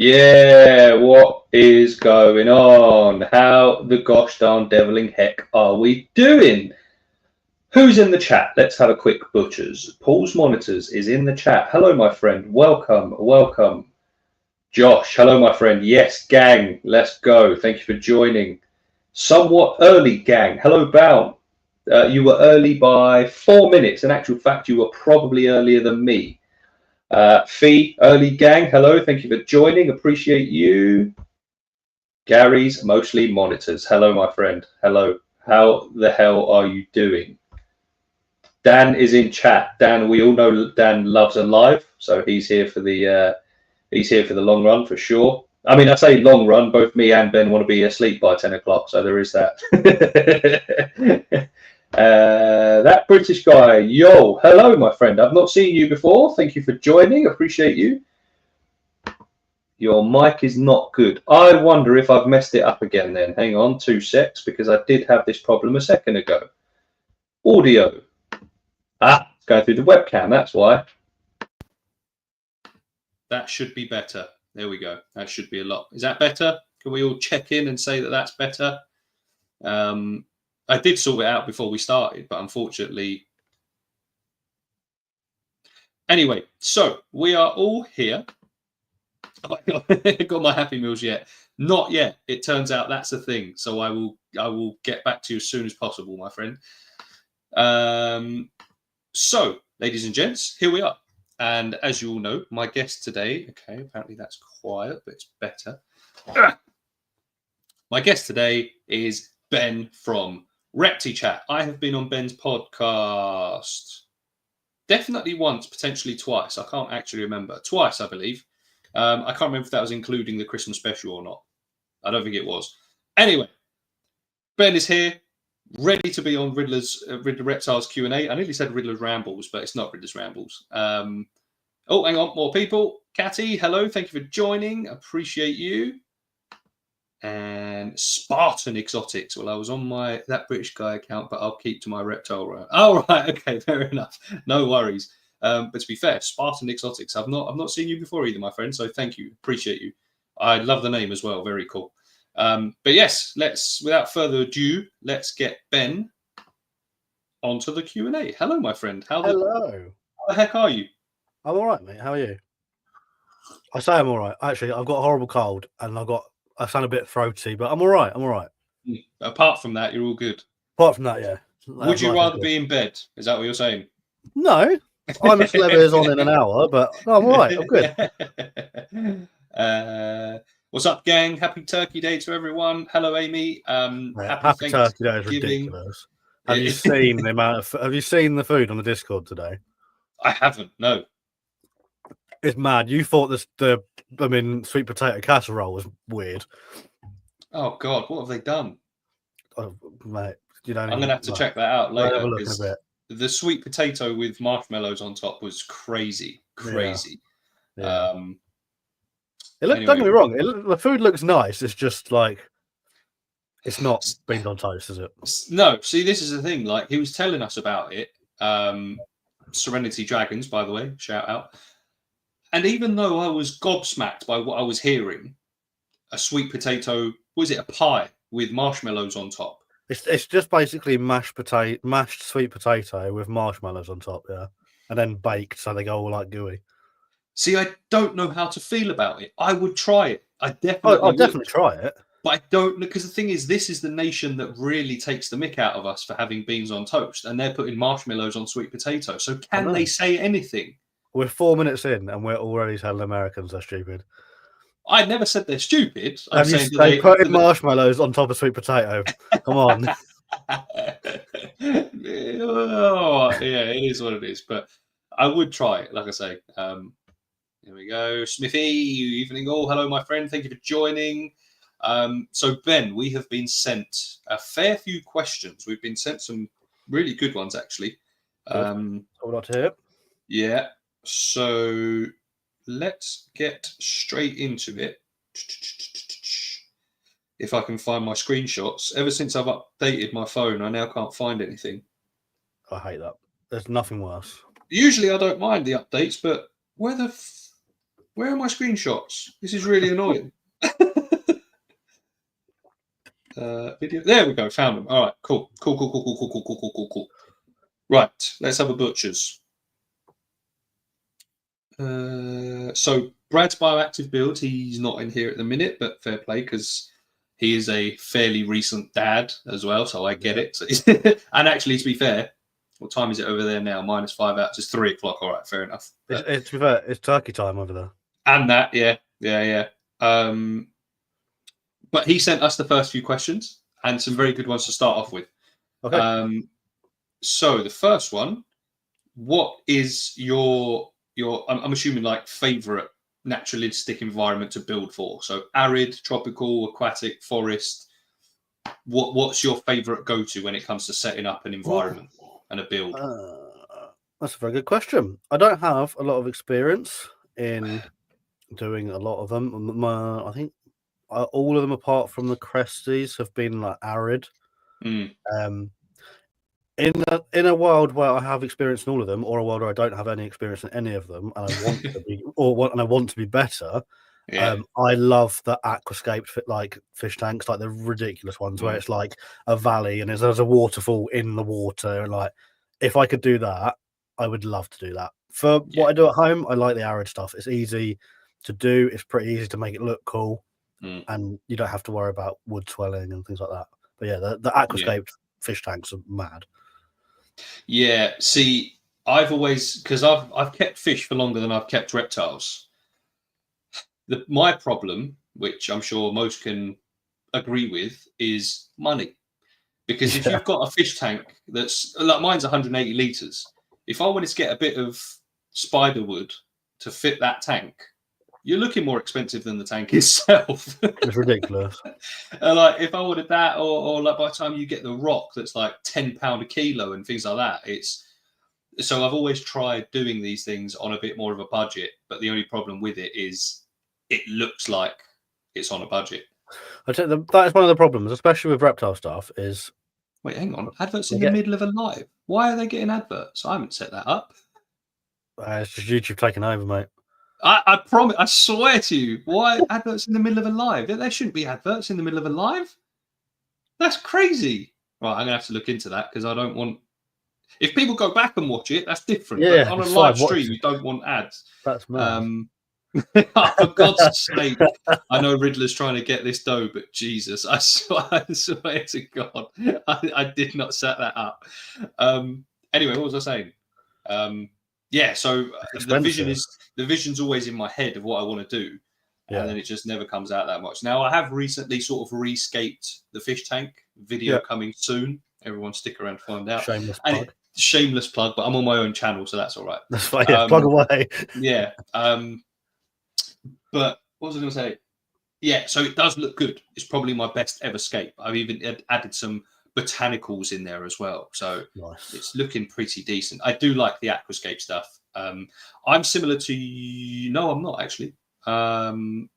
Yeah, what is going on? How the gosh darn deviling heck are we doing? Who's in the chat? Let's have a quick butchers. Paul's Monitors is in the chat. Hello, my friend. Welcome, welcome. Josh, hello, my friend. Yes, gang, let's go. Thank you for joining. Somewhat early, gang. Hello, Bound. You were early by 4 minutes. In actual fact, you were probably earlier than me. Fee, early gang, hello, thank you for joining, appreciate you. Gary's mostly monitors, hello my friend, hello, how the hell are you doing? Dan is in chat. Dan, we all know Dan loves a live, so he's here for the long run for sure. I mean, I say long run, both me and Ben want to be asleep by 10 o'clock, so there is that. That British guy, yo, hello, my friend. I've not seen you before. Thank you for joining. Appreciate you. Your mic is not good. I wonder if I've messed it up again then. Hang on 2 secs, because I did have this problem a second ago. Audio. It's going through the webcam, that's why. That should be better. There we go. That should be a lot. Is that better? Can we all check in and say that that's better? I did sort it out before we started, but unfortunately... Anyway, so we are all here. Got my Happy Meals yet? Not yet. It turns out that's a thing. So I will get back to you as soon as possible, my friend. So, ladies and gents, here we are. And as you all know, my guest today... Okay, apparently that's quiet, but it's better. My guest today is Ben from Reptichat. I have been on Ben's podcast definitely once, potentially twice. I can't actually remember. Twice, I believe. I can't remember if that was including the Christmas special or not. I don't think it was. Anyway, Ben is here, ready to be on Riddler Reptiles Q&A. I nearly said Riddler's Rambles, but it's not Riddler's Rambles. Oh, hang on, more people. Catty, hello, thank you for joining. Appreciate you. And Spartan Exotics. Well, I was on that British guy account, but I'll keep to my reptile route. Oh, right, okay, fair enough. No worries. But to be fair, Spartan Exotics, I've not seen you before either, my friend. So thank you, appreciate you. I love the name as well. Very cool. But yes, without further ado, let's get Ben onto the Q&A. Hello, my friend. Hello. How the heck are you? I'm all right, mate. How are you? I say I'm all right. Actually, I've got a horrible cold, and I sound a bit throaty, but I'm all right. I'm all right. Apart from that, you're all good. Apart from that, yeah. Would you rather be in bed? Is that what you're saying? No. I'm as Leathers on in an hour, but no, I'm all right. I'm good. What's up, gang? Happy Turkey Day to everyone. Hello, Amy. Happy Turkey Day is ridiculous. Have you seen the amount of? Have you seen the food on the Discord today? I haven't. No. It's mad. You thought the sweet potato casserole was weird. Oh God, what have they done? Oh, mate, I'm gonna have to check that out later. Have a look in a bit. The sweet potato with marshmallows on top was crazy. Yeah. Don't get me wrong. The food looks nice. It's just like it's not beans on toast, is it? No. See, this is the thing. Like he was telling us about it. Serenity Dragons, by the way, shout out. And even though I was gobsmacked by what I was hearing, a sweet potato, was it a pie with marshmallows on top? It's just basically mashed sweet potato with marshmallows on top, yeah, and then baked so they go all like gooey. See, I don't know how to feel about it. I would try it. I'd definitely try it. But I don't know, because the thing is, this is the nation that really takes the mick out of us for having beans on toast, and they're putting marshmallows on sweet potato. So can they say anything? We're 4 minutes in, and we're already telling Americans they're stupid. I never said they're stupid. I'm saying they put marshmallows on top of sweet potato. Come on. Oh, yeah, it is what it is. But I would try it, like I say. Here we go. Smithy, evening all. Hello, my friend. Thank you for joining. So, Ben, we have been sent a fair few questions. We've been sent some really good ones, actually. Hold on to it. Yeah. So let's get straight into it. If I can find my screenshots. Ever since I've updated my phone, I now can't find anything. I hate that. There's nothing worse. Usually I don't mind the updates, but where the Where are my screenshots? This is really annoying. Video. There we go. Found them. All right. Cool. Cool. Right. Let's have a butcher's. So Brad's bioactive build. He's not in here at the minute, but fair play because he is a fairly recent dad as well. So I get it. So and actually, to be fair, what time is it over there now? -5 hours. It's 3 o'clock. All right. Fair enough. To be fair, it's turkey time over there. And that, yeah. But he sent us the first few questions and some very good ones to start off with. Okay. So the first one, what is your I'm assuming like favorite naturalistic environment to build for? So arid, tropical, aquatic, forest. What's your favorite go-to when it comes to setting up an environment and a build? That's a very good question. I don't have a lot of experience in doing a lot of them. I think all of them, apart from the Cresties, have been like arid. In a world where I have experience in all of them, or a world where I don't have any experience in any of them, and I want to be, and I want to be better. I love the aquascaped like fish tanks, like the ridiculous ones where it's like a valley and there's a waterfall in the water. And like, if I could do that, I would love to do that. For what I do at home, I like the arid stuff. It's easy to do. It's pretty easy to make it look cool, and you don't have to worry about wood swelling and things like that. But yeah, the aquascaped fish tanks are mad. Yeah, see, I've always because I've kept fish for longer than I've kept reptiles. My problem, which I'm sure most can agree with, is money. Because if you've got a fish tank that's like mine's 180 litres, if I wanted to get a bit of spider wood to fit that tank, you're looking more expensive than the tank itself. It's ridiculous. Like if I wanted that, or like by the time you get the rock that's like £10 a kilo and things like that, so I've always tried doing these things on a bit more of a budget. But the only problem with it is it looks like it's on a budget. I tell you, that is one of the problems, especially with reptile stuff. Is wait, hang on, adverts in the middle of a live. Why are they getting adverts? I haven't set that up. It's just YouTube taking over, mate. I promise. I swear to you. Why adverts in the middle of a live? There shouldn't be adverts in the middle of a live. That's crazy. Right, I'm gonna have to look into that because I don't want. If people go back and watch it, that's different. Yeah, but on a live stream, you don't want ads. That's mad. For God's sake, I know Riddler's trying to get this dough, but Jesus, I swear to God, I did not set that up. Anyway, what was I saying? Yeah, so the vision's always in my head of what I want to do, and then it just never comes out that much. Now, I have recently sort of rescaped the fish tank. Video coming soon. Everyone stick around to find out. Shameless plug, but I'm on my own channel, so that's all right. That's fine. Plug away. Yeah. But what was I going to say? Yeah, so it does look good. It's probably my best ever scape. I've even added some botanicals in there as well. So It's looking pretty decent. I do like the aquascape stuff. I'm similar to... No, I'm not actually. I'm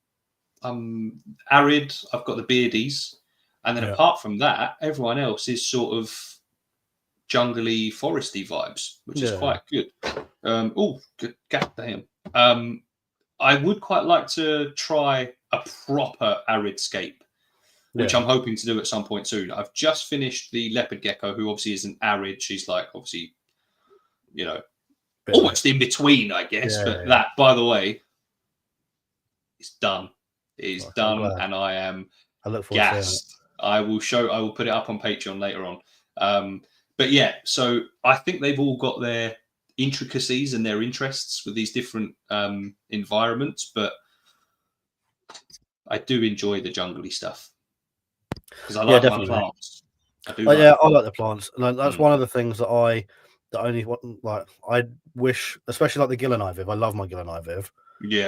arid. I've got the beardies. And then apart from that, everyone else is sort of jungly, foresty vibes, which is quite good. God damn. I would quite like to try a proper arid scape, which I'm hoping to do at some point soon. I've just finished the leopard gecko, who obviously isn't arid. She's like, obviously, almost in between, I guess. That, by the way, it's done. It is done, and I am gassed. I will put it up on Patreon later on. But yeah, so I think they've all got their intricacies and their interests with these different environments, but I do enjoy the jungly stuff because I like my plants. I like the plants, and that's one of the things that I wish, especially like the Gilleniviv. I love my Gilleniviv.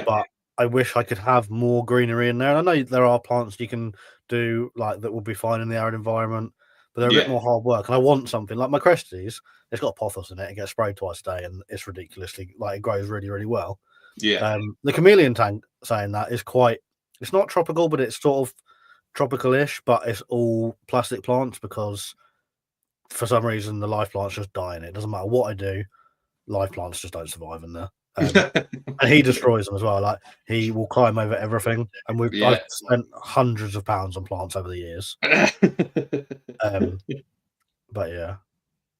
But I wish I could have more greenery in there. And I know there are plants you can do like that will be fine in the arid environment, but they're a bit more hard work. And I want something like my Cresties. It's got a pothos in it. It gets sprayed twice a day, and it's ridiculously it grows really, really well. The chameleon tank, saying that, is quite. It's not tropical, but it's sort of tropical-ish. But it's all plastic plants because for some reason the live plants just die in it. It doesn't matter what I do, live plants just don't survive in there. And he destroys them as well. Like he will climb over everything, and I've spent hundreds of pounds on plants over the years. But yeah,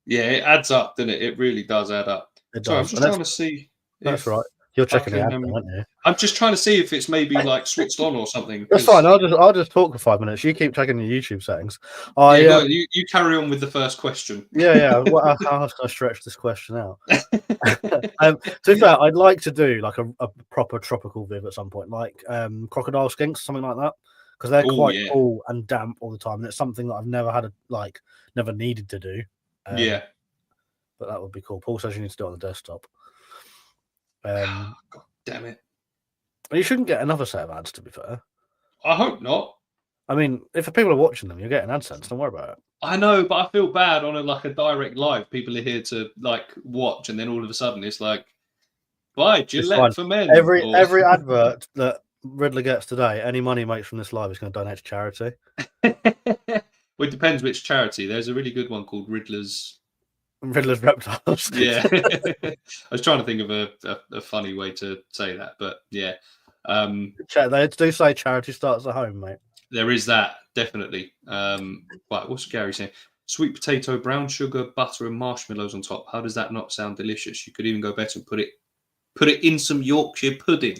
it adds up, doesn't it? It really does add up. Sorry, I'm just trying to see. That's right. You're checking the ad, aren't you? I'm just trying to see if it's maybe like switched on or something. That's fine. I'll just talk for 5 minutes. You keep checking your YouTube settings. You carry on with the first question. Yeah. Well, how else can I stretch this question out? To be fair, I'd like to do like a proper tropical viv at some point, like crocodile skinks, something like that, because they're quite cool and damp all the time, and it's something that I've never had never needed to do. But that would be cool. Paul says you need to do it on the desktop. God damn it! You shouldn't get another set of ads, to be fair. I hope not. I mean, if people are watching them, you're getting AdSense. Don't worry about it. I know, but I feel bad on a direct live. People are here to watch, and then all of a sudden it's like, "Buy Gillette for men." Every advert that Riddler gets today, any money he makes from this live is going to donate to charity. Well, it depends which charity. There's a really good one called Riddler's Reptiles. Yeah. I was trying to think of a funny way to say that, but yeah. They do say charity starts at home, mate. There is that, definitely. Right, what's Gary saying? Sweet potato, brown sugar, butter, and marshmallows on top. How does that not sound delicious? You could even go better and put it in some Yorkshire pudding.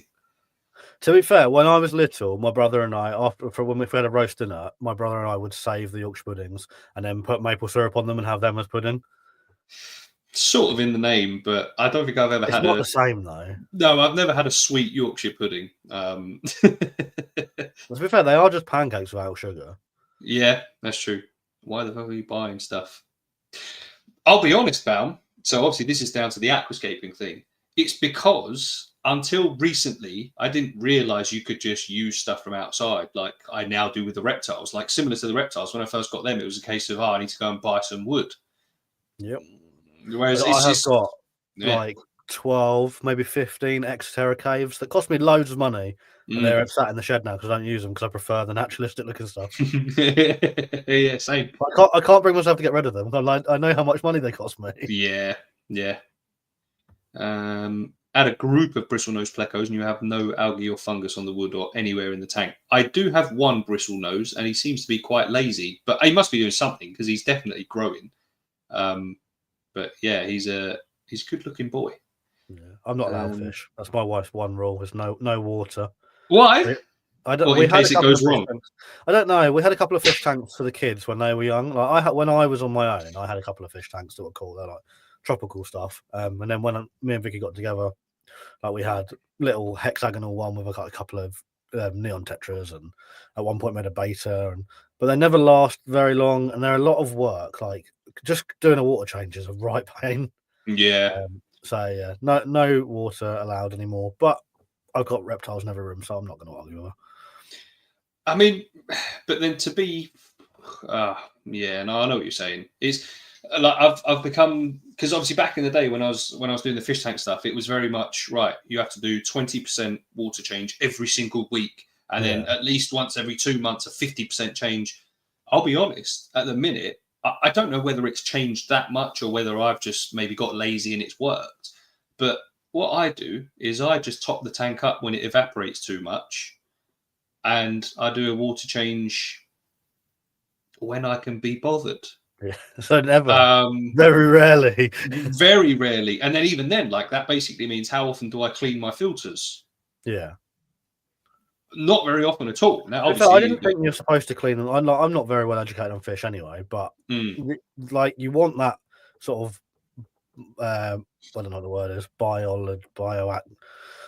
To be fair, when I was little, my brother and I, when we had a roast dinner, my brother and I would save the Yorkshire puddings and then put maple syrup on them and have them as pudding. Sort of in the name, but I don't think I've ever had not the same though. No, I've never had a sweet Yorkshire pudding. To be fair, they are just pancakes without sugar. Yeah, that's true. Why the fuck are you buying stuff? I'll be honest, Baum. So obviously this is down to the aquascaping thing. It's because until recently, I didn't realise you could just use stuff from outside, like I now do with the reptiles. Like similar to the reptiles, when I first got them, it was a case of, I need to go and buy some wood. Yep. Whereas I have got like 12, maybe 15 Exoterra caves that cost me loads of money. And they're sat in the shed now because I don't use them because I prefer the naturalistic looking stuff. Yeah, same. I can't bring myself to get rid of them. I know how much money they cost me. Yeah. Add a group of bristlenose plecos and you have no algae or fungus on the wood or anywhere in the tank. I do have one bristlenose and he seems to be quite lazy, but he must be doing something because he's definitely growing. But yeah, he's a good looking boy. Yeah, I'm not allowed fish. That's my wife's one rule: is no water. Why? In case it goes wrong. I don't know. We had a couple of fish tanks for the kids when they were young. Like when I was on my own, I had a couple of fish tanks that were cool. They're like tropical stuff. And then when me and Vicky got together, like we had little hexagonal one with a couple of neon tetras, and at one point made a beta, but they never last very long, and they're a lot of work. Like just doing a water change is a right pain. Yeah. So yeah, no water allowed anymore. But I've got reptiles in every room, so I'm not going to argue with her. I mean, but then to be, I know what you're saying. Is like I've become, because obviously back in the day when I was doing the fish tank stuff, it was very much right. You have to do 20% water change every single week, and then at least once every 2 months a 50% change. I'll be honest, at the minute, I don't know whether it's changed that much or whether I've just maybe got lazy and it's worked. But what I do is I just top the tank up when it evaporates too much, and I do a water change when I can be bothered. Yeah, so never. Very rarely. Very rarely. And then even then, like that basically means how often do I clean my filters? Yeah. Not very often at all. Now, I didn't think you're supposed to clean them. I'm not very well educated on fish anyway, but like you want that sort of I don't know what the word is,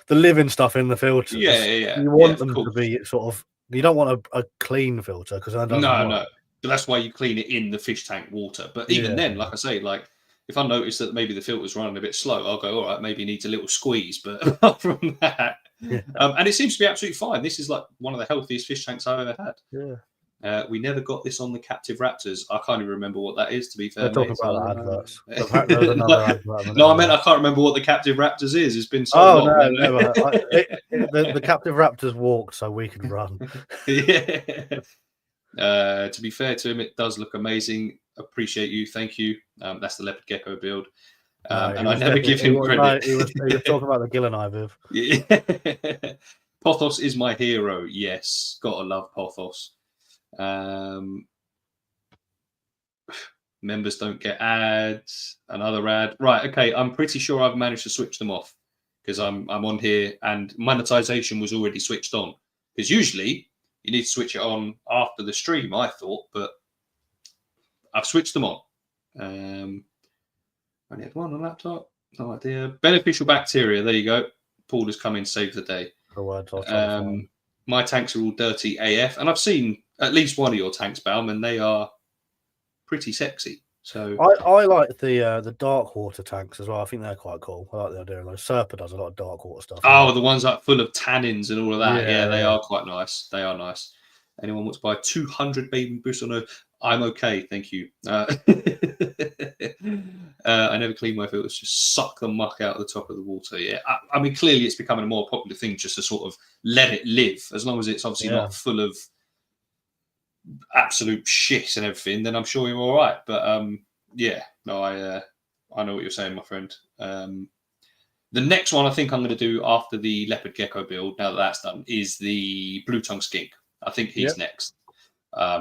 the living stuff in the filters. Yeah. You want them to be sort of. You don't want a clean filter because that doesn't work. No. But that's why you clean it in the fish tank water. But even then, like I say, like if I notice that maybe the filter's running a bit slow, I'll go, all right, maybe it needs a little squeeze. But apart from that, and it seems to be absolutely fine. This is like one of the healthiest fish tanks I've ever had. Yeah. We never got this on the captive raptors. I can't even remember what that is, to be fair. We're talking about adverts. No, I meant I can't remember what the captive raptors is. It's been so long. No, never. The captive raptors walked so we could run. Yeah. To be fair to him, it does look amazing. Appreciate you. Thank you. That's the leopard gecko build. And I never give him credit. He was talking about the Gillenai Viv. Yeah. Pothos is my hero. Yes, gotta love Pothos. Members don't get ads. Another ad. Right. Okay. I'm pretty sure I've managed to switch them off because I'm on here and monetization was already switched on. Because usually you need to switch it on after the stream, I thought, but I've switched them on. I only had one on laptop. No idea. Beneficial bacteria. There you go. Paul has come in, saved the day. The words I was trying to find. My tanks are all dirty AF, and I've seen at least one of your tanks, Baum, and they are pretty sexy. So I like the dark water tanks as well. I think they're quite cool. I like the idea of those. Serpa does a lot of dark water stuff. Oh, the ones like full of tannins and all of that. Yeah, They are quite nice. They are nice. Anyone wants to buy 200 baby Bristol? No, I'm okay, thank you. I never clean my filters, just suck the muck out of the top of the water. Yeah, I mean, clearly it's becoming a more popular thing just to sort of let it live, as long as it's obviously not full of absolute shit and everything. Then I'm sure you're all right. But I know what you're saying, my friend. The next one I think I'm going to do after the leopard gecko build, now that that's done, is the blue tongue skink. I think he's next.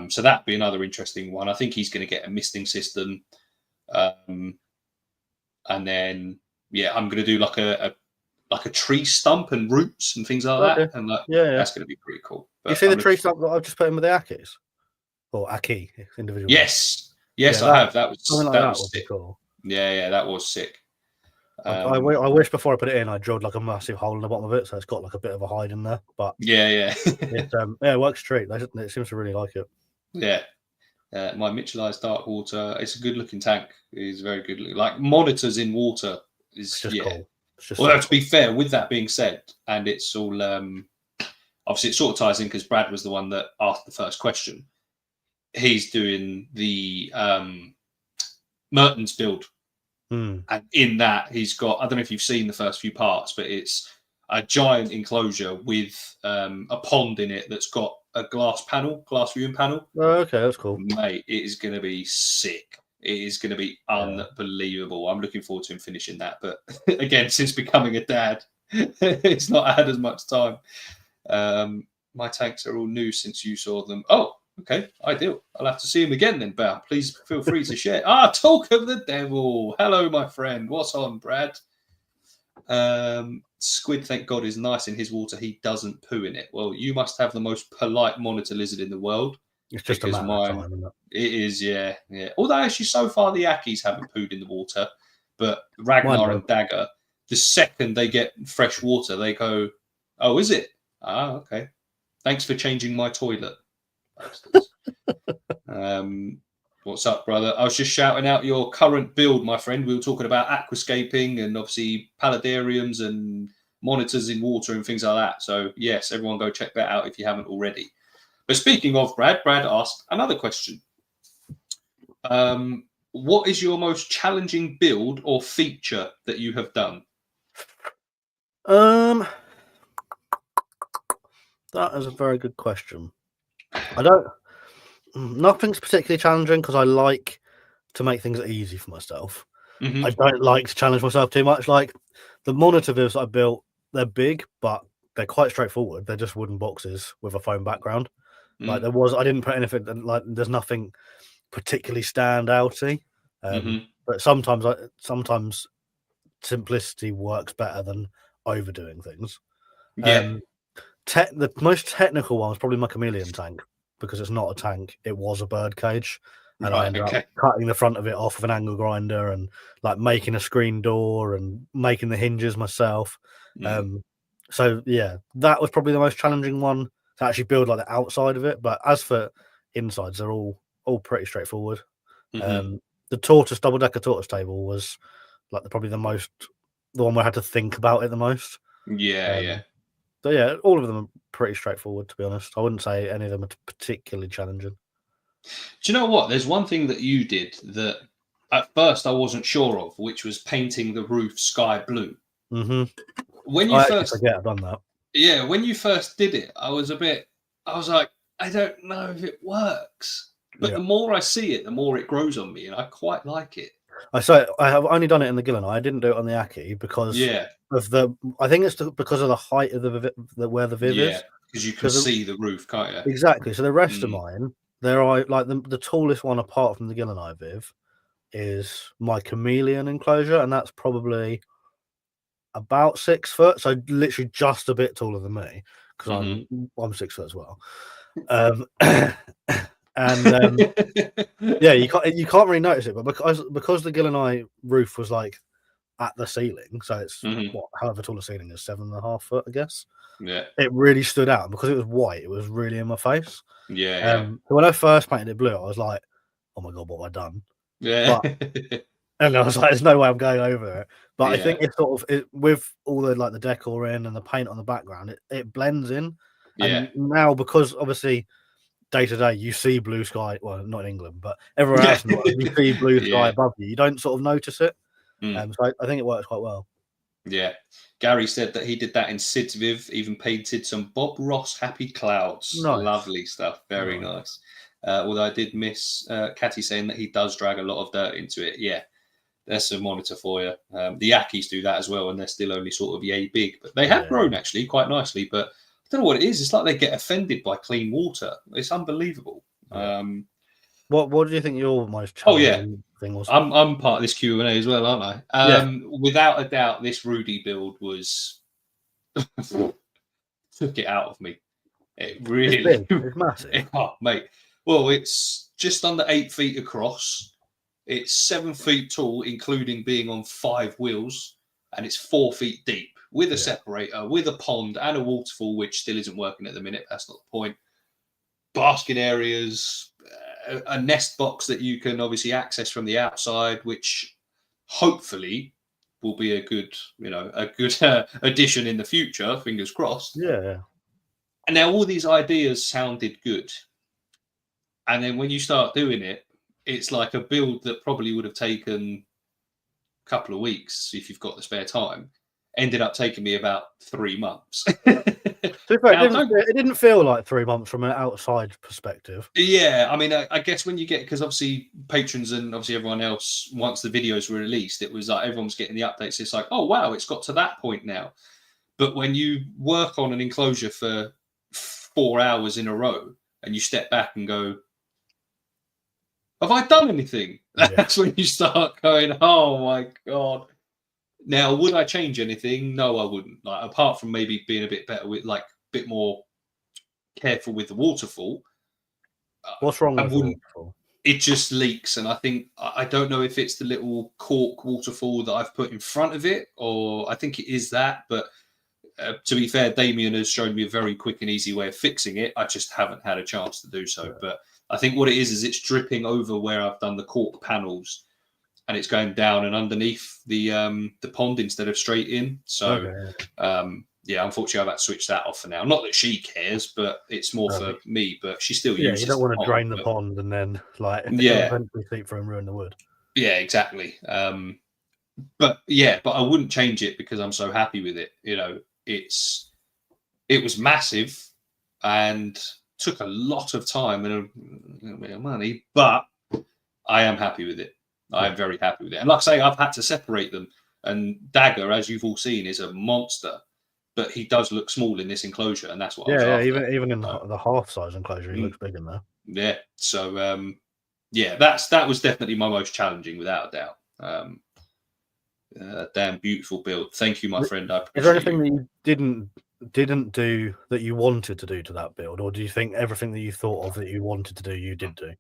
So that'd be another interesting one. I think he's going to get a misting system. And then, I'm going to do like a tree stump and roots and things like that. And that's going to be pretty cool. But you see the tree stump that I've just put in with the Akis? Or Aki, individual? Yes, I have. That was sick. Cool. Yeah, that was sick. I wish before I put it in, I drilled like a massive hole in the bottom of it, so it's got like a bit of a hide in there. But it works straight. It seems to really like it. Yeah, my Mitchellized dark water. It's a good looking tank. It's very good. Like monitors in water is just cool. To be fair, with that being said, and it's all obviously it sort of ties in because Brad was the one that asked the first question. He's doing the Mertens build. And in that, he's got, I don't know if you've seen the first few parts, but it's a giant enclosure with a pond in it that's got a glass viewing panel. Oh, okay, that's cool. Mate, it is going to be sick. It is going to be unbelievable. I'm looking forward to him finishing that. But again, since becoming a dad, it's not had as much time. My tanks are all new since you saw them. Oh, okay, ideal. I'll have to see him again then, Bao. Please feel free to share. Talk of the devil. Hello, my friend. What's on, Brad? Squid, thank God, is nice in his water. He doesn't poo in it. Well, you must have the most polite monitor lizard in the world. It's just a matter of time, isn't it? It is, yeah. Although actually, so far the Akis haven't pooed in the water, but Ragnar and Dagger, the second they get fresh water, they go, "Oh, is it? Okay. Thanks for changing my toilet." What's up, brother? I was just shouting out your current build, my friend. We were talking about aquascaping and obviously paludariums and monitors in water and things like that. So yes, everyone go check that out if you haven't already. But speaking of Brad asked another question. What is your most challenging build or feature that you have done? That is a very good question. Nothing's particularly challenging because I like to make things easy for myself. I don't like to challenge myself too much. Like the monitor views that I built, they're big, but they're quite straightforward. They're just wooden boxes with a foam background. Like I didn't put anything, like there's nothing particularly standouty. But sometimes simplicity works better than overdoing things. The most technical one was probably my chameleon tank, because it's not a tank, it was a bird cage, and I ended up cutting the front of it off with an angle grinder and like making a screen door and making the hinges myself. So yeah, that was probably the most challenging one to actually build like the outside of it. But as for insides, they're all pretty straightforward. The double decker tortoise table was like probably the one where I had to think about it the most. So yeah, all of them are pretty straightforward, to be honest. I wouldn't say any of them are particularly challenging. Do you know what? There's one thing that you did that at first I wasn't sure of, which was painting the roof sky blue. When you I've done that. Yeah, when you first did it, I was like, I don't know if it works. But the more I see it, the more it grows on me, and I quite like it. I have only done it in the Gillen. I didn't do it on the Aki because Yeah, of I think it's because of the height of where the Viv yeah, is. because you can see the roof, can't you? Exactly. So the rest of Mm. mine, there are like the tallest one apart from the Gillen Viv is my chameleon enclosure, and that's probably about 6 foot. So literally just a bit taller than me because I'm 6 foot as well. And yeah, you can't really notice it, but because the Gillen roof was like at the ceiling, so it's however tall the ceiling is, 7.5 foot, I guess. Yeah, It really stood out because it was white. It was really in my face. yeah, So when I first painted it blue, I was like, "Oh my god, what have I done?" yeah, But and I was like, "There's no way I'm going over it." But I think yeah, it's sort of with all the like the decor in and the paint on the background, it blends in. yeah, And now because obviously day to day you see blue sky, well, not in England, but everywhere yeah, else in the world, you see blue sky yeah. above you. You don't sort of notice it. Mm. So I think it works quite well. Yeah. Gary said that he did that in Sid's Viv, even painted some Bob Ross Happy Clouds. Nice. Lovely stuff. Very nice. Although I did miss Catty saying that he does drag a lot of dirt into it. Yeah, there's a monitor for you. The Yakis do that as well, and they're still only sort of yay big. But they have grown actually quite nicely. But I don't know what it is. It's like they get offended by clean water. It's unbelievable. Yeah. What do you think your most Oh, yeah. challenging thing was? I'm part of this Q&A as well, aren't I? Yeah. Without a doubt, this Rudy build was took it out of me. It It's really, big. It's massive. oh, mate. Well, it's just under 8 feet across. It's 7 feet tall, including being on 5 wheels, and it's 4 feet deep with a separator, with a pond and a waterfall, which still isn't working at the minute. That's not the point. Basking areas, a nest box that you can obviously access from the outside, which hopefully will be a good, addition in the future. Fingers crossed. Yeah. And now all these ideas sounded good, and then when you start doing it, it's like a build that probably would have taken a couple of weeks if you've got the spare time. Ended up taking me about 3 months. To be fair, it didn't feel like 3 months from an outside perspective. Yeah, I mean, I guess when you get, because obviously patrons and obviously everyone else, once the videos were released, it was like everyone's getting the updates. It's like, oh wow, it's got to that point now. But when you work on an enclosure for 4 hours in a row and you step back and go, have I done anything? That's when you start going, oh my god. Now, would I change anything? No, I wouldn't. Like, apart from maybe being a bit better with, like, a bit more careful with the waterfall. What's wrong with the wouldn't. waterfall? It just leaks, and I think I don't know if it's the little cork waterfall that I've put in front of it, or I think it is that. But to be fair, Damien has shown me a very quick and easy way of fixing it. I just haven't had a chance to do so. But I think what it is it's dripping over where I've done the cork panels, and it's going down and underneath the pond instead of straight in. So yeah, unfortunately, I've had to switch that off for now. Not that she cares, but it's more for me. But she still uses. You don't want to the drain the pond and then it'll eventually seep through and ruin the wood. Yeah, exactly. But I wouldn't change it because I'm so happy with it. It was massive and took a lot of time and a little bit of money, but I am happy with it. I am very happy with it. And like I say, I've had to separate them. And Dagger, as you've all seen, is a monster. But he does look small in this enclosure, and that's what I was after. Even in the half size enclosure, he looks big in there. Yeah. So that was definitely my most challenging, without a doubt. Damn beautiful build. Thank you, my friend. Is there anything that you didn't do that you wanted to do to that build, or do you think everything that you thought of that you wanted to do, you did do?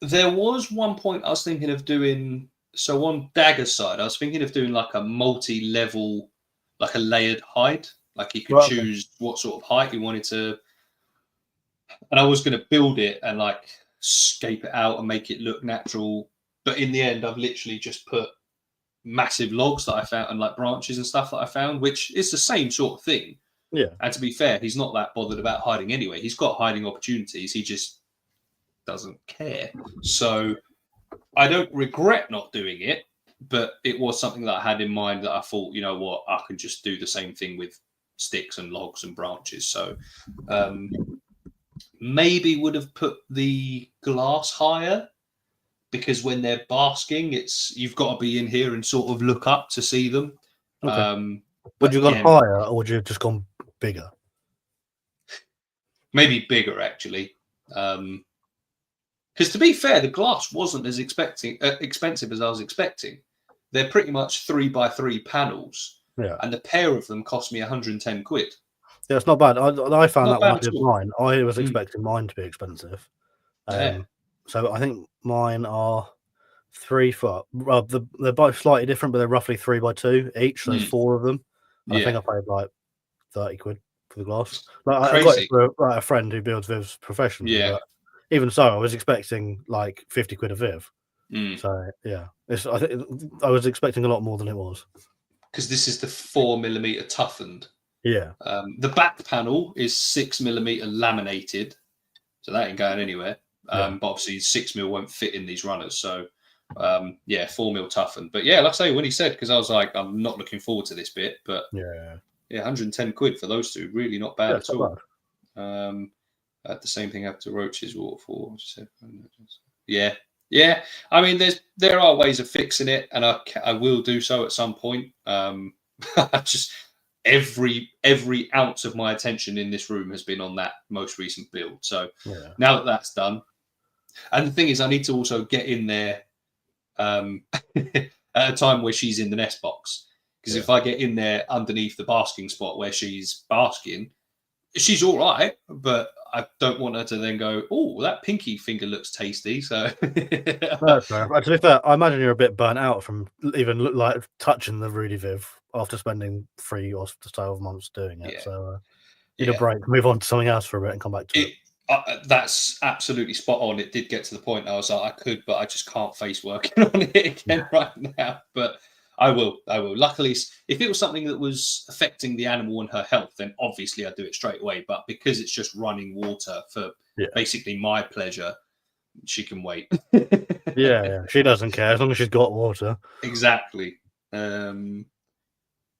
There was one point I was thinking of doing. So on Dagger's side, I was thinking of doing like a multi-level, like a layered hide. Like you could choose what sort of height you wanted to. And I was going to build it and like scape it out and make it look natural. But in the end, I've literally just put massive logs that I found and like branches and stuff that I found, which is the same sort of thing. Yeah. And to be fair, he's not that bothered about hiding anyway. He's got hiding opportunities. He just doesn't care. So I don't regret not doing it, but it was something that I had in mind that I thought, you know what, I can just do the same thing with sticks and logs and branches. So maybe would have put the glass higher, because when they're basking, you've got to be in here and sort of look up to see them. Okay. But Would you have gone higher, or would you have just gone bigger? Maybe bigger, actually. Because to be fair, the glass wasn't as expensive as I was expecting. They're pretty much 3x3 panels, and the pair of them cost me 110 quid. Yeah, it's not bad. I found Not that when bad I at did all. mine. I was expecting mine to be expensive. Yeah. So I think mine are 3 foot. Well, they're both slightly different, but they're roughly 3x2 each. So there's 4 of them. And I think I paid like 30 quid for the glass. Like I got it Crazy. for a friend who builds Vivs professionally. Yeah. But even so, I was expecting like 50 quid a Viv. Mm. So yeah, I think I was expecting a lot more than it was. Because this is the 4mm toughened. Yeah. The back panel is 6mm laminated, so that ain't going anywhere. But obviously 6mm won't fit in these runners, so 4mm toughened. But yeah, like I say, when he said, because I was like, I'm not looking forward to this bit, but yeah, 110 quid for those two, really not bad at all. The same thing happened to Roach's Waterfall. Yeah. I mean, there are ways of fixing it, and I will do so at some point. Just every ounce of my attention in this room has been on that most recent build. So now that that's done, and the thing is, I need to also get in there at a time where she's in the nest box, because if I get in there underneath the basking spot where she's basking, she's all right, but I don't want her to then go, oh, that pinky finger looks tasty. So that's fair. To be fair, I imagine you're a bit burnt out from even like touching the Rudy Viv after spending 3 or 12 months doing it. So need a break, move on to something else for a bit, and come back to it. That's absolutely spot on. It did get to the point I was like, I could, but I just can't face working on it again right now. But I will. Luckily, if it was something that was affecting the animal and her health, then obviously I'd do it straight away. But because it's just running water for basically my pleasure, she can wait. yeah, she doesn't care as long as she's got water. Exactly. And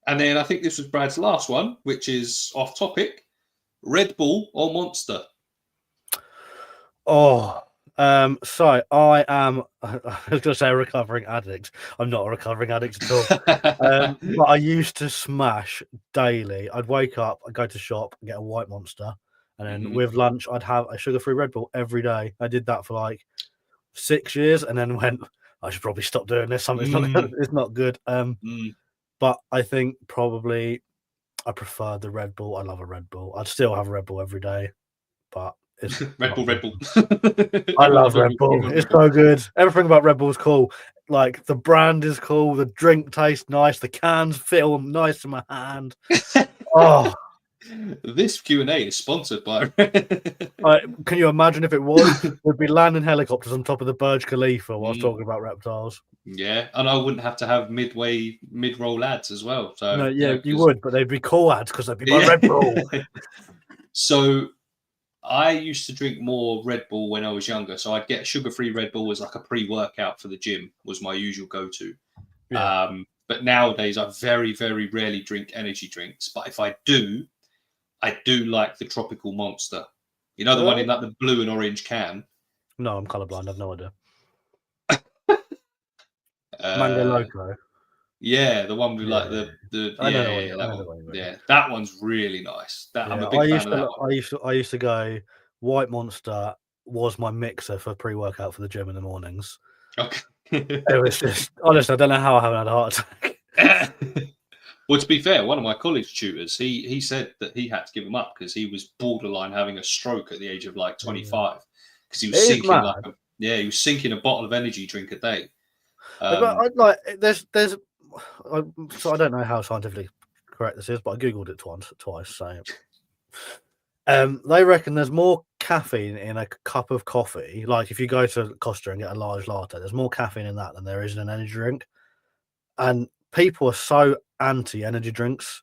then I think this was Brad's last one, which is off topic: Red Bull or Monster? So I am. I was going to say a recovering addict. I'm not a recovering addict at all. But I used to smash daily. I'd wake up, I'd go to shop, and get a white Monster, and then with lunch, I'd have a sugar-free Red Bull every day. I did that for like 6 years, and then went, I should probably stop doing this. It's not good. But I think probably I prefer the Red Bull. I love a Red Bull. I'd still have a Red Bull every day, but it's Red Bull. I love Red Bull. It's so good. Everything about Red Bull is cool. Like the brand is cool. The drink tastes nice. The cans feel nice in my hand. Oh, this Q&A is sponsored by. Can you imagine if it was? We'd be landing helicopters on top of the Burj Khalifa whilst talking about reptiles. Yeah, and I wouldn't have to have mid-roll ads as well. So no, you would, but they'd be cool ads because they'd be by Red Bull. So I used to drink more Red Bull when I was younger. So I'd get sugar-free Red Bull as like a pre-workout for the gym, was my usual go-to. Yeah. But nowadays I very, very rarely drink energy drinks. But if I do like the Tropical Monster. You know, the one in like the blue and orange can? No, I'm colourblind. I've no idea. Mango Loco. Yeah, the one with like that one's really nice. I'm a big fan of that one. I used to go. White Monster was my mixer for pre-workout for the gym in the mornings. Okay. It was just honestly, I don't know how I haven't had a heart attack. Well, to be fair, one of my college tutors, he said that he had to give him up because he was borderline having a stroke at the age of like 25 because he was sinking he was sinking a bottle of energy drink a day. So I don't know how scientifically correct this is, but I googled it twice. So, they reckon there's more caffeine in a cup of coffee. Like if you go to Costa and get a large latte, there's more caffeine in that than there is in an energy drink. And people are so anti-energy drinks,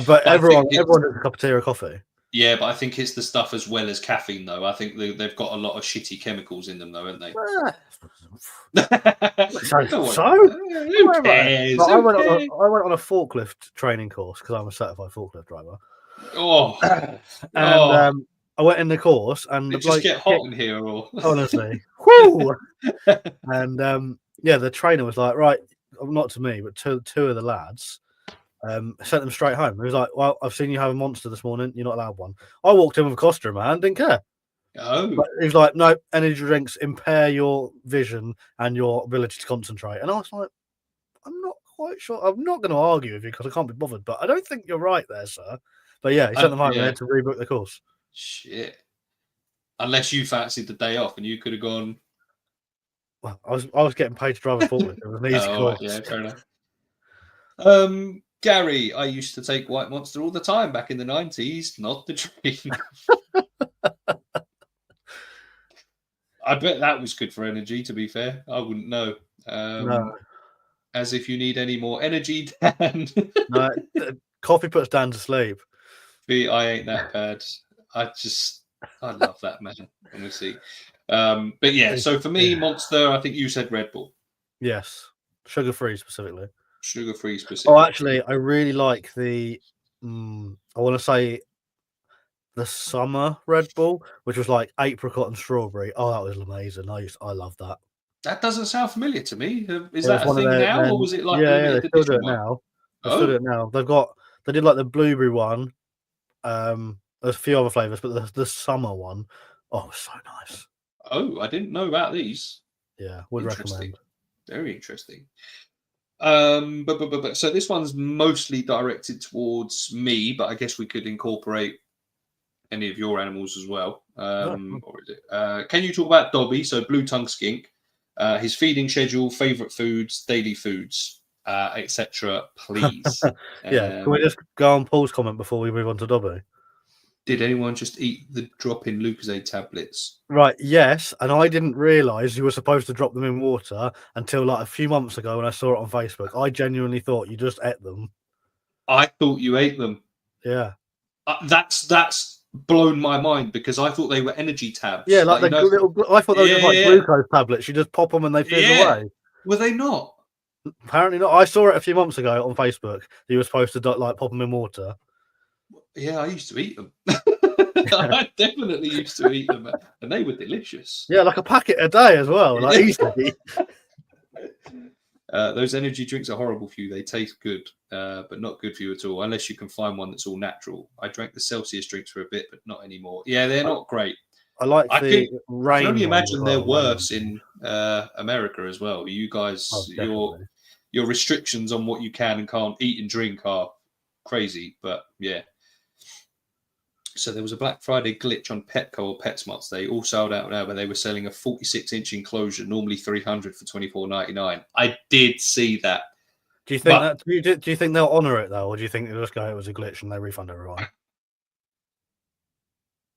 but everyone drinks a cup of tea or coffee. Yeah, but I think it's the stuff as well as caffeine, though. I think they've got a lot of shitty chemicals in them, though, haven't they? Who cares? I went on a forklift training course because I'm a certified forklift driver. I went in the course, and Did the it just bloke get hot in here, or honestly, whoo! And yeah, the trainer was like, right, not to me, but to two of the lads. Sent them straight home. He was like, "Well, I've seen you have a monster this morning. You're not allowed one." I walked in with a Costa, man, didn't care. Oh, But he was like, "No, energy drinks impair your vision and your ability to concentrate." And I was like, "I'm not quite sure. I'm not going to argue with you because I can't be bothered, but I don't think you're right there, sir." But yeah, he sent them home and they yeah. had to rebook the course. Shit. Unless you fancied the day off and you could have gone. Well, I was getting paid to drive a forklift. It was an easy Oh, course. yeah, fair enough. Gary, I used to take White Monster all the time back in the 90s. Not the drink. I bet that was good for energy, to be fair. I wouldn't know. No, As if you need any more energy, Dan. no, coffee puts Dan to sleep. I ain't that bad. I love that, man, honestly. But yeah, so for me, Monster, I think you said Red Bull. Yes, sugar free specifically. Sugar-free Oh, specifically. actually, I really like the. I want to say the summer Red Bull, which was like apricot and strawberry. Oh, that was amazing. I love that. That doesn't sound familiar to me. Is It was that a one of thing now, their or was it like a yeah, they limited still do edition it one? now. They still do Oh, it now. They did like the blueberry one. There's a few other flavors, but the summer one, oh, it was so nice. I didn't know about these. Yeah, would Interesting. recommend. Very interesting. But so this one's mostly directed towards me, but I guess we could incorporate any of your animals as well. Or is it? Can you talk about Dobby? So blue tongue skink, his feeding schedule, favorite foods, daily foods, etc. Please. Yeah, can we just go on Paul's comment before we move on to Dobby? Did anyone just eat the drop-in Lucozade tablets? Right, yes, and I didn't realise you were supposed to drop them in water until like a few months ago when I saw it on Facebook. I genuinely thought you just ate them. I thought you ate them. Yeah. That's blown my mind because I thought they were energy tabs. Yeah, like the little. I thought they were just like glucose tablets. You just pop them and they fizz away. Were they not? Apparently not. I saw it a few months ago on Facebook. You were supposed to like pop them in water. Yeah, I used to eat them. I definitely used to eat them, and they were delicious. Yeah, like a packet a day as well. Like easily. Those energy drinks are horrible for you. They taste good, but not good for you at all, unless you can find one that's all natural. I drank the Celsius drinks for a bit, but not anymore. Yeah, they're not great. I like the rain. I can only imagine they're worse in America as well. You guys, your restrictions on what you can and can't eat and drink are crazy. But yeah. So there was a Black Friday glitch on Petco or PetSmart's. They all sold out now, but they were selling a 46-inch enclosure, normally $300 for $24.99. I did see that. Do you think do you think they'll honour it though, or do you think they'll just go it was a glitch and they refund everyone?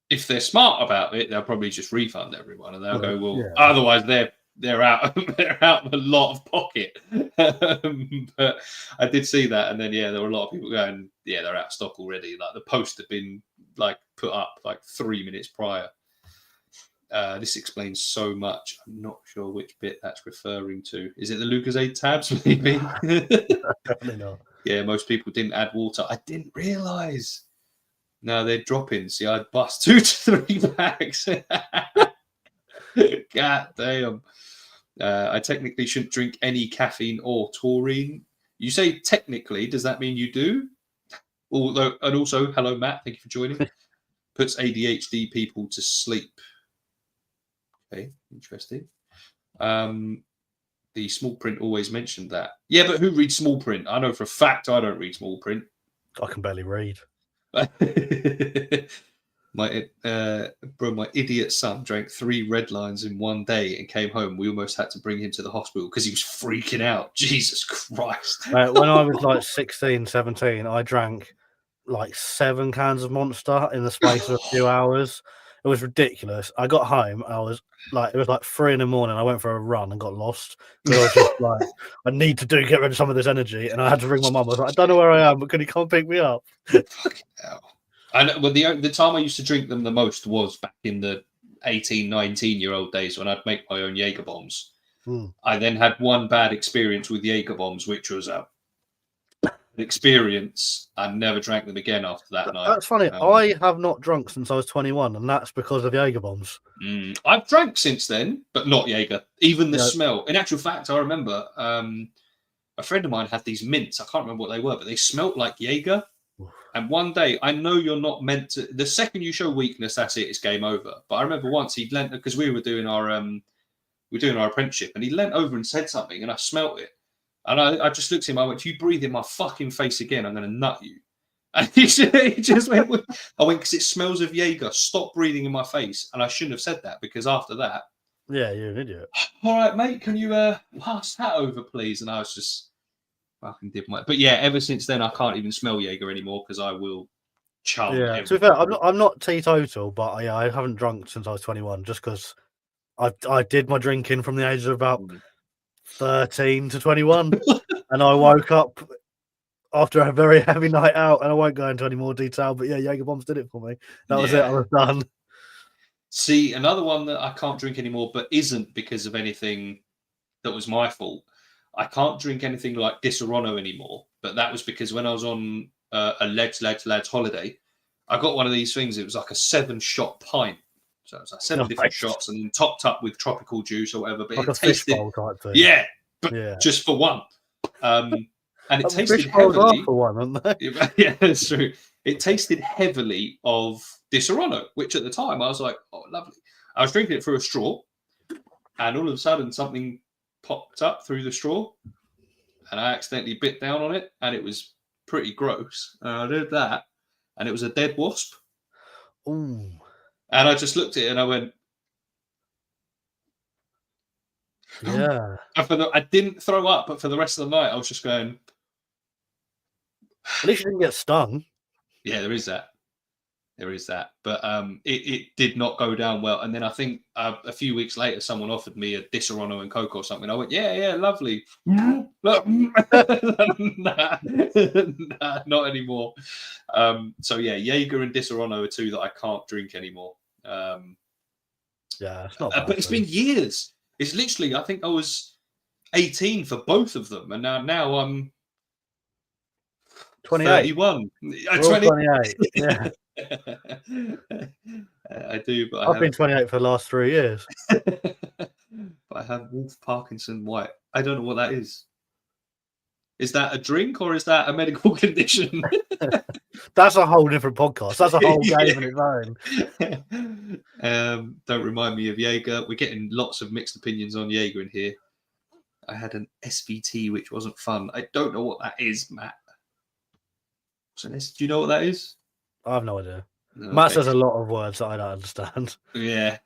If they're smart about it, they'll probably just refund everyone, and they'll go, well, otherwise they're out of a lot of pocket. But I did see that, and then there were a lot of people going, they're out of stock already. Like the post had been like put up like 3 minutes prior. This explains so much. I'm not sure which bit that's referring to. Is it the Lucozade tabs? Maybe. Definitely not. Yeah, most people didn't add water. I didn't realise. No, they're dropping. See, I'd bust 2 to 3 bags. God damn. I technically shouldn't drink any caffeine or taurine. You say technically, does that mean you do? And also, hello, Matt. Thank you for joining. Puts ADHD people to sleep. Okay, interesting. The small print always mentioned that. Yeah, but who reads small print? I know for a fact I don't read small print. I can barely read. My idiot son drank 3 red lines in one day and came home. We almost had to bring him to the hospital because he was freaking out. Jesus Christ. When I was like 16, 17, I drank like 7 cans of Monster in the space of a few hours. It was ridiculous. I got home. I was like, it was like 3 a.m. I went for a run and got lost because I was just like, I need to get rid of some of this energy. And I had to ring my mum. I was like, I don't know where I am, but can you come pick me up? Fucking hell. I know, well, the time I used to drink them the most was back in the 18, 19-year-old days when I'd make my own Jaeger bombs. I then had one bad experience with Jaeger bombs, which was experience. I never drank them again after that night. That's funny. I have not drunk since I was 21, and that's because of Jaeger bombs. I've drank since then, but not Jaeger. Even the Yeah. smell. In actual fact, I remember a friend of mine had these mints. I can't remember what they were, but they smelt like Jaeger. And one day, I know you're not meant to. The second you show weakness, that's it. It's game over. But I remember once he leant, because we were doing our apprenticeship, and he leant over and said something, and I smelt it. And I just looked at him. I went, "If you breathe in my fucking face again, I'm going to nut you." And he just went. I went, because it smells of Jaeger. Stop breathing in my face. And I shouldn't have said that, because after that, yeah, you're an idiot. All right, mate, can you pass that over, please? And I was just fucking did my. But yeah, ever since then, I can't even smell Jaeger anymore, because I will chum. Yeah, to be fair, I'm not teetotal, but I haven't drunk since I was 21, just because I did my drinking from the age of about 13 to 21, and I woke up after a very heavy night out, and I won't go into any more detail, but yeah, Jaeger bombs did it for me. That was it. I was done. See, another one that I can't drink anymore, but isn't because of anything that was my fault. I can't drink anything like Disaronno anymore, but that was because when I was on a lads holiday, I got one of these things. It was like a 7-shot pint. So it was like 7 different shots, and then topped up with tropical juice or whatever. But like it tasted, fishbowl type thing. Yeah, but just for one. And it tasted heavily. For one, aren't they? Yeah, that's true. It tasted heavily of Disaronno, which at the time I was like, "Oh, lovely." I was drinking it through a straw, and all of a sudden something popped up through the straw, and I accidentally bit down on it, and it was pretty gross. And I did that, and it was a dead wasp. Ooh. And I just looked at it and I went, yeah. I didn't throw up, but for the rest of the night, I was just going. At least you didn't get stung. Yeah, there is that. But it did not go down well. And then I think a few weeks later, someone offered me a Disaronno and Coke or something. I went, yeah, lovely. Nah, not anymore. So yeah, Jaeger and Disaronno are two that I can't drink anymore. Yeah, it's not. But it's been years. It's literally, I think I was 18 for both of them, and now I'm 28. 31. 28. Yeah. I do, but I've been 28 for the last 3 years. But I have Wolf Parkinson White. I don't know what that is. Is that a drink or is that a medical condition? That's a whole different podcast. That's a whole game in its own. Don't remind me of Jaeger. We're getting lots of mixed opinions on Jaeger in here. I had an SVT, which wasn't fun. I don't know what that is, Matt. So do you know what that is? I have no idea. Okay. Matt says a lot of words that I don't understand. Yeah.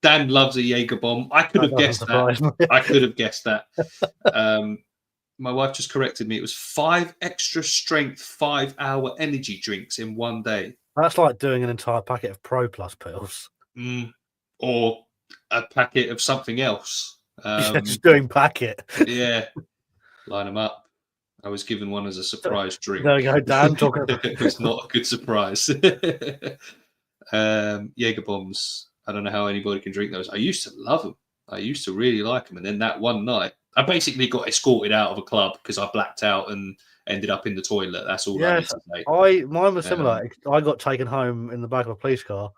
Dan loves a Jaeger bomb. I could have guessed that. I could have guessed that. My wife just corrected me. It was 5 extra strength 5-hour energy drinks in one day. That's like doing an entire packet of Pro Plus pills. Or a packet of something else. Just doing packet. Yeah. Line them up. I was given one as a surprise drink. There we go, Dan. Talking about it was not a good surprise. Jaeger bombs. I don't know how anybody can drink those. I used to love them. I used to really like them. And then that one night, I basically got escorted out of a club because I blacked out and ended up in the toilet. That's all I need to say. Mine was similar. I got taken home in the back of a police car.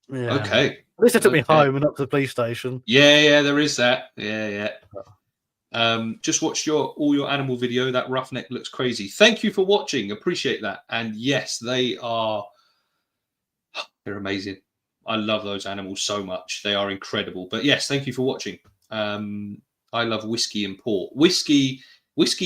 Yeah. Okay. At least they took me home and up to the police station. Yeah, there is that. Yeah. Just watched all your animal video. That roughneck looks crazy. Thank you for watching. Appreciate that. And yes, they're amazing. I love those animals so much. They are incredible. But yes, thank you for watching. I love whiskey and port. Whiskey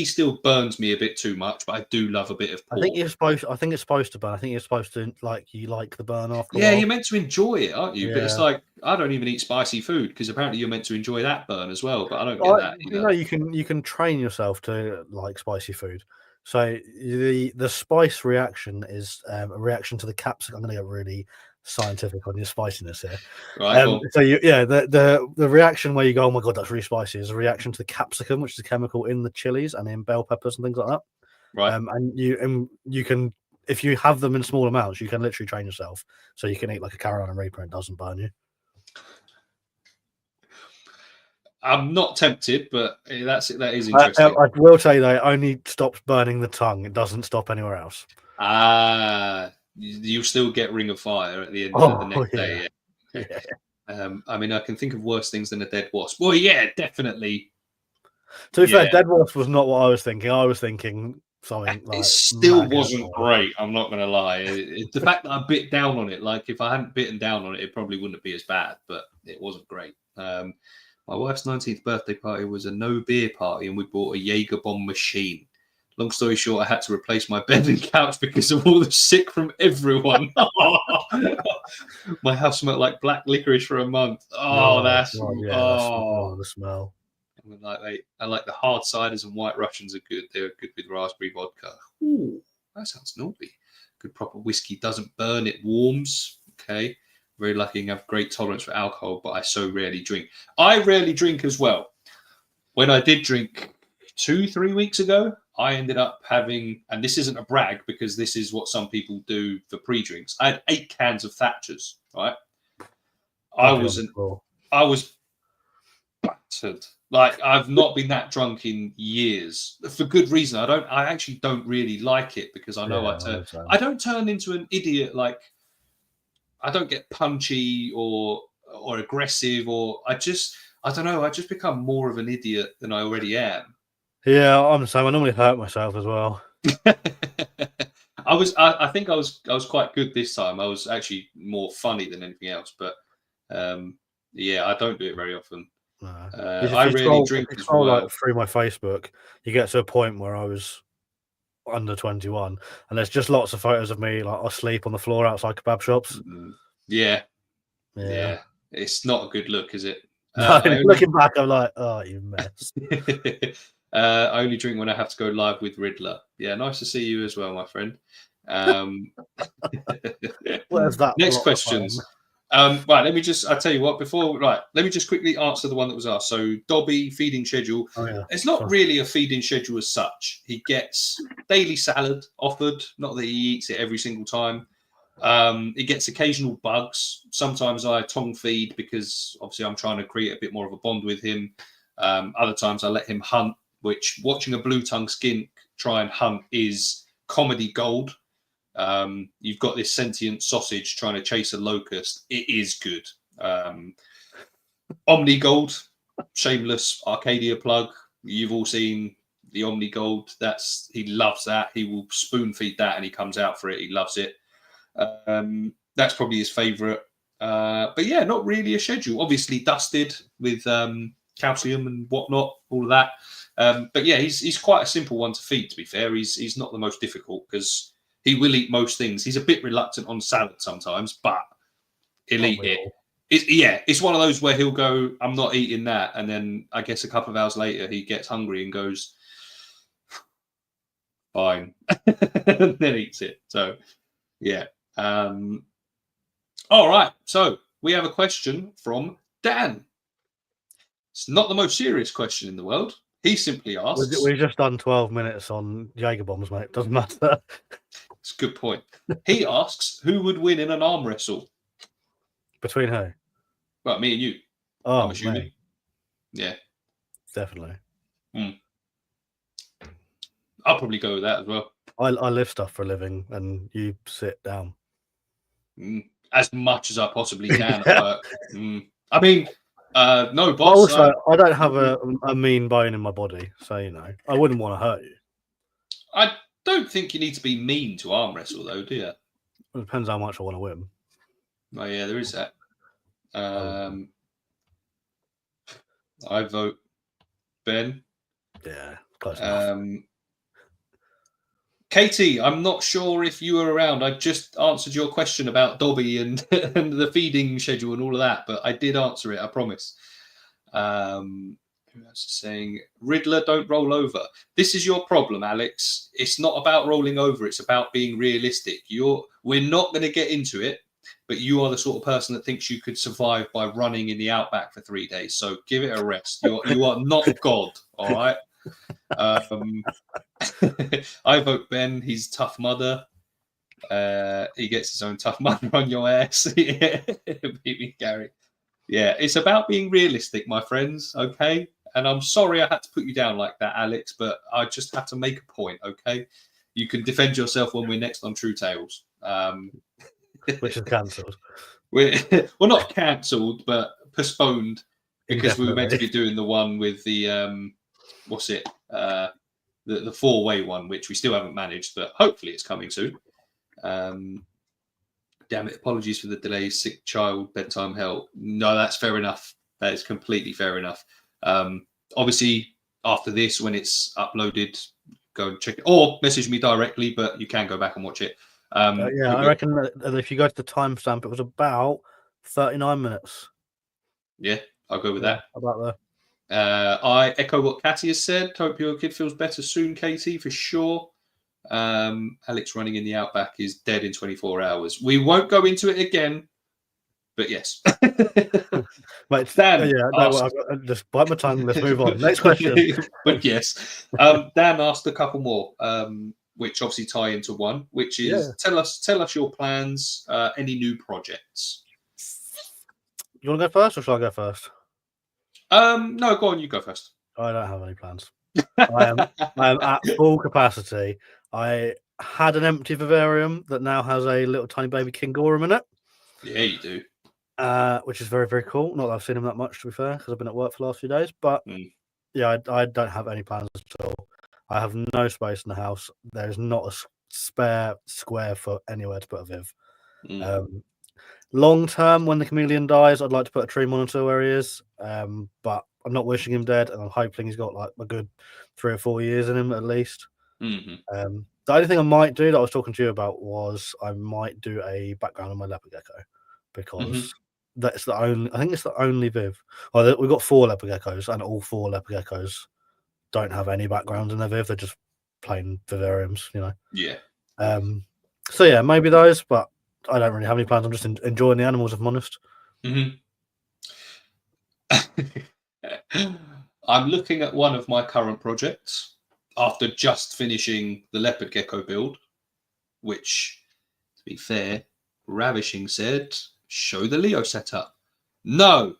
still burns me a bit too much, but I do love a bit of port. I think it's supposed to burn. I think you're supposed to like the burn after. Yeah, you're meant to enjoy it, aren't you? Yeah. But it's like I don't even eat spicy food because apparently you're meant to enjoy that burn as well. But I don't get that either. You know, you can train yourself to like spicy food. So the spice reaction is a reaction to the capsicum. I'm going to get really scientific on your spiciness here. Right. So the reaction where you go, oh my god, that's really spicy, is a reaction to the capsicum, which is a chemical in the chilies and in bell peppers and things like that. Right. And you can, if you have them in small amounts, you can literally train yourself. So you can eat like a Carolina Reaper and it doesn't burn you. I'm not tempted, but that is I interesting. will say though, it only stops burning the tongue. It doesn't stop anywhere else. You still get Ring of Fire at the end of the next day. Yeah. Okay. I mean, I can think of worse things than a dead wasp. Well, yeah, definitely. To be fair, dead wasp was not what I was thinking. I was thinking something like it still wasn't great. I'm not going to lie. The fact that I bit down on it, like if I hadn't bitten down on it, it probably wouldn't be as bad. But it wasn't great. My wife's 19th birthday party was a no beer party, and we bought a Jaeger bomb machine. Long story short, I had to replace my bed and couch because of all the sick from everyone. My house smelled like black licorice for a month. That's the smell. I like the hard ciders, and White Russians are good. They're good with raspberry vodka. Ooh, that sounds naughty. Good proper whiskey doesn't burn; it warms. Okay, very lucky and have great tolerance for alcohol, but I so rarely drink. I rarely drink as well. When I did drink 2-3 weeks ago, I ended up having, and this isn't a brag because this is what some people do for pre-drinks. I had 8 cans of Thatchers, right? I was battered. Like I've not been that drunk in years for good reason. I actually don't really like it because I know I don't turn into an idiot. Like I don't get punchy or aggressive I don't know. I just become more of an idiot than I already am. Yeah, I'm the same. I normally hurt myself as well. I think I was quite good this time. I was actually more funny than anything else. But yeah, I don't do it very often. No. I rarely drink as well. Like through my Facebook, you get to a point where I was under 21, and there's just lots of photos of me like asleep on the floor outside kebab shops. Yeah. It's not a good look, is it? Looking back, I'm like, oh, you mess. I only drink when I have to go live with Riddler. Yeah, nice to see you as well, my friend. Where's that? Next questions. Right, let me just quickly answer the one that was asked. So Dobby feeding schedule. It's not really a feeding schedule as such. He gets daily salad offered, not that he eats it every single time. He gets occasional bugs. Sometimes I tongue feed because obviously I'm trying to create a bit more of a bond with him. Other times I let him hunt, which watching a blue tongue skink try and hunt is comedy gold. You've got this sentient sausage trying to chase a locust. It is good. Omni Gold, shameless Arcadia plug. You've all seen the Omni Gold. He loves that. He will spoon feed that and he comes out for it. He loves it. That's probably his favorite. But yeah, not really a schedule. Obviously dusted with calcium and whatnot, all of that. But yeah, he's quite a simple one to feed, to be fair. He's not the most difficult because he will eat most things. He's a bit reluctant on salad sometimes, but he'll eat it. It's one of those where he'll go, I'm not eating that. And then I guess a couple of hours later, he gets hungry and goes, fine. And then eats it. So, yeah. All right. So we have a question from Dan. It's not the most serious question in the world. He simply asks. We've just done 12 minutes on Jaeger bombs, mate. Doesn't matter. It's a good point. He asks, who would win in an arm wrestle? Between who? Well, me and you. Oh, I'm assuming. Me. Yeah. Definitely. I'll probably go with that as well. I lift stuff for a living and you sit down. As much as I possibly can at work. I mean, no, boss. Also, I don't have a mean bone in my body, so, you know, I wouldn't want to hurt you. I don't think you need to be mean to arm wrestle, though, do you? It depends how much I want to win. Oh, yeah, there is that. I vote Ben. Yeah, close enough. Katie, I'm not sure if you were around. I just answered your question about Dobby and the feeding schedule and all of that, but I did answer it, I promise. Who else is saying, Riddler, don't roll over. This is your problem, Alex. It's not about rolling over. It's about being realistic. We're not going to get into it, but you are the sort of person that thinks you could survive by running in the outback for 3 days. So give it a rest. You are not God, all right? I vote Ben. He's tough mother. He gets his own tough mother on your ass. Beat me, Gary. Yeah, it's about being realistic, my friends, okay? And I'm sorry I had to put you down like that, Alex, but I just have to make a point, okay? You can defend yourself when we're next on True Tales. Which is cancelled. We're well, not cancelled, but postponed because we were meant to Indefinitely. be doing the one with the what's it? The four-way one, which we still haven't managed, but hopefully it's coming soon. Damn it! Apologies for the delays. Sick child, bedtime help. No, that's fair enough. That is completely fair enough. Obviously, after this, when it's uploaded, go and check it, or message me directly. But you can go back and watch it. Yeah, I reckon that if you go to the timestamp, it was about 39 minutes. Yeah, I'll go with that. About there. I echo what Katie has said. Hope your kid feels better soon, Katie, for sure. Alex running in the outback is dead in 24 hours. We won't go into it again, but yes. Mate, Dan, just bite my tongue. Let's move on. Next question. But yes, Dan asked a couple more, which obviously tie into one, which is tell us your plans, any new projects. You want to go first, or shall I go first? No, go on. You go first. I don't have any plans. I am at full capacity. I had an empty vivarium that now has a little tiny baby Kingorum in it. Yeah, you do. Which is very, very cool. Not that I've seen him that much, to be fair, because I've been at work for the last few days. But yeah, I don't have any plans at all. I have no space in the house. There's not a spare square foot anywhere to put a Viv. Long term, when the chameleon dies, I'd like to put a tree monitor where he is. But I'm not wishing him dead, and I'm hoping he's got like a good 3 or 4 years in him at least. The only thing I might do that I was talking to you about was I might do a background on my leopard gecko, because that's the only. I think it's the only Viv. Well, we've got 4 leopard geckos, and all 4 leopard geckos don't have any background in their Viv. They're just plain vivariums, you know. Yeah. So yeah, maybe those, but I don't really have any plans. I'm just enjoying the animals, if I'm honest. I'm looking at one of my current projects after just finishing the leopard gecko build, which, to be fair, Ravishing said, show the Leo setup. No,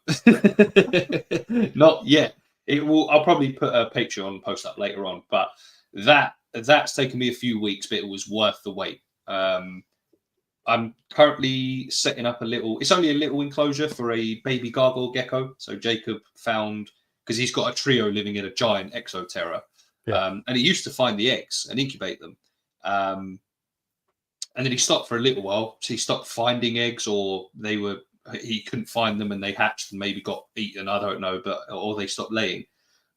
not yet. It will. I'll probably put a Patreon post up later on, but that's taken me a few weeks, but it was worth the wait. I'm currently setting up it's only a little enclosure for a baby gargoyle gecko. So Jacob found, because he's got a trio living in a giant exoterra, and he used to find the eggs and incubate them. And then he stopped for a little while. So he stopped finding eggs, or he couldn't find them and they hatched and maybe got eaten. I don't know, or they stopped laying.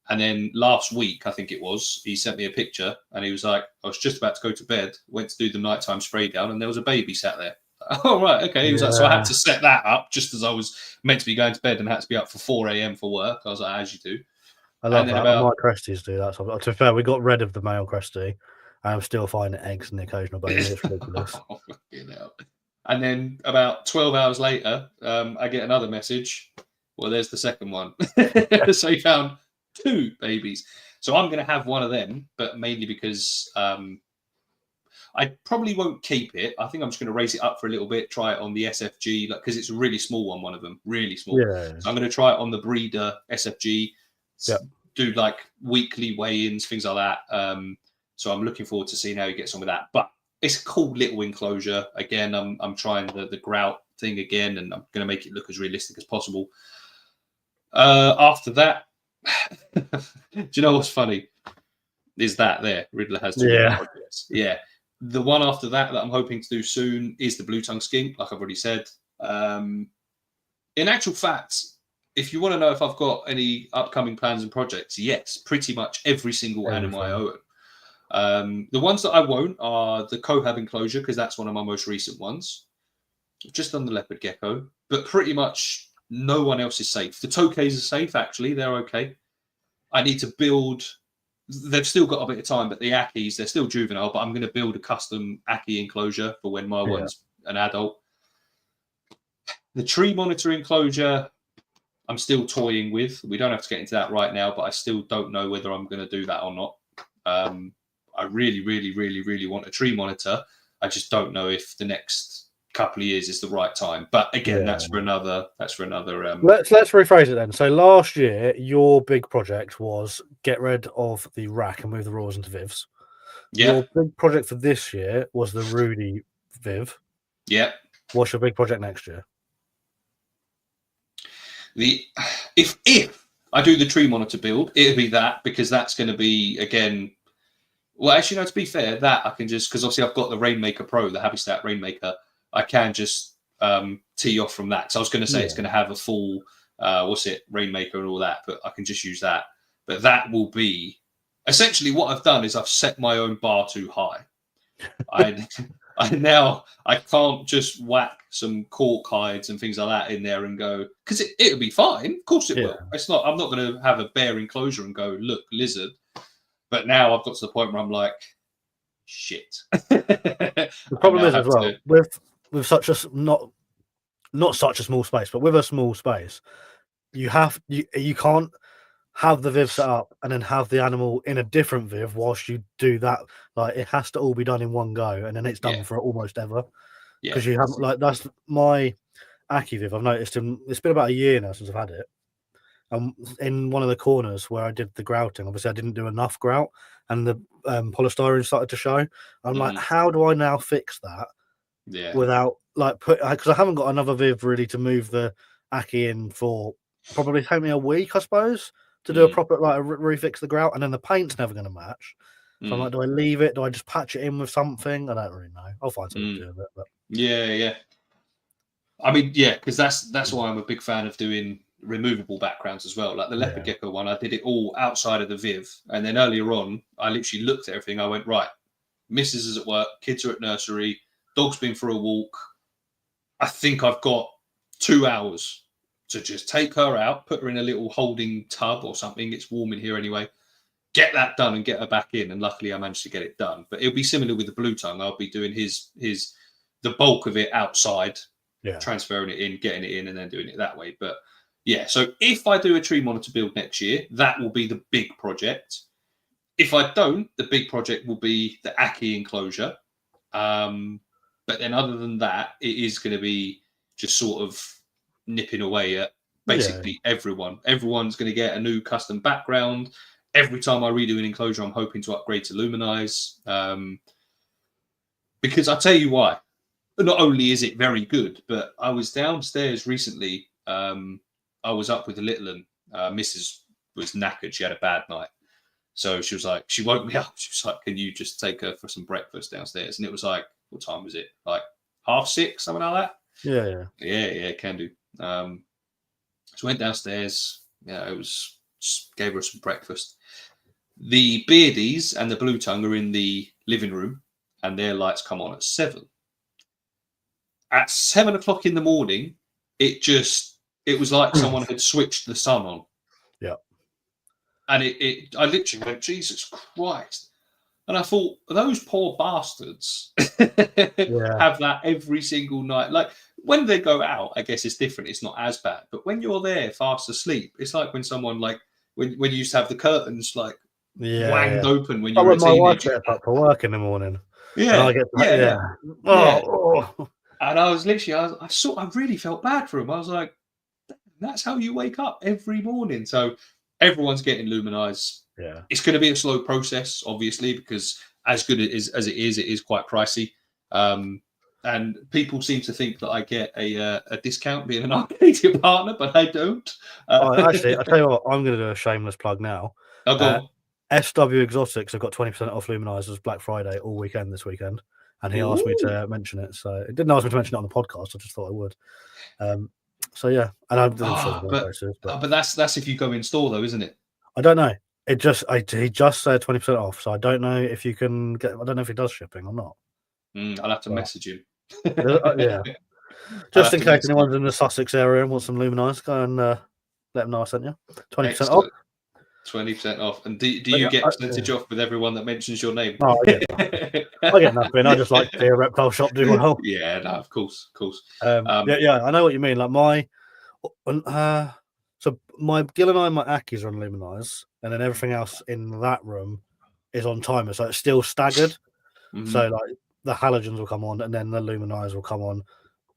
And then last week, I think it was, he sent me a picture and he was like, I was just about to go to bed, went to do the nighttime spray down, and there was a baby sat there. Oh, right. Okay. He was like, so I had to set that up just as I was meant to be going to bed and had to be up for 4 a.m. for work. I was like, as you do. I love that. My Cresties do that. So, to be fair, we got rid of the male Cresty, and I'm still finding eggs in the occasional baby. It's ridiculous. And then about 12 hours later, I get another message. Well, there's the second one. So he found 2 babies. So I'm going to have one of them, but mainly because I probably won't keep it. I think I'm just going to raise it up for a little bit, try it on the SFG, because it's a really small one of them, really small. Yeah. So I'm going to try it on the breeder SFG, do like weekly weigh-ins, things like that. So I'm looking forward to seeing how he gets on with that. But it's a cool little enclosure. Again, I'm trying the grout thing again, and I'm going to make it look as realistic as possible. After that, do you know what's funny? Is that there? Riddler has 2 projects. Yeah. The one after that I'm hoping to do soon is the blue tongue skink, like I've already said. In actual fact, if you want to know if I've got any upcoming plans and projects, yes, pretty much every single animal I own. The ones that I won't are the cohab enclosure, because that's one of my most recent ones. Just on the leopard gecko, but pretty much no one else is safe. The tokays are safe, actually. They're okay. I need to build. They've still got a bit of time, but the Akis, they're still juvenile, but I'm going to build a custom Aki enclosure for when my one's an adult. The tree monitor enclosure, I'm still toying with. We don't have to get into that right now, but I still don't know whether I'm going to do that or not. I really, really, really, really want a tree monitor. I just don't know if the next couple of years is the right time. But again, Yeah. that's for another. Let's rephrase it then. So last year, your big project was get rid of the rack and move the Royals into Vivs. Yeah. Your big project for this year was the Rudy Viv. Yeah. What's your big project next year? If I do the tree monitor build, it'll be that, because that's going to be, again, well, actually, no, to be fair, that I can just, because obviously I've got the Rainmaker Pro, the Habitat Rainmaker, I can just tee off from that. So I was going to say it's going to have a full, Rainmaker and all that, but I can just use that. But that will be, essentially what I've done is I've set my own bar too high. I can't just whack some cork hides and things like that in there and go, because it'll be fine. Of course it will. It's not. I'm not going to have a bare enclosure and go, look, lizard. But now I've got to the point where I'm like, shit. The problem is as well with such a not such a small space, but with a small space, you can't have the Viv set up and then have the animal in a different Viv whilst you do that. Like, it has to all be done in one go, and then it's done for almost ever. Because you haven't, like, that's my Aki Viv. I've noticed it's been about a year now since I've had it. In one of the corners where I did the grouting, obviously I didn't do enough grout, and the polystyrene started to show. I'm like, how do I now fix that? Yeah. Without because I haven't got another Viv really to move the Aki in for. Probably take me a week, I suppose, to do a proper refix the grout, and then the paint's never going to match. So I'm like, do I leave it? Do I just patch it in with something? I don't really know. I'll find something to do with it. But yeah. I mean, yeah, because that's why I'm a big fan of doing removable backgrounds as well. Like the leopard gecko one, I did it all outside of the Viv, and then earlier on, I literally looked at everything. I went, right, Mrs. is at work, kids are at nursery, dog's been for a walk. I think I've got 2 hours to just take her out, put her in a little holding tub or something. It's warm in here anyway. Get that done and get her back in. And luckily I managed to get it done. But it'll be similar with the blue tongue. I'll be doing the bulk of it outside, transferring it in, getting it in, and then doing it that way. But yeah, so if I do a tree monitor build next year, that will be the big project. If I don't, the big project will be the Aki enclosure. But then other than that, it is going to be just sort of nipping away at basically everyone. Everyone's going to get a new custom background. Every time I redo an enclosure, I'm hoping to upgrade to Luminize. Because I'll tell you why. Not only is it very good, but I was downstairs recently. I was up with the little one. Mrs. was knackered. She had a bad night. So she was like, she woke me up. She was like, can you just take her for some breakfast downstairs? And it was like, what time was it? Like 6:30, something like that? Yeah, can do. So went downstairs. Yeah, it was just gave her some breakfast. The beardies and the blue tongue are in the living room, and their lights come on at 7. At 7 o'clock in the morning, it was like someone had switched the sun on. Yeah. And I literally went, Jesus Christ. And I thought, those poor bastards have that every single night. Like, when they go out, I guess it's different. It's not as bad. But when you're there fast asleep, it's like when someone, like, when you used to have the curtains, like, wanged open when you were a teenager. My wife gets up for work in the morning. Yeah. And I get And I was literally, I really felt bad for him. I was like, that's how you wake up every morning. So everyone's getting Luminize. Yeah. It's going to be a slow process, obviously, because as good as it is quite pricey. And people seem to think that I get a discount being an Arcadia partner, but I don't. Actually, I'll tell you what, I'm going to do a shameless plug now. SW Exotics have got 20% off Luminizers Black Friday all weekend this weekend. And he asked me to mention it. So he didn't ask me to mention it on the podcast. I just thought I would. So yeah, and I'm sure but that's if you go in store though, isn't it? I don't know. He just said 20% off, so I don't know if you can get. I don't know if he does shipping or not. I'll have to message him. Yeah, just in case anyone's in the Sussex area and wants some Luminize, go and let them know I sent you 20% off. 20% off. And do you get percentage off with everyone that mentions your name? No, I get nothing. I just like to see a reptile shop do well. Yeah, no, of course. Yeah, I know what you mean. Like so my Gilleneye and my Akis are on Luminize, and then everything else in that room is on timer, so it's still staggered. So like the halogens will come on, and then the Luminize will come on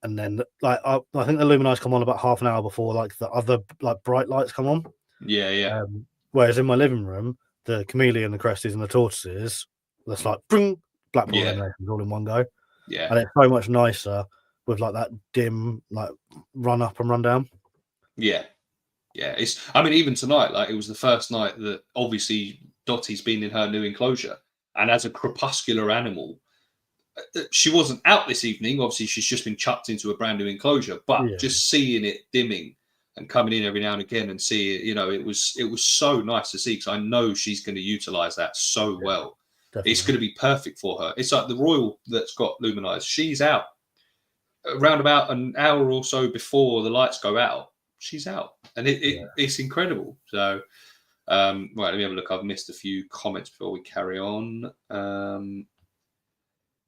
and then like I think the luminisers come on about half an hour before like the other like bright lights come on. Yeah. Whereas in my living room, the chameleon, the cresties, and the tortoises, that's like boom, Blackpool illuminations all in one go, Yeah. and it's so much nicer with like that dim like run up and run down. Yeah. I mean, even tonight, like it was the first night that obviously Dottie's been in her new enclosure, and as a crepuscular animal, she wasn't out this evening. Obviously, she's just been chucked into a brand new enclosure, but just seeing it dimming and coming in every now and again and see it, it was so nice to see, because I know she's going to utilize that so well. Definitely. It's going to be perfect for her. It's like the Royal that's got luminised. She's out around about an hour or so before the lights go out. She's out, and it's incredible. So, right, let me have a look. I've missed a few comments before we carry on.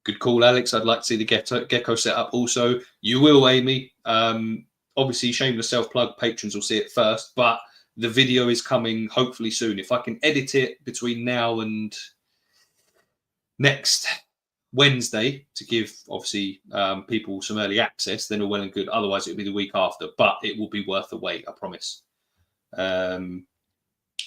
Good call, Alex. I'd like to see the gecko set up also. You will, Amy. Obviously, shameless self-plug, patrons will see it first, but the video is coming hopefully soon. If I can edit it between now and next Wednesday to give, obviously, people some early access, then all well and good. Otherwise, it'll be the week after, but it will be worth the wait, I promise.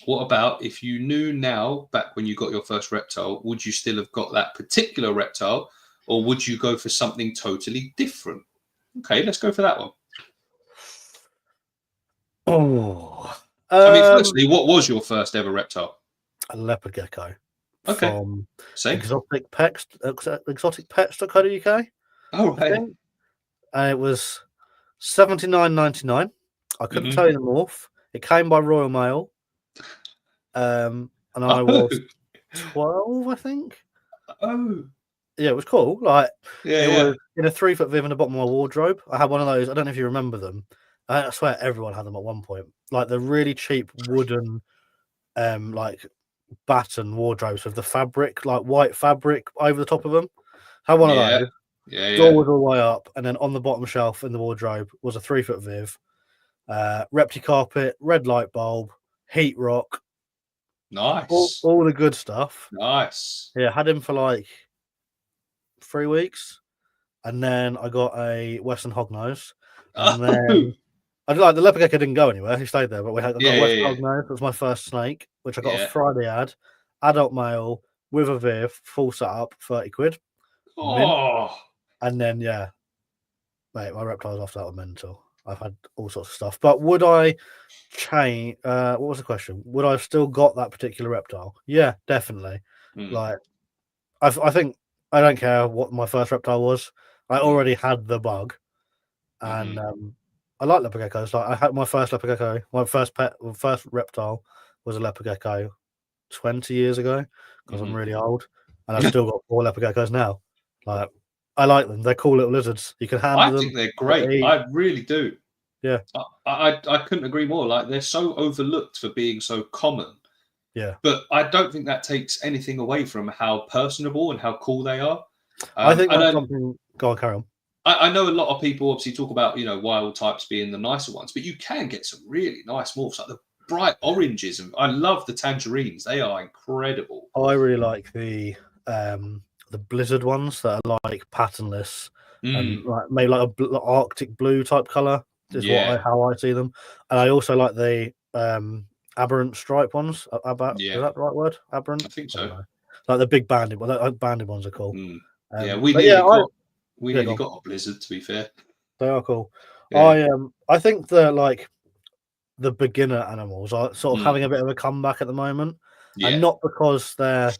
What about if you knew now, back when you got your first reptile, would you still have got that particular reptile, or would you go for something totally different? Okay, let's go for that one. I mean, firstly, what was your first ever reptile? A leopard gecko. Okay. From Same. exoticpets.co.uk. Oh, right. And it was $79.99. I couldn't tell you the morph. It came by Royal Mail. And I was 12, I think. Oh. Yeah, it was cool. Like, it was in a 3-foot viv in the bottom of my wardrobe. I had one of those. I don't know if you remember them. I swear everyone had them at one point. Like the really cheap wooden, like batten wardrobes with the fabric, like white fabric over the top of them. Had one of those. Door was all the way up, and then on the bottom shelf in the wardrobe was a 3-foot viv, Reptichat, red light bulb, heat rock. Nice. All the good stuff. Nice. Yeah, had him for like 3 weeks, and then I got a Western hognose, and then I like the leopard gecko didn't go anywhere. He stayed there, but I got a Western hognose. That was my first snake, which I got a Friday ad, adult male with a viv, full setup, 30 quid. Oh. And then mate, my reptiles after that were mental. I've had all sorts of stuff. But would I change? What was the question? Would I have still got that particular reptile? Yeah, definitely. Like, I think I don't care what my first reptile was. I already had the bug, and I like leopard geckos. Like, I had my first leopard gecko. My first reptile was a leopard gecko 20 years ago, because I'm really old, and I've still got 4 leopard geckos now. Like, I like them. They're cool little lizards. You can handle them. I think they're great. I really do. Yeah. I couldn't agree more. Like, they're so overlooked for being so common. Yeah. But I don't think that takes anything away from how personable and how cool they are. I think that's something. Go on, carry on. I know a lot of people obviously talk about, wild types being the nicer ones, but you can get some really nice morphs, like the bright oranges. And I love the tangerines. They are incredible. I really like the blizzard ones that are like patternless and like maybe like a Arctic blue type color is how I see them. And I also like the aberrant stripe ones. Is that the right word? Aberrant? I think so. Like the big banded ones. Like banded ones are cool. We nearly got a blizzard, to be fair. They are cool. Yeah. I think the beginner animals are sort of having a bit of a comeback at the moment. Yeah. And not because they're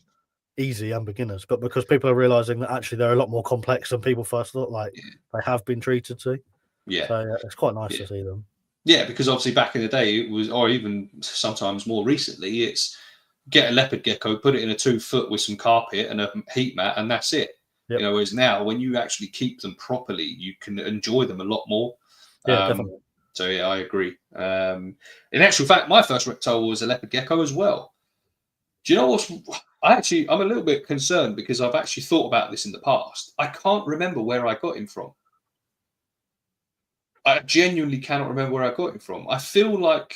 easy and beginners, but because people are realizing that actually they're a lot more complex than people first thought they have been treated to. Yeah. So it's quite nice to see them. Yeah, because obviously back in the day it was, or even sometimes more recently, it's get a leopard gecko, put it in a 2-foot with some carpet and a heat mat, and that's it. Yep. Whereas now when you actually keep them properly, you can enjoy them a lot more. Yeah, definitely. So yeah, I agree. In actual fact, my first reptile was a leopard gecko as well. Do you know what's? I'm a little bit concerned because I've actually thought about this in the past. I can't remember where I got him from. I genuinely cannot remember where I got him from. I feel like,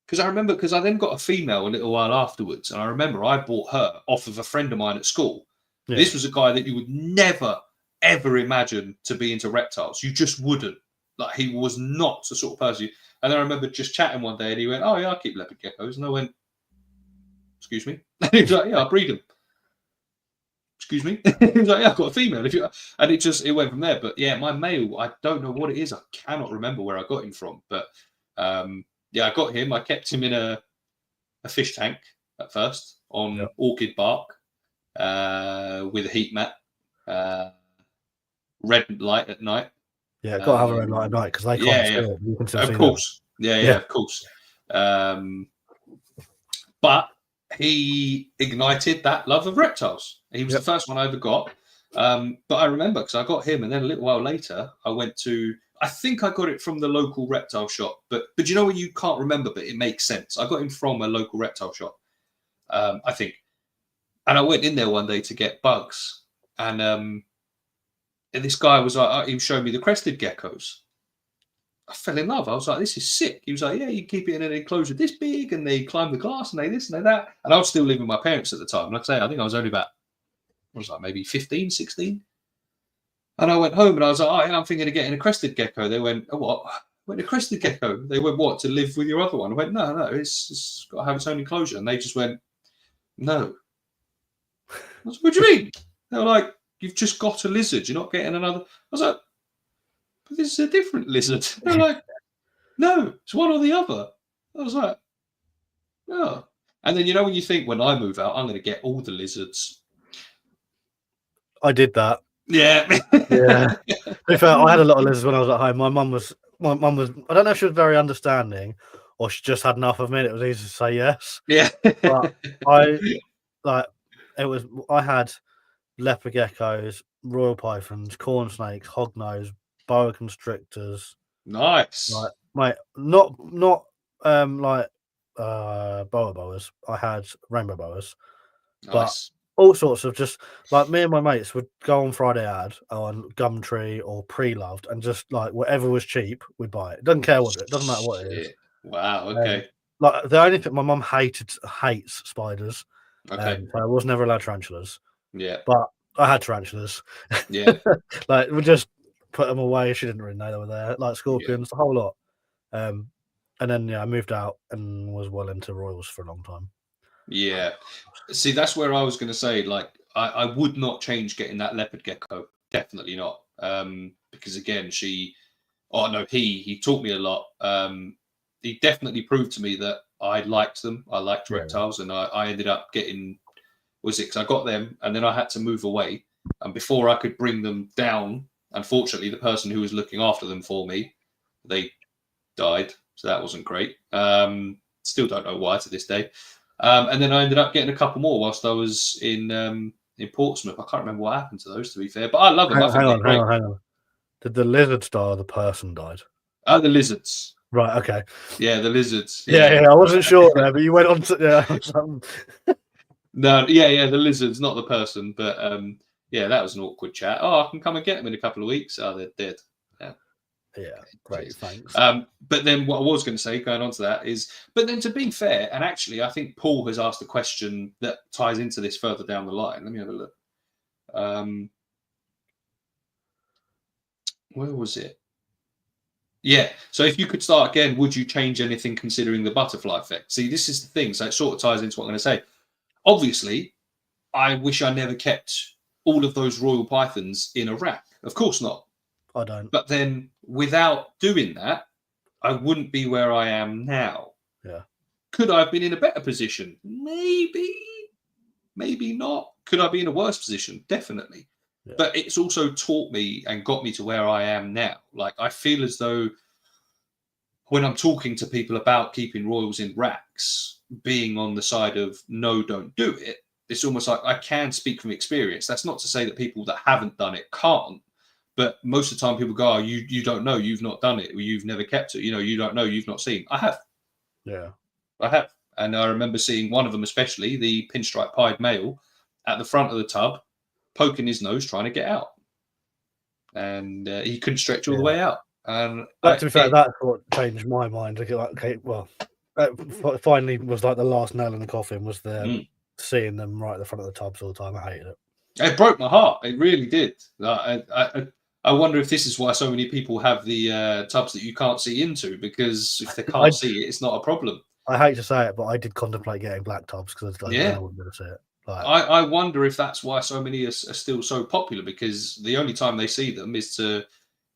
because I then got a female a little while afterwards, and I remember I bought her off of a friend of mine at school. Yeah. This was a guy that you would never ever imagine to be into reptiles. You just wouldn't. Like, he was not the sort of person. And I remember just chatting one day, and he went, "Oh yeah, I keep leopard geckos," and I went, "Excuse me?" And he was like, "Yeah, I breed them." Excuse me? He was like, "Yeah, I've got a female." And it went from there. But yeah, my male, I don't know what it is. I cannot remember where I got him from. But yeah, I got him. I kept him in a fish tank at first on orchid bark with a heat mat, red light at night. Yeah, got to have a red light at night because they can't see it. You can still see course. Yeah, of course. But he ignited that love of reptiles. He was the first one I ever got. But I remember because I got him, and then a little while later, I went to. I think I got it from the local reptile shop, but you know when you can't remember, but it makes sense. I got him from a local reptile shop, I think, and I went in there one day to get bugs, and this guy was like, he was showing me the crested geckos. I fell in love. I was like, this is sick. He was like, yeah, you keep it in an enclosure this big, and they climb the glass, and they this and they that. And I was still living with my parents at the time. Like I say, I think I was only about, what was I, maybe 15, 16. And I went home, and I was like, oh, yeah, I'm thinking of getting a crested gecko. They went, oh, what? I went, a crested gecko. They went, what, to live with your other one? I went, no, it's got to have its own enclosure. And they just went, no. I was like, what do you mean? They were like, you've just got a lizard. You're not getting another. I was like, but this is a different lizard. They're like, no, it's one or the other. I was like, oh. And then, you know, when you think, when I move out, I'm going to get all the lizards. I did that. Yeah. Yeah. To be fair, I had a lot of lizards when I was at home. My mum was, I don't know if she was very understanding or she just had enough of me. It was easy to say yes. Yeah. But I had leopard geckos, royal pythons, corn snakes, hognose, boa constrictors. Nice. Like, not boa boas. I had rainbow boas, but all sorts of just like me and my mates would go on Friday ad on Gumtree or Pre-Loved and just like whatever was cheap, we'd buy it. Doesn't care what it doesn't matter what it is. Wow. Okay. Like the only thing my mum hates spiders. Okay. So I was never allowed tarantulas. Yeah. But I had tarantulas. Yeah. Like we just put them away. She didn't really know they were there. Like scorpions, the whole lot. And then I moved out and was well into royals for a long time. Yeah. See, that's where I was going to say, like, I would not change getting that leopard gecko. Definitely not. Because again, he taught me a lot. He definitely proved to me that I liked them. I liked reptiles, and I ended up getting, because I got them and then I had to move away. And before I could bring them down, unfortunately, the person who was looking after them for me, they died. So that wasn't great. Still don't know why to this day. And then I ended up getting a couple more whilst I was in Portsmouth. I can't remember what happened to those, to be fair, but I love them. Hang on. Did the lizards die or the person died? Oh, the lizards. Right, okay. Yeah, the lizards. Yeah, I wasn't sure there, but you went on to... No, the lizards, not the person. But that was an awkward chat. Oh, I can come and get them in a couple of weeks. Oh, they're dead. Yeah, great, thanks. But then what I was going to say, going on to that is, but then to be fair, and actually I think Paul has asked a question that ties into this further down the line. Let me have a look. Where was it? Yeah. So if you could start again, would you change anything considering the butterfly effect? See, this is the thing. So it sort of ties into what I'm going to say. Obviously, I wish I never kept all of those royal pythons in a rack. Of course not. I don't. But then without doing that, I wouldn't be where I am now. Yeah. Could I have been in a better position? Maybe. Maybe not. Could I be in a worse position? Definitely. Yeah. But it's also taught me and got me to where I am now. Like, I feel as though when I'm talking to people about keeping royals in racks, being on the side of no, don't do it, it's almost like I can speak from experience. That's not to say that people that haven't done it can't. But most of the time people go, oh, you don't know, you've not done it, or you've never kept it. You know, you don't know, you've not seen. I have. Yeah. I have. And I remember seeing one of them, especially the pinstripe pied male, at the front of the tub, poking his nose, trying to get out. And he couldn't stretch all the way out. And to be fair, that's what changed my mind. Like, okay, well, that finally was like the last nail in the coffin was the seeing them right at the front of the tubs all the time. I hated it. It broke my heart. It really did. I wonder if this is why so many people have the tubs that you can't see into, because if they can't see it, it's not a problem. I hate to say it, but I did contemplate getting black tubs because I wouldn't be able to see it. Like, I wonder if that's why so many are still so popular, because the only time they see them is to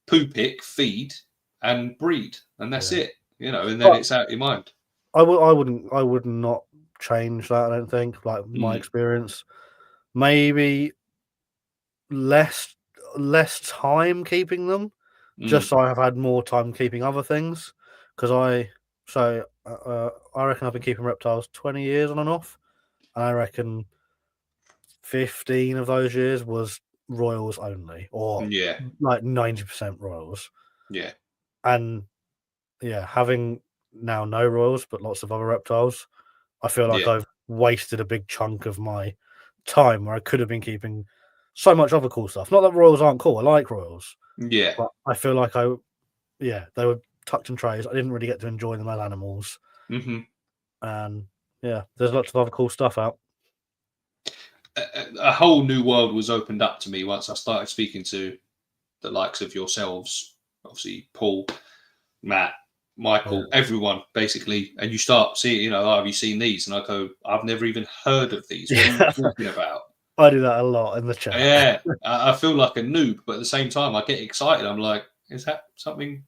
poo pick, feed, and breed, and that's it. And then it's out of your mind. I would not change that. I don't think. Like my experience, maybe less time keeping them, just so I have had more time keeping other things. Because I reckon I've been keeping reptiles 20 years on and off, and I reckon 15 of those years was royals only, or like 90% royals. Yeah. And having now no royals but lots of other reptiles, I feel like I've wasted a big chunk of my time where I could have been keeping so much other cool stuff. Not that royals aren't cool. I like royals. Yeah. But I feel like they were tucked in trays. I didn't really get to enjoy them as animals. Mm-hmm. And there's lots of other cool stuff out. A whole new world was opened up to me once I started speaking to the likes of yourselves, obviously Paul, Matt, Michael, everyone basically, and you start seeing, have you seen these? And I go, I've never even heard of these. What are you talking about? I do that a lot in the chat. Yeah, I feel like a noob, but at the same time, I get excited. I'm like, is that something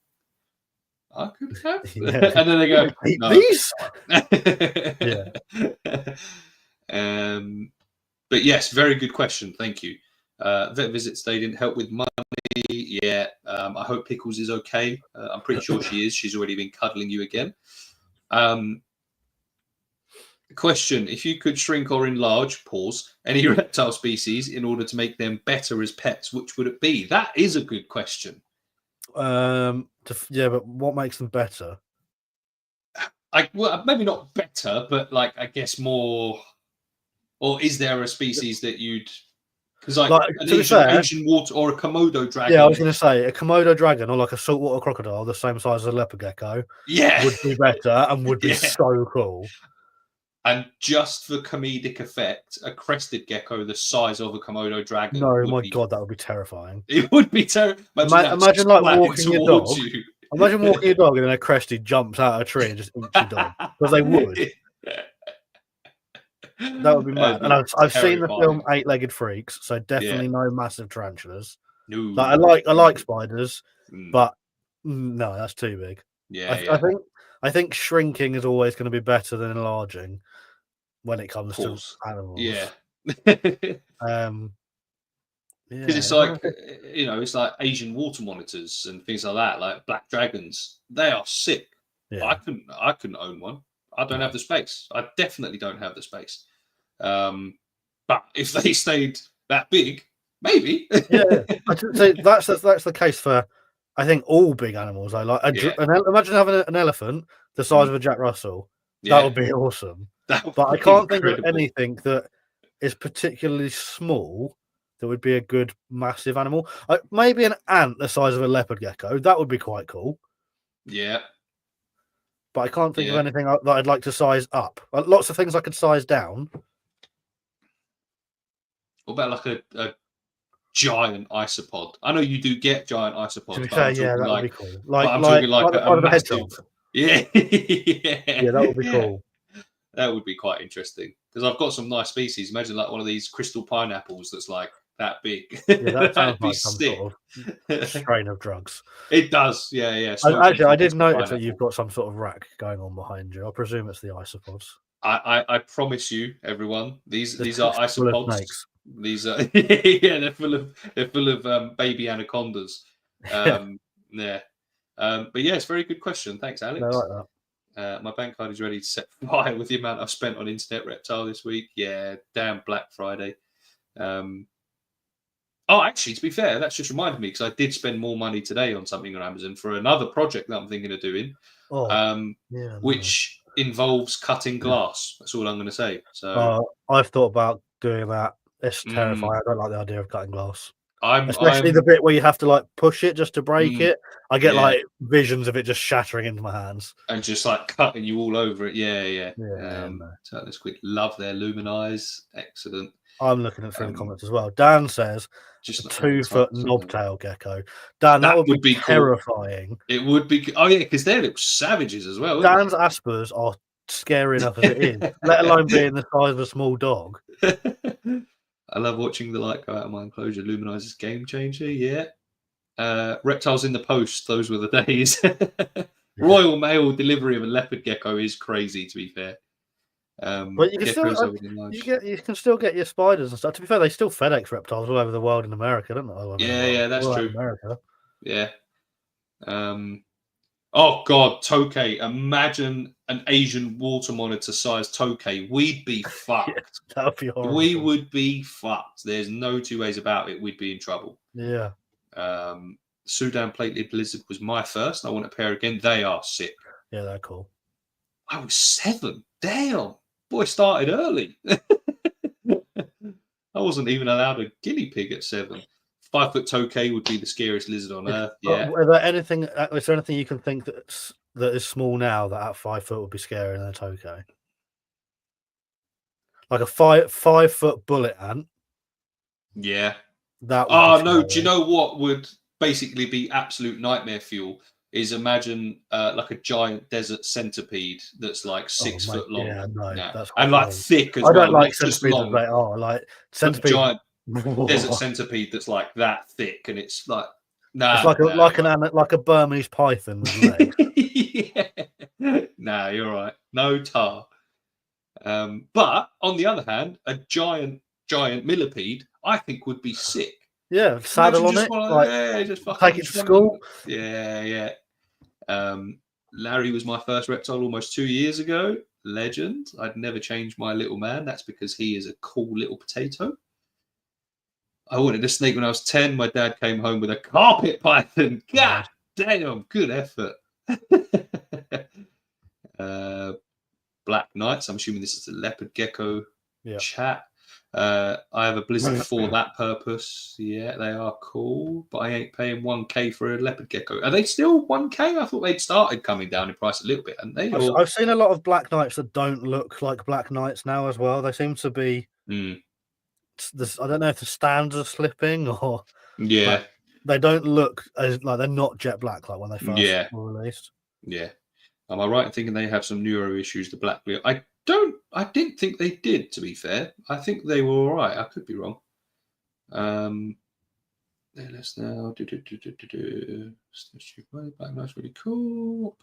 I could have? And then they go, no. These? But yes, very good question. Thank you. Vet visits, they didn't help with money. Yeah, I hope Pickles is okay. I'm pretty sure she is. She's already been cuddling you again. Question: if you could shrink or enlarge, any reptile species in order to make them better as pets, which would it be? That is a good question. But what makes them better? Well, maybe not better, but I guess more. Or is there a species that you'd? Because an Asian water or a Komodo dragon. Yeah, I was going to say a Komodo dragon or like a saltwater crocodile, the same size as a leopard gecko. Would be better and would be so cool. And just for comedic effect, a crested gecko the size of a Komodo dragon. No, my God, that would be terrifying. It would be terrifying. Imagine like walking your dog. Imagine walking your dog and then a crested jumps out of a tree and just eats your dog. Because they would. That would be mad. And I've seen the film Eight-Legged Freaks, so definitely no massive tarantulas. No. I like spiders, but no, that's too big. Yeah, I think shrinking is always going to be better than enlarging when it comes to animals. Yeah. Because it's like it's like Asian water monitors and things like that, like black dragons. They are sick. Yeah. I couldn't own one. I don't have the space. I definitely don't have the space. But if they stayed that big, maybe. I'd say that's the case for I think all big animals. I like. Imagine having an elephant the size of a Jack Russell. That would be awesome. But I can't think of anything that is particularly small that would be a good massive animal. Maybe an ant the size of a leopard gecko. That would be quite cool. Yeah. But I can't think of anything that I'd like to size up. Lots of things I could size down. What about like a giant isopod? I know you do get giant isopods. That would be cool. I'm talking like a massive. Yeah. That would be cool. That would be quite interesting because I've got some nice species. Imagine like one of these crystal pineapples that's like that big. That sounds like some sort of strain of drugs. It does, yeah. Actually, I did notice that you've got some sort of rack going on behind you. I presume it's the isopods. I promise you, everyone, these are isopods. These are they're full of baby anacondas. But yeah, it's a very good question. Thanks, Alex. I like that. My bank card is ready to set fire with the amount I've spent on internet reptile this week. Yeah, damn Black Friday. Actually, to be fair, that's just reminded me because I did spend more money today on something on Amazon for another project that I'm thinking of doing, which involves cutting glass. That's all I'm going to say. So I've thought about doing that. It's terrifying. I don't like the idea of cutting glass. Especially the bit where you have to like push it just to break it. I get like visions of it just shattering into my hands and just like cutting you all over it. Yeah. So let's quick love their Luminize. Excellent. I'm looking at through the comments as well. Dan says Just a not the 2-foot types of- knobtail gecko. Dan, that would be cool. terrifying. It would be. Oh yeah, because they're little savages as well. Dan's aspers are scary enough as it is, let alone being the size of a small dog. I love watching the light go out of my enclosure. Luminizes game changer. Yeah. Reptiles in the post. Those were the days. Royal Mail delivery of a leopard gecko is crazy. To be fair. But you can you can still get your spiders and stuff. To be fair, they still FedEx reptiles all over the world in America, don't they? Yeah, that's true. America. Yeah. Oh God, tokay! Imagine an Asian water monitor sized tokay. We'd be fucked. Yeah, that would be horrible. We would be fucked. There's no two ways about it. We'd be in trouble. Yeah. Sudan platelet lizard was my first. I want a pair again. They are sick. Yeah, they're cool. I was 7. Damn, boy, started early. I wasn't even allowed a guinea pig at 7. 5-foot tokay would be the scariest lizard on earth. Yeah. Is there anything you can think that is small now that at 5 foot would be scarier than a tokay? Like a 5-foot bullet ant. Yeah. That. Oh no! Do you know what would basically be absolute nightmare fuel? Is imagine like a giant desert centipede that's like 6 foot long. Yeah, no, that's and like thick as well. I don't well, like centipedes as they are. Like centipede, giant desert centipede that's like that thick, and it's like nah, it's like a Burmese python with legs. Yeah. Nah, you're right. No tar. But on the other hand, a giant millipede, I think, would be sick. Yeah, saddle on it, just take it to school. Yeah. Larry was my first reptile almost 2 years ago. Legend. I'd never change my little man. That's because he is a cool little potato. I wanted a snake when I was 10. My dad came home with a carpet python. God damn, good effort. Black Knights. I'm assuming this is a leopard gecko chat. I have a blizzard for that purpose. Yeah, they are cool, but I ain't paying 1K for a leopard gecko. Are they still 1K? I thought they'd started coming down in price a little bit, haven't they? I've seen a lot of Black Knights that don't look like Black Knights now as well. They seem to be. I don't know if the stands are slipping or. Yeah. They don't look as like they're not jet black like when they first were released. Yeah. Am I right in thinking they have some neuro issues? The black. I didn't think they did, to be fair. I think they were all right. I could be wrong. Let's now That's really cool.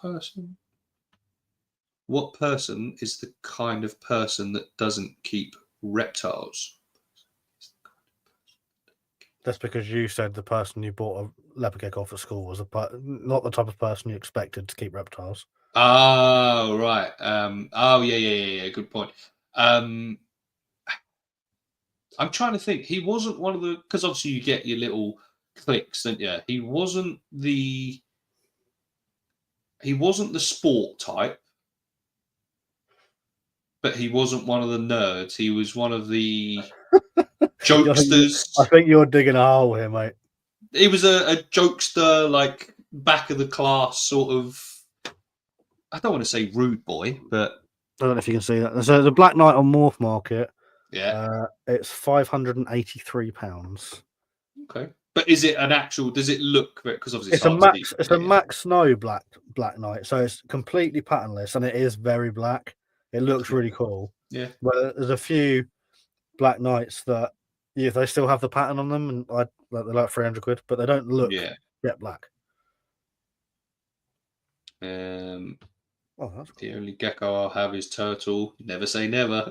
What person is the kind of person that doesn't keep reptiles? That's because you said the person you bought a leopard gecko off at school was not the type of person you expected to keep reptiles. Oh, right. Yeah. Good point. I'm trying to think. He wasn't one of the, because obviously you get your little clicks, don't you? He wasn't the sport type, but he wasn't one of the nerds. He was one of the jokesters. I think you're digging a hole here, mate. He was a jokester, like back of the class sort of. I don't want to say rude boy, but I don't know if you can see that. So the Black Knight on Morph Market. Yeah, it's £583. Okay, but is it an actual? Does it look? Because obviously it's a Max Snow Black Knight, so it's completely patternless and it is very black. It looks really cool. Yeah, but there's a few Black Knights that they still have the pattern on them, and they're like 300 quid, but they don't look jet black. That's cool. The only gecko I'll have is turtle. Never say never.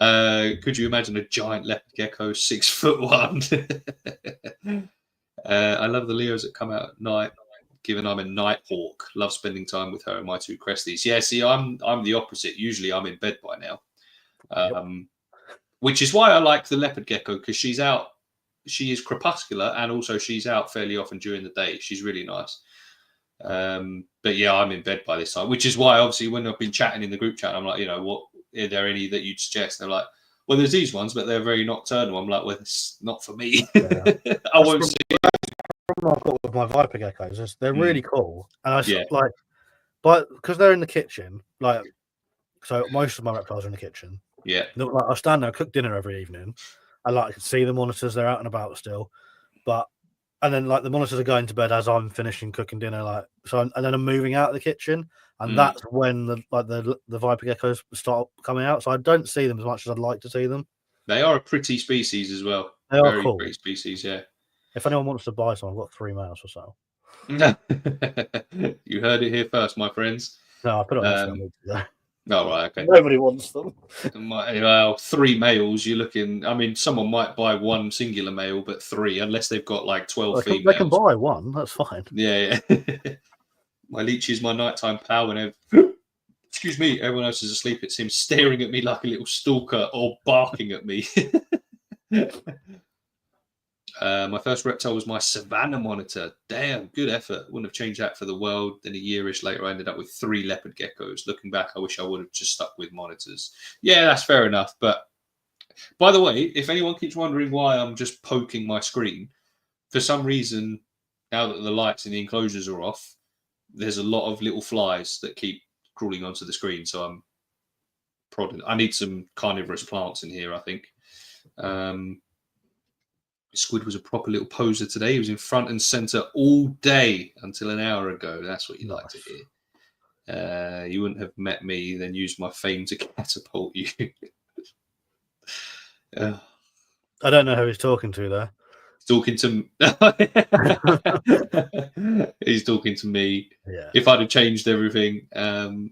Could you imagine a giant leopard gecko, 6'1"? I love the Leos that come out at night, given I'm a night hawk. Love spending time with her and my 2 cresties. Yeah, see, I'm the opposite. Usually I'm in bed by now. Which is why I like the leopard gecko, because she's out. She is crepuscular, and also she's out fairly often during the day. She's really nice. But yeah, I'm in bed by this time, which is why obviously when I've been chatting in the group chat, I'm like, what are there any that you'd suggest? They're like, well, there's these ones, but they're very nocturnal. I'm like, well, it's not for me. I won't see it. I've got with my Viper geckos, they're really cool, and because they're in the kitchen, like, so most of my reptiles are in the kitchen. Yeah. Like I stand there, cook dinner every evening. I like to see the monitors; they're out and about still. And then like the monitors are going to bed as I'm finishing cooking dinner. And then I'm moving out of the kitchen, and that's when the viper geckos start coming out. So I don't see them as much as I'd like to see them. They are a pretty species as well. They are very cool. pretty species, yeah. If anyone wants to buy some, I've got 3 males for sale. You heard it here first, my friends. No, I put it on Instagram a week ago. Oh, right, okay. Nobody wants them. Well, 3 males, you're looking. I mean, someone might buy one singular male, but 3, unless they've got like 12 females. They can buy one, that's fine. Yeah. My leech is my nighttime pal, and excuse me, everyone else is asleep. It's him staring at me like a little stalker or barking at me. My first reptile was my Savannah monitor. Damn, good effort. Wouldn't have changed that for the world. Then a yearish later, I ended up with 3 leopard geckos. Looking back, I wish I would have just stuck with monitors. Yeah, that's fair enough. But by the way, if anyone keeps wondering why I'm just poking my screen, for some reason, now that the lights in the enclosures are off, there's a lot of little flies that keep crawling onto the screen. So I'm prodding. I need some carnivorous plants in here, I think. Squid was a proper little poser today. He was in front and center all day until an hour ago. That's what you like to hear. You wouldn't have met me, then used my fame to catapult you. I don't know who he's talking to there. Talking to he's talking to me. Yeah. If I'd have changed everything, let's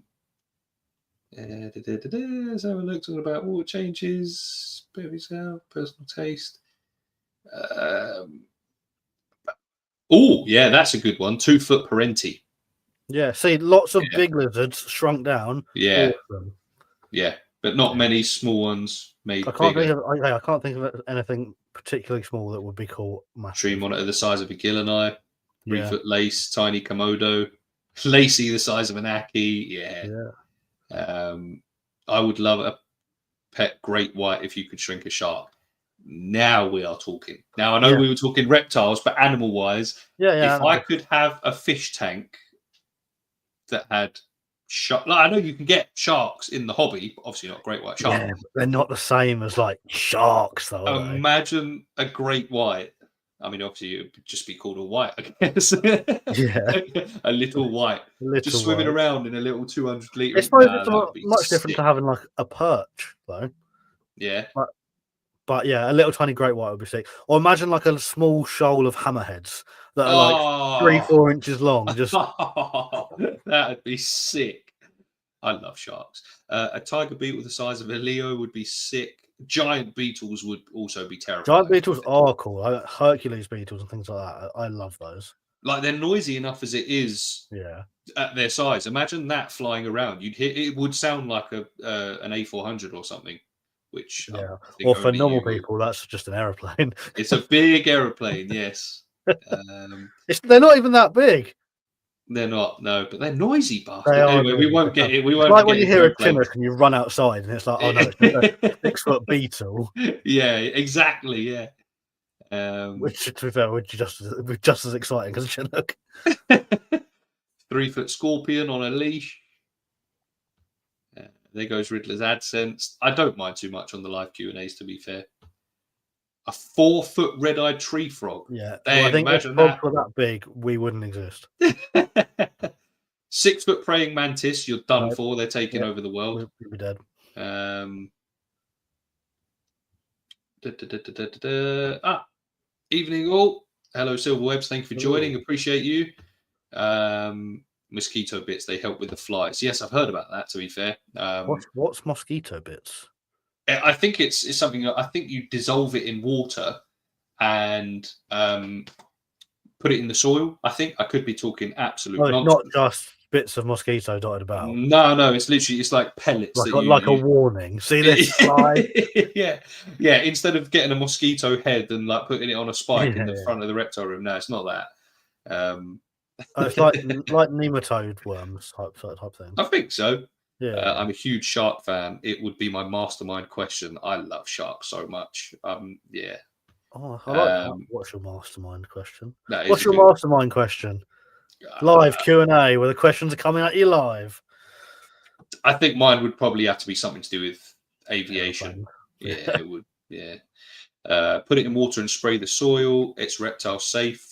have a look. Talking about water changes, bit of yourself, personal taste. Oh, yeah, that's a good one. 2 foot parenti. Yeah, see, lots of big lizards shrunk down. Yeah, awesome. Yeah, but not many small ones made I can't bigger. I can't think of anything particularly small that would be called massive. Tree monitor the size of a Gilleneye, 3 foot lace, tiny Komodo, lacy the size of an Aki. Yeah. I would love a pet great white if you could shrink a shark. Now we are talking. Now I know we were talking reptiles, but animal wise, if I could have a fish tank that had shark, I know you can get sharks in the hobby, but obviously not great white shark. Yeah, they're not the same as like sharks, though. Imagine a great white. I mean, obviously, it would just be called a white, I guess. Yeah, a little white, just swimming around in a little 200-litre. It's much different to having like a perch, though. Yeah. But yeah, a little tiny great white would be sick. Or imagine like a small shoal of hammerheads that are like 3-4 inches long. Just that'd be sick. I love sharks. A tiger beetle the size of a Leo would be sick. Giant beetles would also be terrifying. Giant beetles are cool. Hercules beetles and things like that. I love those. Like, they're noisy enough as it is. Yeah. At their size, imagine that flying around. You'd hear it would sound like an A400 or something. Which or for normal people, that's just an aeroplane. It's a big aeroplane, yes. They're not even that big. They're not, no, but they're noisy bastards. Anyway, we won't get it. We won't. Like when you hear a Chinook and you run outside, and it's like, oh no, it's just a 6-foot beetle. Yeah, exactly. Yeah. Which, to be fair, would be just as exciting as a Chinook. 3-foot scorpion on a leash. There goes Riddler's AdSense. I don't mind too much on the live Q&As, to be fair. A 4-foot red-eyed tree frog. Yeah, I think if frogs were that big, we wouldn't exist. 6-foot praying mantis, you're done for. They're taking over the world. We'd be dead. Evening all. Hello, Silverwebs. Thank you for joining. Appreciate you. Mosquito bits, they help with the flies. Yes, I've heard about that, to be fair. What's mosquito bits? I think it's something. I think you dissolve it in water and put it in the soil. I think I could be talking absolute nonsense. Not just bits of mosquito dotted about. No, it's like pellets. Like a warning. See this fly? yeah. Instead of getting a mosquito head and like putting it on a spike in the front of the reptile room, no, it's not that. It's like nematode worms type thing. I think so. Yeah, I'm a huge shark fan. It would be my mastermind question. I love sharks so much. Yeah. Oh, I like that. What's your mastermind question? What's your mastermind question? Live Q&A where the questions are coming at you live. I think mine would probably have to be something to do with aviation. Yeah, Yeah. it would. Yeah. Put it in water and spray the soil. It's reptile safe.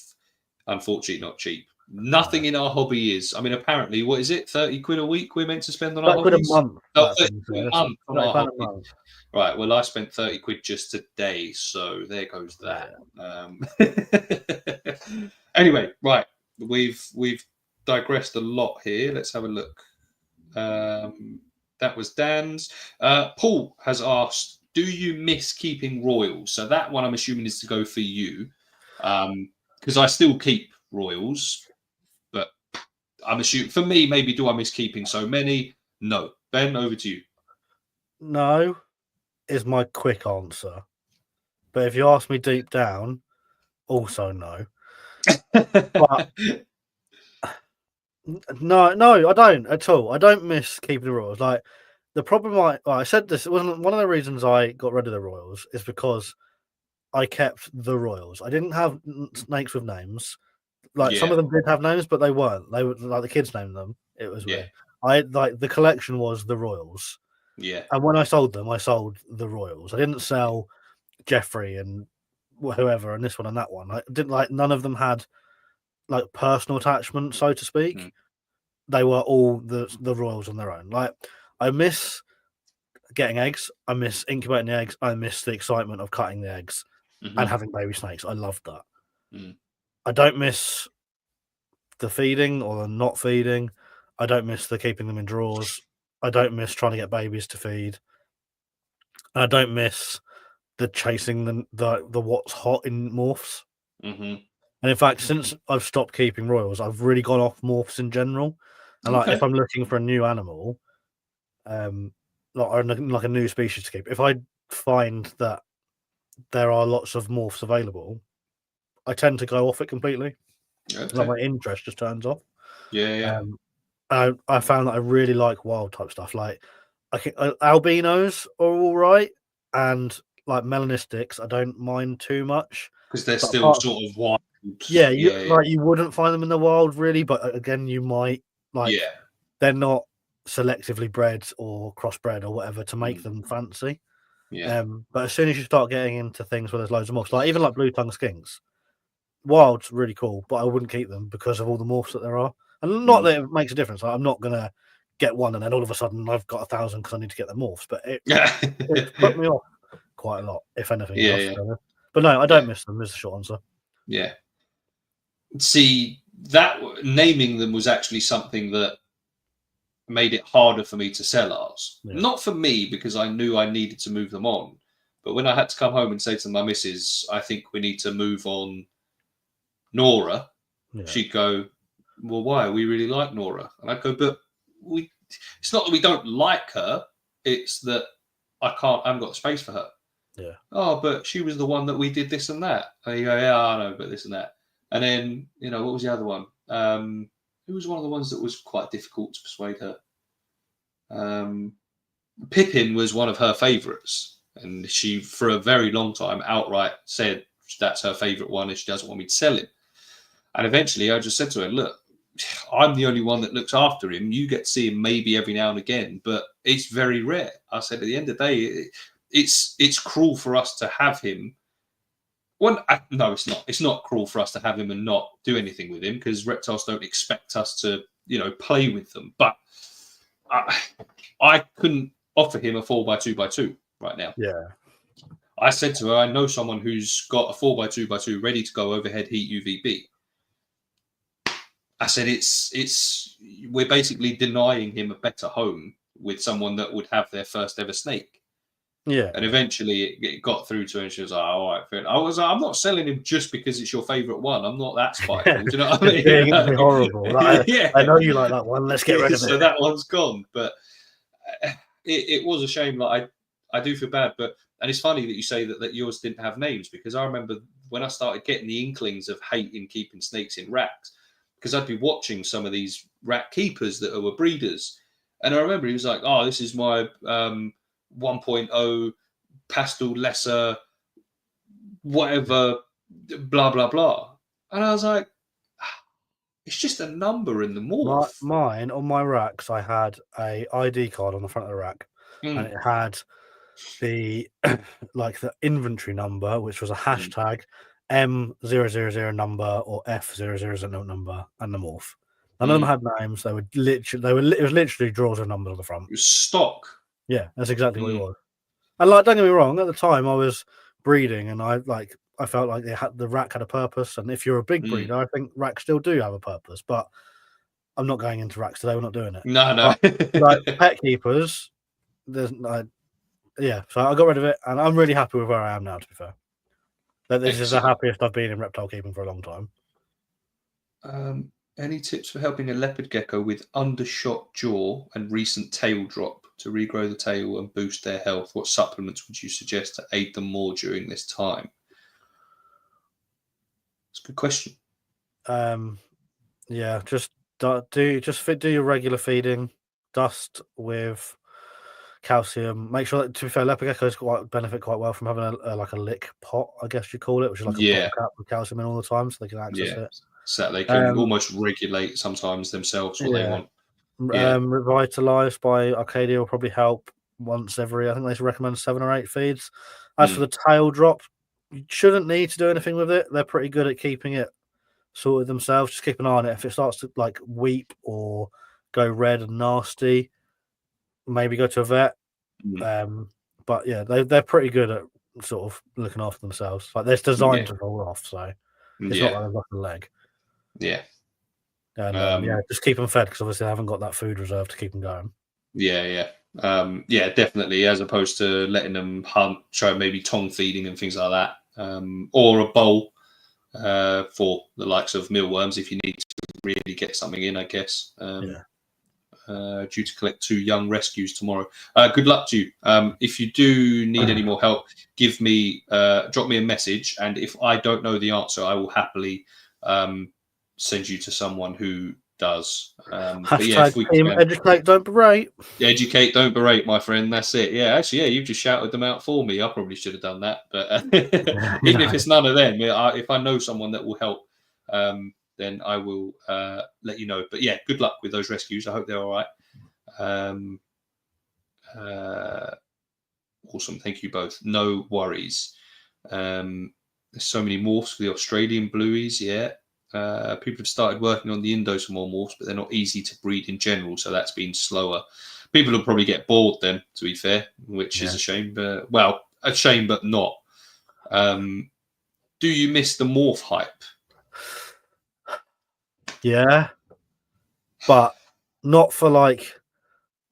Unfortunately, not cheap. Nothing in our hobby is. I mean, apparently, what is it? 30 quid a week we're meant to spend on our £30 a hobbies? month. No, That 30 thing quid says. a month on our £30 a hobby. month. Right. Well, I spent 30 quid just today. So there goes that. Anyway, right. We've digressed a lot here. Let's have a look. That was Dan's. Paul has asked, do you miss keeping royals? So that one I'm assuming is to go for you. Because I still keep royals, but I'm assuming for me, maybe do I miss keeping so many? No. Ben, over to you. No, is my quick answer. But if you ask me deep down, also no. But no, I don't at all. I don't miss keeping the royals. Like the problem, I said this. It wasn't one of the reasons I got rid of the royals is because I kept the royals. I didn't have snakes with names. Like some Yeah, of them did have names, but they weren't. They were like the kids named them. It was yeah, weird. I like the collection was the royals, yeah. and when I sold them, I sold the royals. I didn't sell Jeffrey and whoever and this one and that one. I didn't like none of them had like personal attachment, so to speak. Mm. They were all the royals on their own. Like I miss getting eggs. I miss incubating the eggs. I miss the excitement of cutting the eggs and Mm-hmm. having baby snakes. I loved that. Mm. I don't miss the feeding or the not feeding. I don't miss the keeping them in drawers. I don't miss trying to get babies to feed. And I don't miss the chasing the what's hot in morphs. Mm-hmm. And in fact, since I've stopped keeping royals, I've really gone off morphs in general. And like, Okay. if I'm looking for a new animal, like a new species to keep, if I find that there are lots of morphs available, I tend to go off it completely. Like Okay. my interest just turns off. Yeah, yeah. I found that I really like wild type stuff. Like albinos are all right, and like melanistics, I don't mind too much. Because they're But still apart, sort of wild. yeah, Yeah, you wouldn't find them in the wild really, but again, you might like yeah. they're not selectively bred or crossbred or whatever to make Mm. them fancy. Yeah. But as soon as you start getting into things where there's loads of morphs, like even like blue tongue skinks, wild's really cool, but I wouldn't keep them because of all the morphs that there are. And not Mm. that it makes a difference. Like, I'm not gonna get one and then all of a sudden I've got 1,000 because I need to get the morphs. But it's put me off quite a lot, if anything Yeah, else. yeah, But no, I yeah, don't miss them. Is the short answer. yeah. See, that naming them was actually something that made it harder for me to sell ours. Yeah, Not for me because I knew I needed to move them on, but when I had to come home and say to my missus, "I think we need to move on Nora," yeah, she'd go, "Well, why? We really like Nora," and I'd go, "But we. It's not that we don't like her. It's that I haven't got the space for her." yeah, Oh, but she was the one that we did this and that. And you go, yeah, I know, but this and that. And then, what was the other one? Who was one of the ones that was quite difficult to persuade her? Pippin was one of her favourites. And she, for a very long time, outright said that's her favourite one and she doesn't want me to sell him. And eventually I just said to her, look, I'm the only one that looks after him. You get to see him maybe every now and again, but it's very rare. I said, at the end of the day, it's cruel for us to have him. Well, no, it's not. It's not cruel for us to have him and not do anything with him because reptiles don't expect us to, play with them. But I couldn't offer him a 4x2x2 right now. yeah. I said to her, I know someone who's got a 4x2x2 ready to go overhead heat UVB. I said we're basically denying him a better home with someone that would have their first ever snake. Yeah. And eventually it got through to her and she was like, all right, fair enough. I was like, I'm not selling him just because it's your favourite one. I'm not that spiteful. Do you know what I mean? It'd be horrible. Like, yeah. I know you like that one. Let's get rid of it. So that one's gone. But it was a shame. Like I do feel bad. And it's funny that you say that yours didn't have names because I remember when I started getting the inklings of hate in keeping snakes in racks, because I'd be watching some of these rat keepers that were breeders. And I remember he was like, oh, this is my 1.0 pastel lesser whatever blah blah blah, and I was like, it's just a number in the morph. Mine on my racks, I had a ID card on the front of the rack, and it had the like the inventory number, which was a hashtag M000 number or F000 number, and the morph. None of them had names. They were literally, it was literally drawers of numbers on the front. It was stock. Yeah, that's exactly what it was. And like, don't get me wrong, at the time I was breeding, and I felt like the rack had a purpose. And if you're a big breeder, I think racks still do have a purpose. But I'm not going into racks today. We're not doing it. No. But, like pet keepers, there's yeah. So I got rid of it, and I'm really happy with where I am now. To be fair, that this is the happiest I've been in reptile keeping for a long time. Any tips for helping a leopard gecko with undershot jaw and recent tail drop to regrow the tail and boost their health? What supplements would you suggest to aid them more during this time? It's a good question. Yeah, just do your regular feeding, dust with calcium. Make sure that, to be fair, leopard geckos benefit quite well from having a like a lick pot, I guess you call it, which is like a bottle cap with calcium in all the time, so they can access it. So they can almost regulate sometimes themselves what they want. Revitalized by Arcadia will probably help once every, I think they recommend 7 or 8 feeds. As for the tail drop, you shouldn't need to do anything with it. They're pretty good at keeping it sorted themselves. Just keep an eye on it. If it starts to like weep or go red and nasty, maybe go to a vet. But yeah, they're pretty good at sort of looking after themselves. Like they're designed to roll off, so it's not like they've got a leg. Yeah. And just keep them fed because obviously they haven't got that food reserve to keep them going. Yeah, definitely. As opposed to letting them hunt, try maybe tongue feeding and things like that, or a bowl for the likes of mealworms if you need to really get something in, I guess. Due to collect 2 young rescues tomorrow. Good luck to you. If you do need any more help, drop me a message, and if I don't know the answer, I will happily send you to someone who does. Educate, don't berate. Educate, don't berate, my friend. That's it. Yeah, actually, you've just shouted them out for me. I probably should have done that, but even if it's none of them, if I know someone that will help, then I will let you know. But yeah, good luck with those rescues. I hope they're all right. Awesome. Thank you both. No worries. There's so many morphs for the Australian blueies. Yeah. People have started working on the Indos for more morphs, but they're not easy to breed in general. So that's been slower. People will probably get bored then, to be fair, which is a shame. But a shame, but not. Do you miss the morph hype? Yeah, but not for like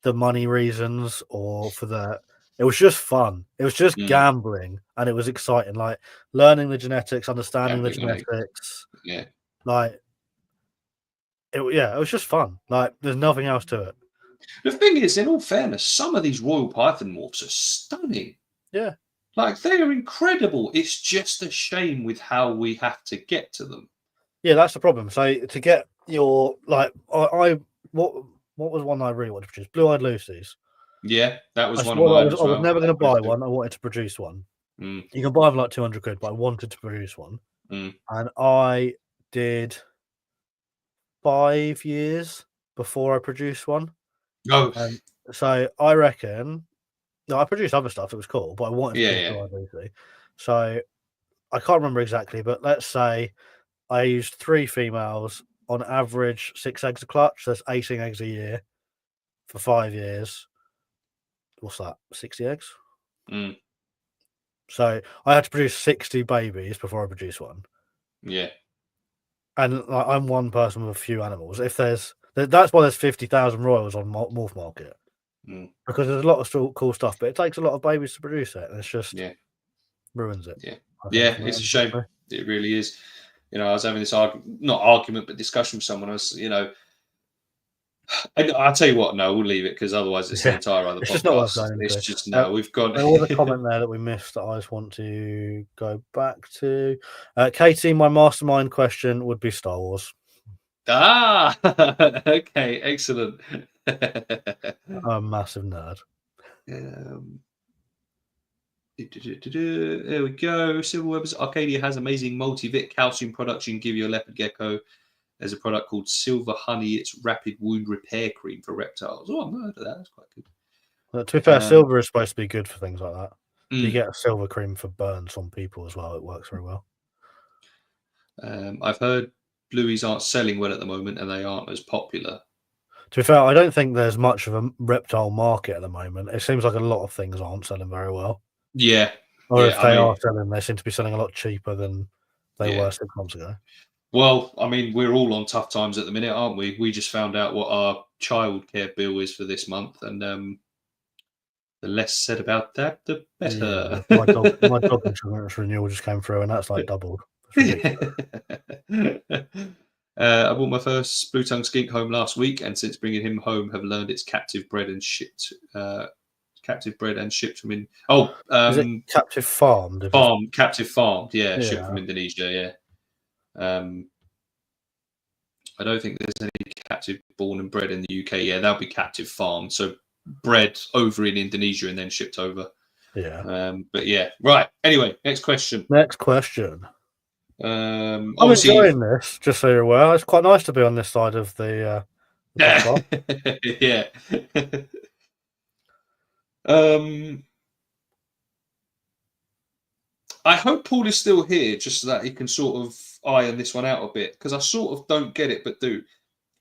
the money reasons or for the. It was just fun. It was just gambling, and it was exciting. Like learning the genetics, understanding the genetics. Yeah. Like, it was just fun. Like, there's nothing else to it. The thing is, in all fairness, some of these Royal Python morphs are stunning. Yeah. Like, they are incredible. It's just a shame with how we have to get to them. Yeah, that's the problem. So to get your, like, what was one I really wanted to produce? Blue-eyed Lucy's. Yeah, that was one of mine as well. I was never going to buy one. I wanted to produce one. You can buy them like 200 quid, but I wanted to produce one. And I did 5 years before I produced one. Oh. So I reckon, I produced other stuff. It was cool, but I wanted to produce Lucy. So I can't remember exactly, but let's say I used 3 females on average 6 eggs a clutch. So that's 18 eggs a year for 5 years. What's that? 60 eggs? So I had to produce 60 babies before I produced one. Yeah. And like, I'm one person with a few animals. That's why there's 50,000 royals on Morph Market. Because there's a lot of cool stuff, but it takes a lot of babies to produce it, and it's just ruins it. Yeah, it's a shame. It really is. You know, I was having this not argument, but discussion with someone else. You know, I'll tell you what. No, we'll leave it because otherwise it's an entire other podcast. It's just we've got. There was a comment there that we missed that I just want to go back to. Katie, my mastermind question would be Star Wars. Okay, excellent. I'm a massive nerd. There we go. Civil Webbers. Arcadia has amazing multi-vit calcium production. Give your leopard gecko. There's a product called Silver Honey. It's rapid wound repair cream for reptiles. Oh, I've not heard of that. That's quite good. To be fair, silver is supposed to be good for things like that. You Mm. get a silver cream for burns on people as well. It works very well. I've heard blueies aren't selling well at the moment, and they aren't as popular. To be fair, I don't think there's much of a reptile market at the moment. It seems like a lot of things aren't selling very well. Yeah, Or yeah. if they are selling, they seem to be selling a lot cheaper than they Yeah. were 6 months ago. Well, I mean, we're all on tough times at the minute, aren't we? We just found out what our childcare bill is for this month, and the less said about that, the Yeah, better. my dog insurance renewal just came through, and that's like doubled. It's ridiculous. I bought my first blue tongue skink home last week, and since bringing him home, have learned it's captive bred and shipped. Captive bred and shipped from in. Oh, Is it captive farmed? captive farmed. Yeah, shipped Yeah. from Indonesia. Yeah. I don't think there's any captive born and bred in the UK. Yeah, that'll be captive farmed. So bred over in Indonesia and then shipped over. Yeah. But yeah, right. Anyway, next question. Next question. I'm Obviously, enjoying this, just so you're aware. It's quite nice to be on this side of the podcast. yeah. I hope Paul is still here just so that he can sort of iron this one out a bit, because I sort of don't get it, but do.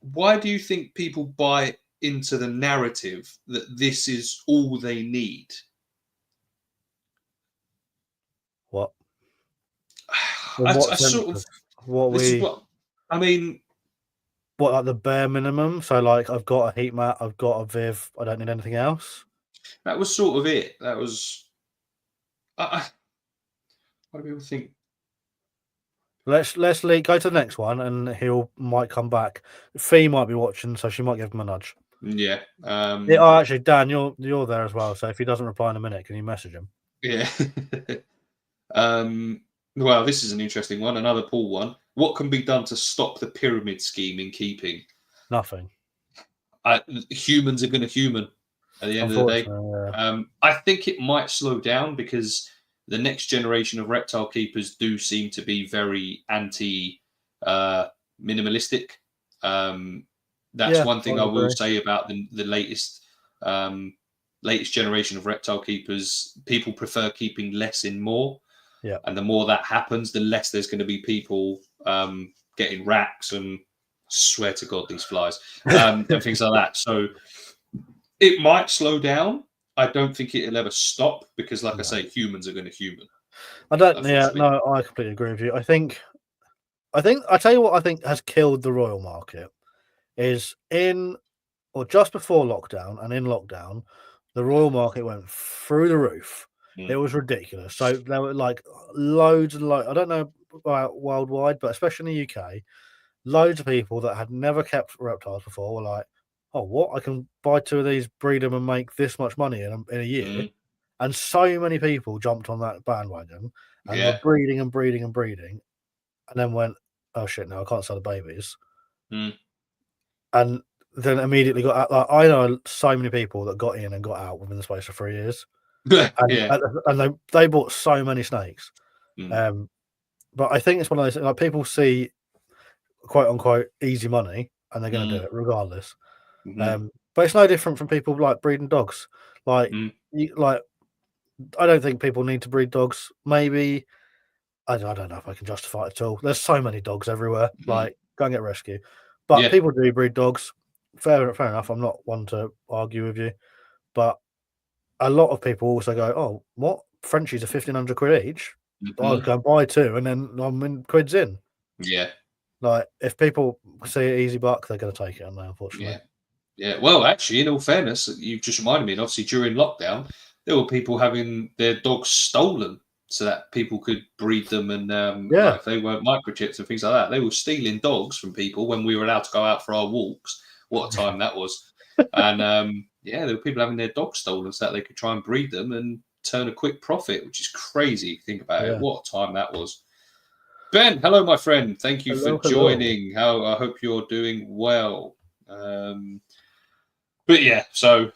Why do you think people buy into the narrative that this is all they need? What? In I what sense? sort of. What This is we? what I mean. What, like the bare minimum? So like, I've got a heat mat, I've got a Viv, I don't need anything else. That was sort of it. That was. What do people think? Let's go to the next one, and might come back. Fee might be watching, so she might give him a nudge. Yeah. Yeah, oh, actually, Dan, you're there as well. So if he doesn't reply in a minute, can you message him? Yeah. Well, this is an interesting one. Another Paul one. What can be done to stop the pyramid scheme in keeping? Nothing. Humans are going to human at the end of the day. Unfortunately, I think it might slow down because the next generation of reptile keepers do seem to be very minimalistic. That's one thing I will say about the latest generation of reptile keepers. People prefer keeping less in more. Yeah. And the more that happens, the less there's going to be people getting racks and, swear to God, these flies and things like that. So it might slow down. I don't think it'll ever stop because, like I say, humans are going to human. I don't. Yeah, no, I completely agree with you. I think I tell you what I think has killed the royal market is just before lockdown and in lockdown, the royal market went through the roof. It was ridiculous. So there were like loads and loads. I don't know about worldwide, but especially in the UK, loads of people that had never kept reptiles before were like, "Oh, what? I can buy 2 of these, breed them, and make this much money in a year." And so many people jumped on that bandwagon and were breeding and breeding and breeding, and then went, "Oh shit! No, I can't sell the babies." And then immediately got out. Like, I know so many people that got in and got out within the space of 3 years, and they bought so many snakes. But I think it's one of those, like, people see quote unquote easy money and they're going to do it regardless. But it's no different from people like breeding dogs. Like, I don't think people need to breed dogs. Maybe I don't know if I can justify it at all. There's so many dogs everywhere. Like, go and get rescue. But people do breed dogs. Fair enough. I'm not one to argue with you. But a lot of people also go, "Oh, what? Frenchies are 1,500 quid each. I'll go and buy 2, and then I'm in quids in." Yeah. Like, if people see it easy buck, they're going to take it, aren't they, unfortunately? Yeah. Well, actually, in all fairness, you've just reminded me, and obviously during lockdown, there were people having their dogs stolen so that people could breed them, and like if they weren't microchips and things like that, they were stealing dogs from people when we were allowed to go out for our walks. What a time that was! And there were people having their dogs stolen so that they could try and breed them and turn a quick profit, which is crazy. Think about it. What a time that was. Ben, hello, my friend. Thank you for joining. I hope you're doing well. But yeah, so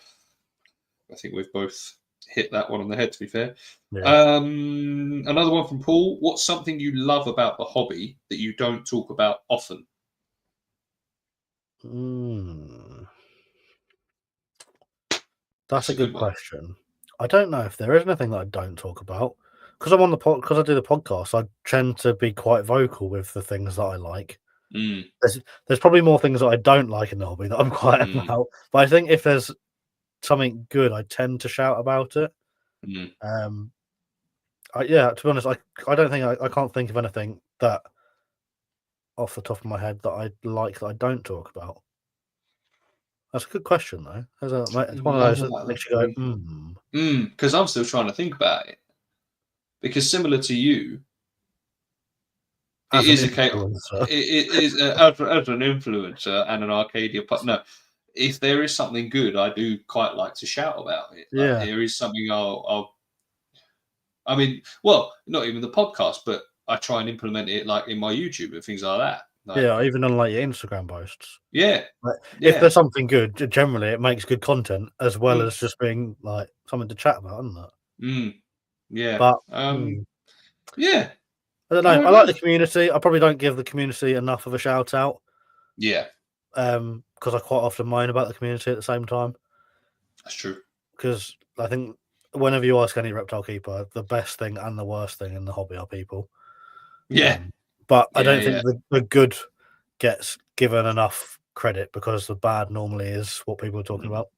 I think we've both hit that one on the head, to be fair. Another one from Paul. What's something you love about the hobby that you don't talk about often? That's a good one. question. I don't know if there is anything that I don't talk about because I'm on the because I do the podcast. I tend to be quite vocal with the things that I like. Mm, There's probably more things that I don't like in the hobby that I'm quiet about. But I think if there's something good, I tend to shout about it. mm. Yeah, to be honest, I don't think I can't think of anything that off the top of my head that I like that I don't talk about. That's a good question though. It's one of those that makes you go, Because I'm still trying to think about it. Because similar to you, it as an is a case. influencer. It is as an influencer and an Arcadia. No, if there is something good, I do quite like to shout about it. Like Yeah. there is something I mean, well, not even the podcast, but I try and implement it like in my YouTube and things like that. Like, Yeah, even on like your Instagram posts. yeah, Like, if yeah, there's something good, generally it makes good content as well mm, as just being like something to chat about, isn't it? yeah, But yeah. I don't I know. don't I like know. the community. I probably don't give the community enough of a shout out. Yeah, Because I quite often moan about the community at the same time. that's true. Because I think whenever you ask any reptile keeper, the best thing and the worst thing in the hobby are people. Yeah, But I yeah, don't yeah. think the good gets given enough credit because the bad normally is what people are talking about.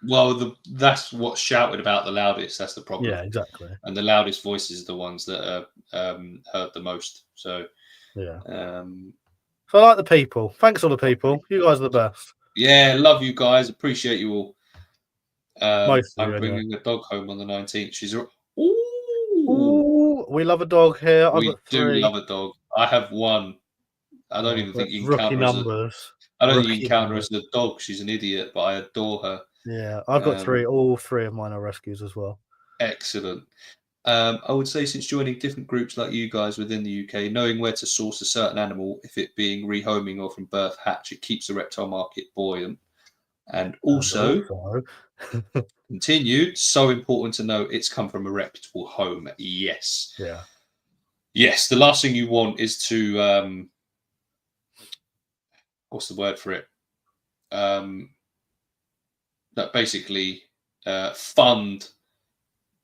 Well, that's what's shouted about the loudest. That's the problem. Yeah, exactly. And the loudest voices are the ones that are heard the most. So, Yeah. um, So I like the people. Thanks, all the people. You guys are the best. yeah, love you guys. Appreciate you all. Most of I'm you, anyway. bringing a dog home on the 19th. She's ooh, Ooh, we love a dog here. I've we got do 3. love a dog. I have one. I don't Oh, even think that's you can rookie count her as a. numbers. I don't think you Rookie can count her numbers. as a dog. She's an idiot, but I adore her. Yeah, I've got 3. All 3 of mine are rescues as well. Excellent. I would say since joining different groups like you guys within the UK, knowing where to source a certain animal, if it being rehoming or from birth hatch, it keeps the reptile market buoyant. And also, continued, so important to know it's come from a reputable home. Yes. Yeah. Yes, the last thing you want is to, what's the word for it? That basically fund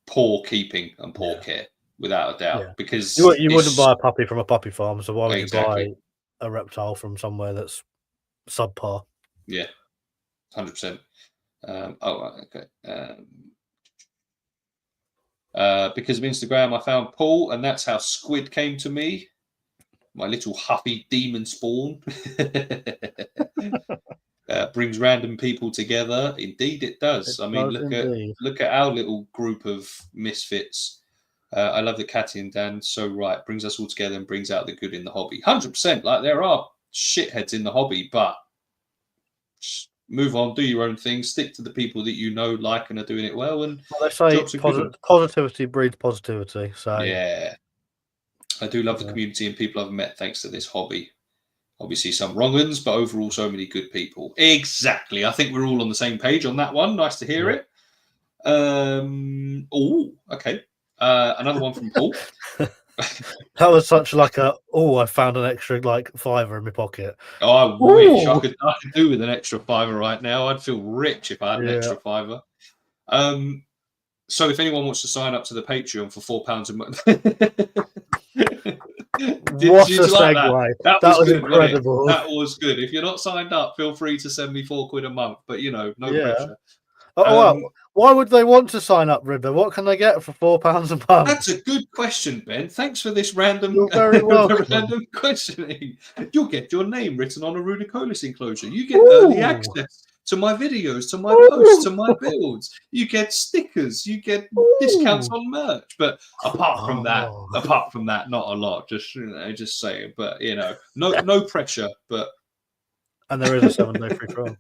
poor keeping and poor care, without a doubt, Yeah. because You wouldn't buy a puppy from a puppy farm, so why would you buy exactly. a reptile from somewhere that's subpar? Yeah, 100%. Okay. Because of Instagram, I found Paul, and that's how Squid came to me. My little huffy demon spawn brings random people together. Indeed, it does. It I mean, does indeed. look at our little group of misfits. I love that Catty and Dan so right brings us all together and brings out the good in the hobby. 100%. Like there are shitheads in the hobby, but move on, do your own thing, stick to the people that you know, like, and are doing it well. And Well, they say jobs are good. positivity breeds positivity. So Yeah, I do love the community and people I've met thanks to this hobby. Obviously, some wrong ones, but overall, so many good people. Exactly. I think we're all on the same page on that one. Nice to hear it. Oh, okay. Another one from Paul. That was such like I found an extra like £5 in my pocket. Oh, I wish I could do with an extra £5 right now. I'd feel rich if I had an extra £5. So if anyone wants to sign up to the Patreon for £4 a month, What a like segue! that That was good, incredible. That was good. If you're not signed up, feel free to send me £4 a month. But no pressure. Well, why would they want to sign up, River? What can they get for £4 a month? That's a good question, Ben. Thanks for this random, You're very welcome. random questioning. You'll get your name written on a Rudicolis enclosure. You get early access to my videos, to my posts, to my builds. You get stickers. You get discounts on merch. But apart from that, not a lot. Just just saying. But no pressure. But and there is a 7-day free trial.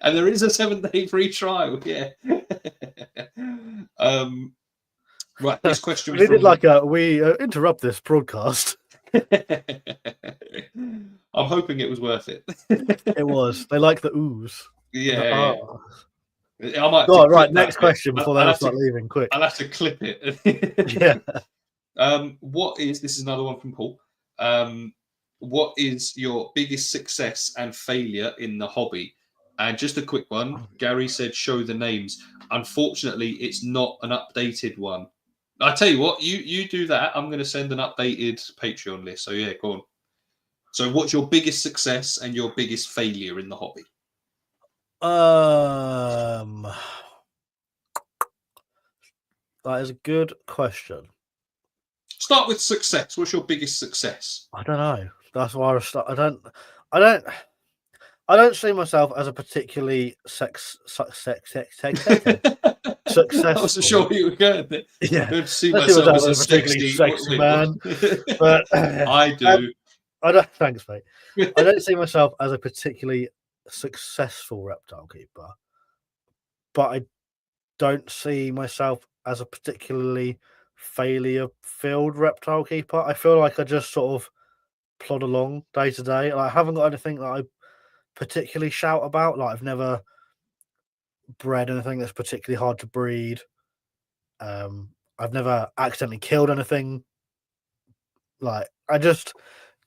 And there is a 7-day free trial. Yeah. Right, this question we did like we interrupt this broadcast. I'm hoping it was worth it. It was. They like the ooze. Yeah. I might. Right, next question before they start leaving. Quick. I'll have to clip it. Yeah. This is another one from Paul. What is your biggest success and failure in the hobby? And just a quick one. Gary said, show the names. Unfortunately, it's not an updated one. I tell you what, you do that. I'm going to send an updated Patreon list. So yeah, go on. So what's your biggest success and your biggest failure in the hobby? That is a good question. Start with success. What's your biggest success? I don't know. That's why I don't see myself as a particularly successful. I wasn't sure where you were going there. Yeah, I don't see I see myself as a particularly sexy man, but I do. I don't. Thanks, mate. I don't see myself as a particularly successful reptile keeper, but I don't see myself as a particularly failure-filled reptile keeper. I feel like I just sort of plod along day to day. Like, I haven't got anything that I particularly shout about. Like, I've never bred anything that's particularly hard to breed. I've never accidentally killed anything. Like, I just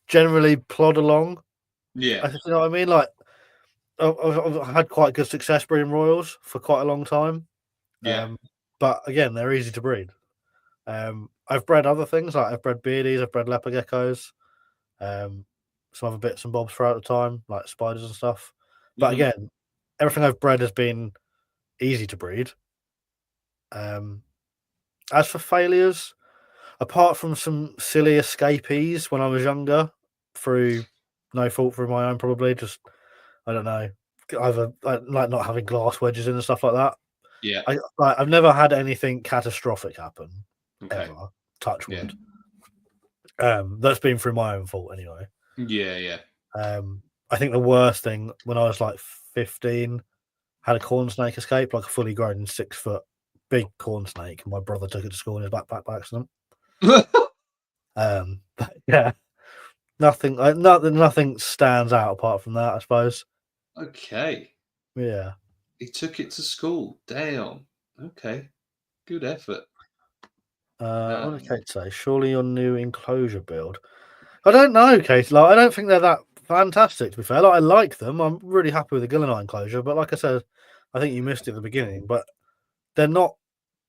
generally plod along. Yeah. You know what I mean? Like, I've had quite good success breeding royals for quite a long time. Yeah. But again, they're easy to breed. I've bred other things, like I've bred beardies, I've bred leopard geckos, some other bits and bobs throughout the time, like spiders and stuff. But again, everything I've bred has been easy to breed. As for failures, apart from some silly escapees when I was younger, through no fault of my own, probably just, I don't know, either like not having glass wedges in and stuff like that. Yeah. I've never had anything catastrophic happen ever. Touch wood. That's been through my own fault anyway. Yeah. I think the worst thing when I was like 15, had a corn snake escape, like a fully grown 6 foot big corn snake. My brother took it to school in his backpack by accident. But yeah, nothing stands out apart from that, I suppose. Okay. Yeah. He took it to school. Damn. Okay. Good effort. What did Kate say? Surely your new enclosure build. I don't know, Kate. Like, I don't think they're that fantastic, to be fair. Like, I like them. I'm really happy with the Gillenine enclosure, but like I said, I think you missed it at the beginning. But they're not.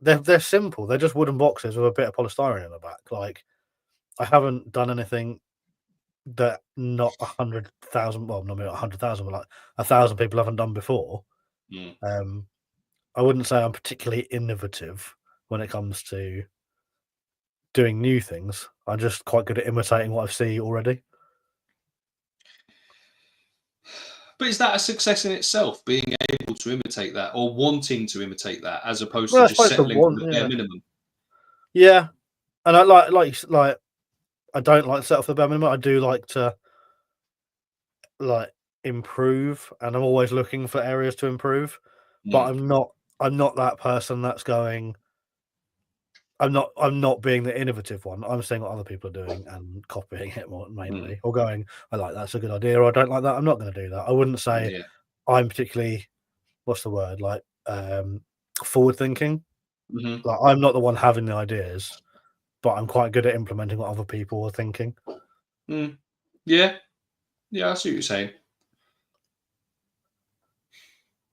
They're simple. They're just wooden boxes with a bit of polystyrene in the back. Like, I haven't done anything that not 100,000. Well, not 100,000, but like 1,000 people haven't done before. I wouldn't say I'm particularly innovative when it comes to doing new things. I'm just quite good at imitating what I see already. But is that a success in itself, being able to imitate that or wanting to imitate that, as opposed to just settling for the bare minimum? Yeah, and I like I don't like to settle for the bare minimum. I do like to improve, and I'm always looking for areas to improve. But I'm not that person that's going. I'm not being the innovative one. I'm seeing what other people are doing and copying it more mainly, or going, I like that's a good idea, or I don't like that. I'm not going to do that. I wouldn't say I'm particularly, what's the word, like forward thinking. Like, I'm not the one having the ideas, but I'm quite good at implementing what other people are thinking. Yeah, I see what you're saying.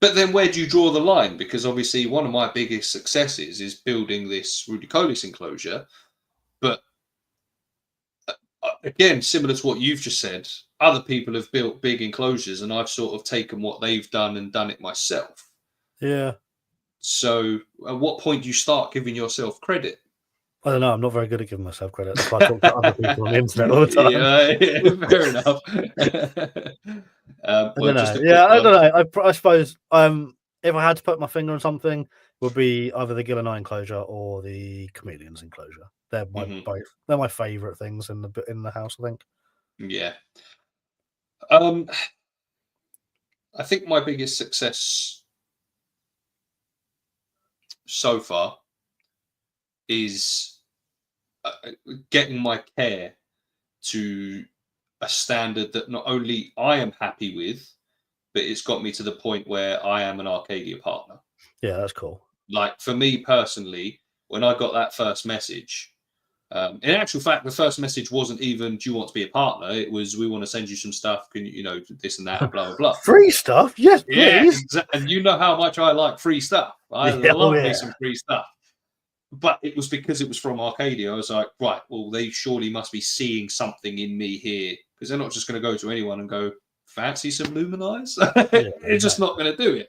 But then where do you draw the line? Because obviously one of my biggest successes is building this rudicolis enclosure. But again, similar to what you've just said, other people have built big enclosures and I've sort of taken what they've done and done it myself. Yeah. So at what point do you start giving yourself credit? I don't know. I'm not very good at giving myself credit. That's why I talk to other people on the internet all the time. Yeah, fair enough. I don't know. I don't know. I suppose if I had to put my finger on something, it would be either the Gillenine enclosure or the chameleons enclosure. They're my favourite things in the house, I think. Yeah. I think my biggest success so far is getting my care to a standard that not only I am happy with, but it's got me to the point where I am an Arcadia partner. Yeah, that's cool. Like, for me personally, when I got that first message, In actual fact, the first message wasn't even, "Do you want to be a partner?" It was, "We want to send you some stuff. Can you know this and that, and blah blah blah." Free stuff, yes, Yeah, please. and you know how much I like free stuff. I Yeah, oh, love me yeah. some free stuff. But it was because it was from Arcadia. I was like, right, well, they surely must be seeing something in me here, because they're not just going to go to anyone and go, "Fancy some Luminize?" Yeah, They're just not going to do it.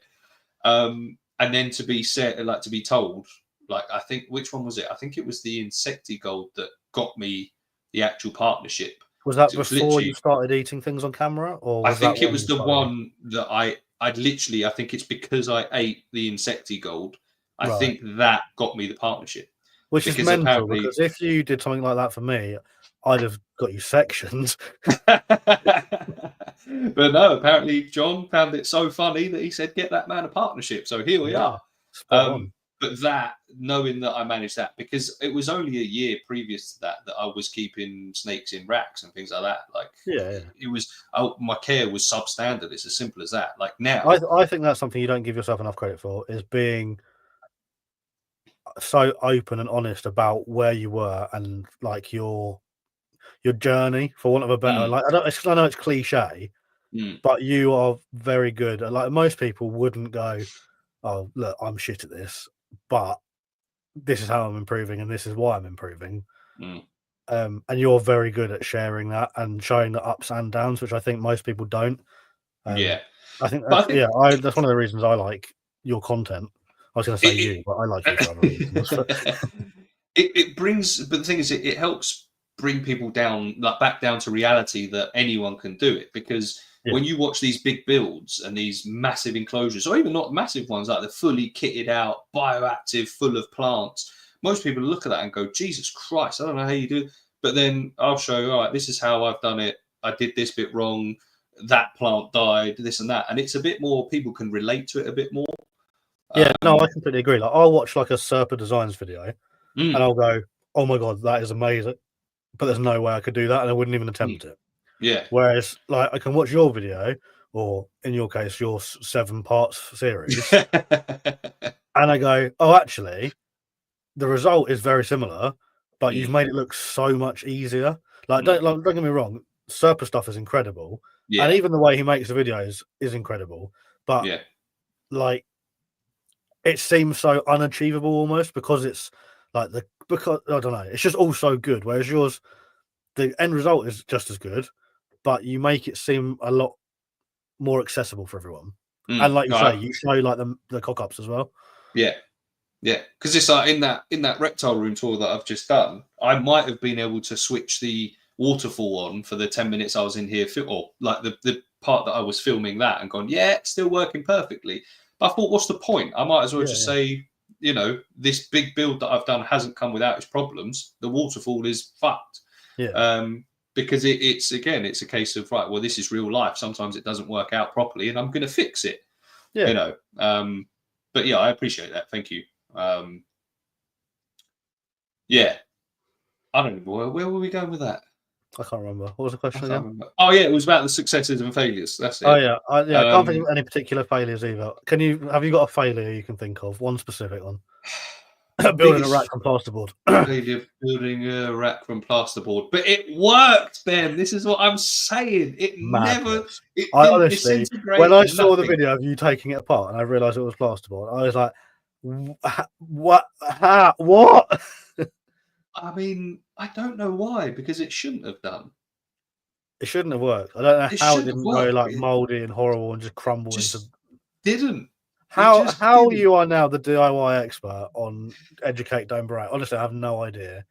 And then to be said, like to be told, like I think which one was it? I think it was the Insectigold that got me the actual partnership. Was that It was before you literally, started eating things on camera, or I was that think it when was you the started? one that I'd literally, I think it's because I ate the Insectigold. I Right. think that got me the partnership, Which is because mental, apparently because if you did something like that for me, I'd have got you sections. but no, apparently John found it so funny that he said, "Get that man a partnership." So here we Yeah, are. spot on. But that, knowing that I managed that, because it was only a year previous to that that I was keeping snakes in racks and things like that. Like Yeah, it was, my care was substandard. It's as simple as that. Like now, I think that's something you don't give yourself enough credit for, is being so open and honest about where you were and like your journey, for want of a better, mm, like I know it's cliche, mm, but you are very good. Like most people wouldn't go, "Oh, look, I'm shit at this, but this is how I'm improving and this is why I'm improving." mm, And you're very good at sharing that and showing the ups and downs, which I think most people don't. yeah. I think But I that's, think that's one of the reasons I like your content. I was going to say you, it, but I like you for other reasons. it brings, but the thing is, it helps bring people down, like back down to reality, that anyone can do it. Because Yeah, when you watch these big builds and these massive enclosures, or even not massive ones, like the fully kitted out, bioactive, full of plants, most people look at that and go, "Jesus Christ, I don't know how you do it." But then I'll show you, all right, this is how I've done it. I did this bit wrong. That plant died, this and that. And it's a bit more, people can relate to it a bit more. yeah, no, I Um, completely agree. Like I'll watch like a Serpa Designs video and mm, I'll go, "Oh my god, that is amazing," but there's no way I could do that, and I wouldn't even mm, attempt it. yeah. Whereas, like, I can watch your video, or in your case, your 7 parts series, and I go, "Oh, actually, the result is very similar, but you've Mm, made it look so much easier." mm, Don't get me wrong, Serpa stuff is incredible, and yeah, even the way he makes the videos is incredible. But yeah. like, it seems so unachievable almost because it's like because I don't know, it's just all so good. Whereas yours, the end result is just as good, but you make it seem a lot more accessible for everyone. And like you No, say, you show like the cock ups as well. yeah, yeah. Because it's like in that reptile room tour that I've just done, I might have been able to switch the waterfall on for the 10 minutes I was in here, or like the part that I was filming that, and gone, yeah, it's still working perfectly. But I thought, what's the point? I might as well Yeah, just yeah, say, this big build that I've done hasn't come without its problems. The waterfall is fucked. yeah, Um, because it's again, it's a case of, right, well, this is real life. Sometimes it doesn't work out properly, and I'm going to fix it. you yeah. know. But yeah, I appreciate that. Thank you. Um, yeah, I don't know where were we going with that. I can't remember. What was the I question can't again? remember. Oh yeah, it was about the successes and failures. That's Oh it. yeah, I can't think of Um, any particular failures either. Have you got a failure you can think of? One specific one. the Building a rack biggest from plasterboard. failure, building a rack from plasterboard, but it worked, Ben. This is what I'm saying. It never, Madness. it I didn't honestly, when disintegrate. I saw the Nothing. video of you taking it apart and I realised it was plasterboard, I was like, What? What?" I mean, I don't know why, because it shouldn't have done. It shouldn't have worked. I don't know It how it shouldn't have didn't go worked. like It mouldy and horrible and just crumble into. just didn't. It How just how didn't. you are now the DIY expert on Educate Don't Break? Honestly, I have no idea.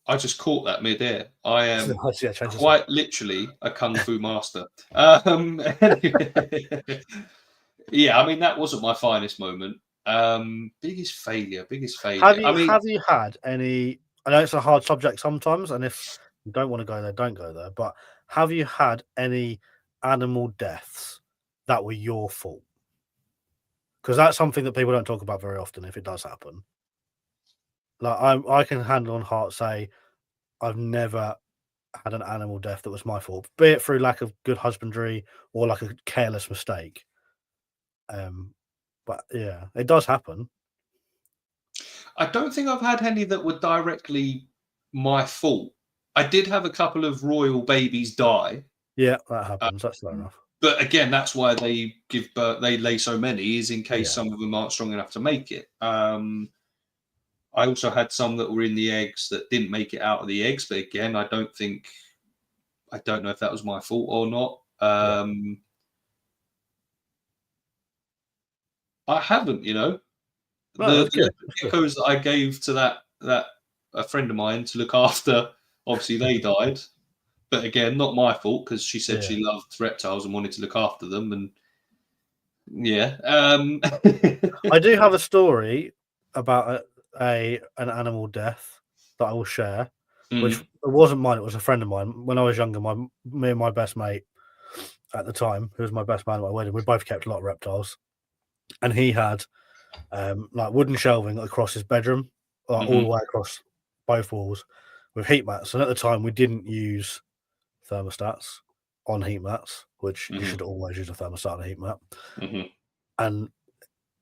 I just caught that mid-air. I am Yeah, change the quite subject. literally a kung fu master. Yeah, I mean that wasn't my finest moment. Biggest failure, biggest Have failure. I you mean, have you had any? I know it's a hard subject sometimes, and if you don't want to go there, don't go there. But have you had any animal deaths that were your fault? Because that's something that people don't talk about very often. If it does happen, like I can hand on heart say I've never had an animal death that was my fault, be it through lack of good husbandry or like a careless mistake. But yeah, it does happen. I don't think I've had any that were directly my fault. I did have a couple of royal babies die. Yeah, that happens. That's fair enough. But again, that's why they give birth. They lay so many, is in case Yeah. some of them aren't strong enough to make it. I also had some that were in the eggs that didn't make it out of the eggs. But again, I don't know if that was my fault or not. I haven't, No, the that's good. geckos that I gave to that a friend of mine to look after. Obviously, they died. But again, not my fault because she said she loved reptiles and wanted to look after them. And yeah, I do have a story about an animal death that I will share, which it wasn't mine. It was a friend of mine. When I was younger, me and my best mate at the time, who was my best man at my wedding, we both kept a lot of reptiles, and he had like wooden shelving across his bedroom, all the way across both walls, with heat mats. And at the time, we didn't use thermostats on heat mats, which you should always use a thermostat on a heat mat. And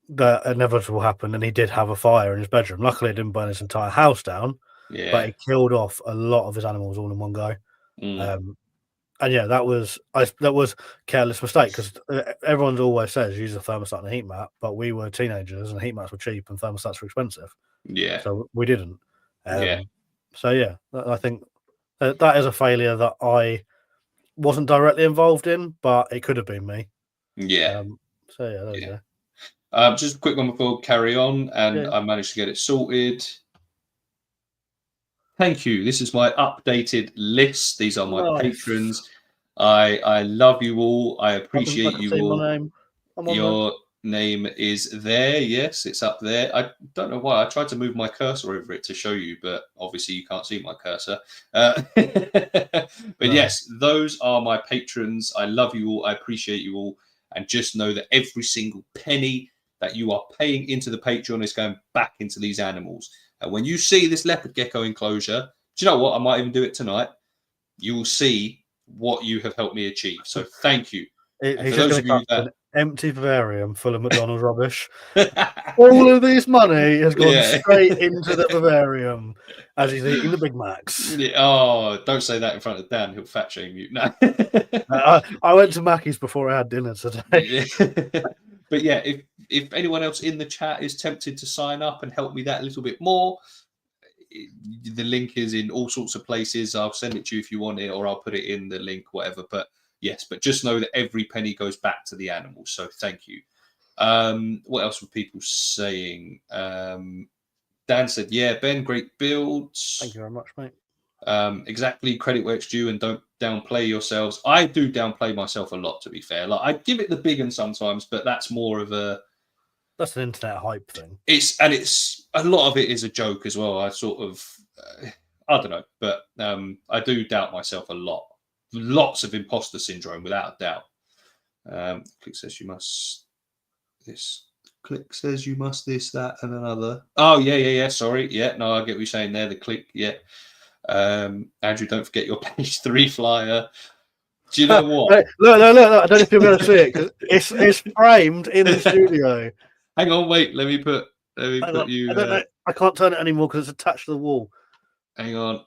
the inevitable happened, and he did have a fire in his bedroom. Luckily, it didn't burn his entire house down, but it killed off a lot of his animals all in one go. And yeah, that was careless mistake because everyone always says use a thermostat and a heat mat, but we were teenagers and heat mats were cheap and thermostats were expensive. Yeah. So we didn't. So yeah, I think that is a failure that I wasn't directly involved in, but it could have been me. Yeah. So yeah, there we go. Just a quick one before we carry on, and I managed to get it sorted. Thank you. This is my updated list. These are my patrons. I love you all. I appreciate you all. My name. Your name is there. Yes, it's up there. I don't know why. I tried to move my cursor over it to show you, but obviously you can't see my cursor. But yes, those are my patrons. I love you all. I appreciate you all. And just know that every single penny that you are paying into the Patreon is going back into these animals. And when you see this leopard gecko enclosure, do you know what? I might even do it tonight. You will see what you have helped me achieve. So thank you. He's just going to come to an empty vivarium full of McDonald's rubbish. All of this money has gone straight into the vivarium as he's eating the Big Macs. Oh, don't say that in front of Dan. He'll fat shame you. No. I went to Mackey's before I had dinner today. But yeah, if anyone else in the chat is tempted to sign up and help me that little bit more, the link is in all sorts of places. I'll send it to you if you want it, or I'll put it in the link, whatever. But yes, but just know that every penny goes back to the animals. So thank you. What else were people saying? Dan said, yeah, Ben, great builds. Thank you very much, mate. Exactly, credit where it's due and don't downplay yourselves. I do downplay myself a lot, to be fair. Like I give it the big one sometimes, but that's more of that's an internet hype thing. It's a lot of it is a joke as well. I sort of I don't know, but I do doubt myself a lot. Lots of imposter syndrome, without a doubt. Click says you must this. Click says you must this, that, and another. Oh yeah. Sorry, yeah. No, I get what you're saying there. The click, yeah. Andrew, don't forget your page 3 flyer. Do you know what? Look! I don't know if you'll be able to see it because it's framed in the studio. Hang on, wait. Let me put you. I don't know. I can't turn it anymore because it's attached to the wall. Hang on.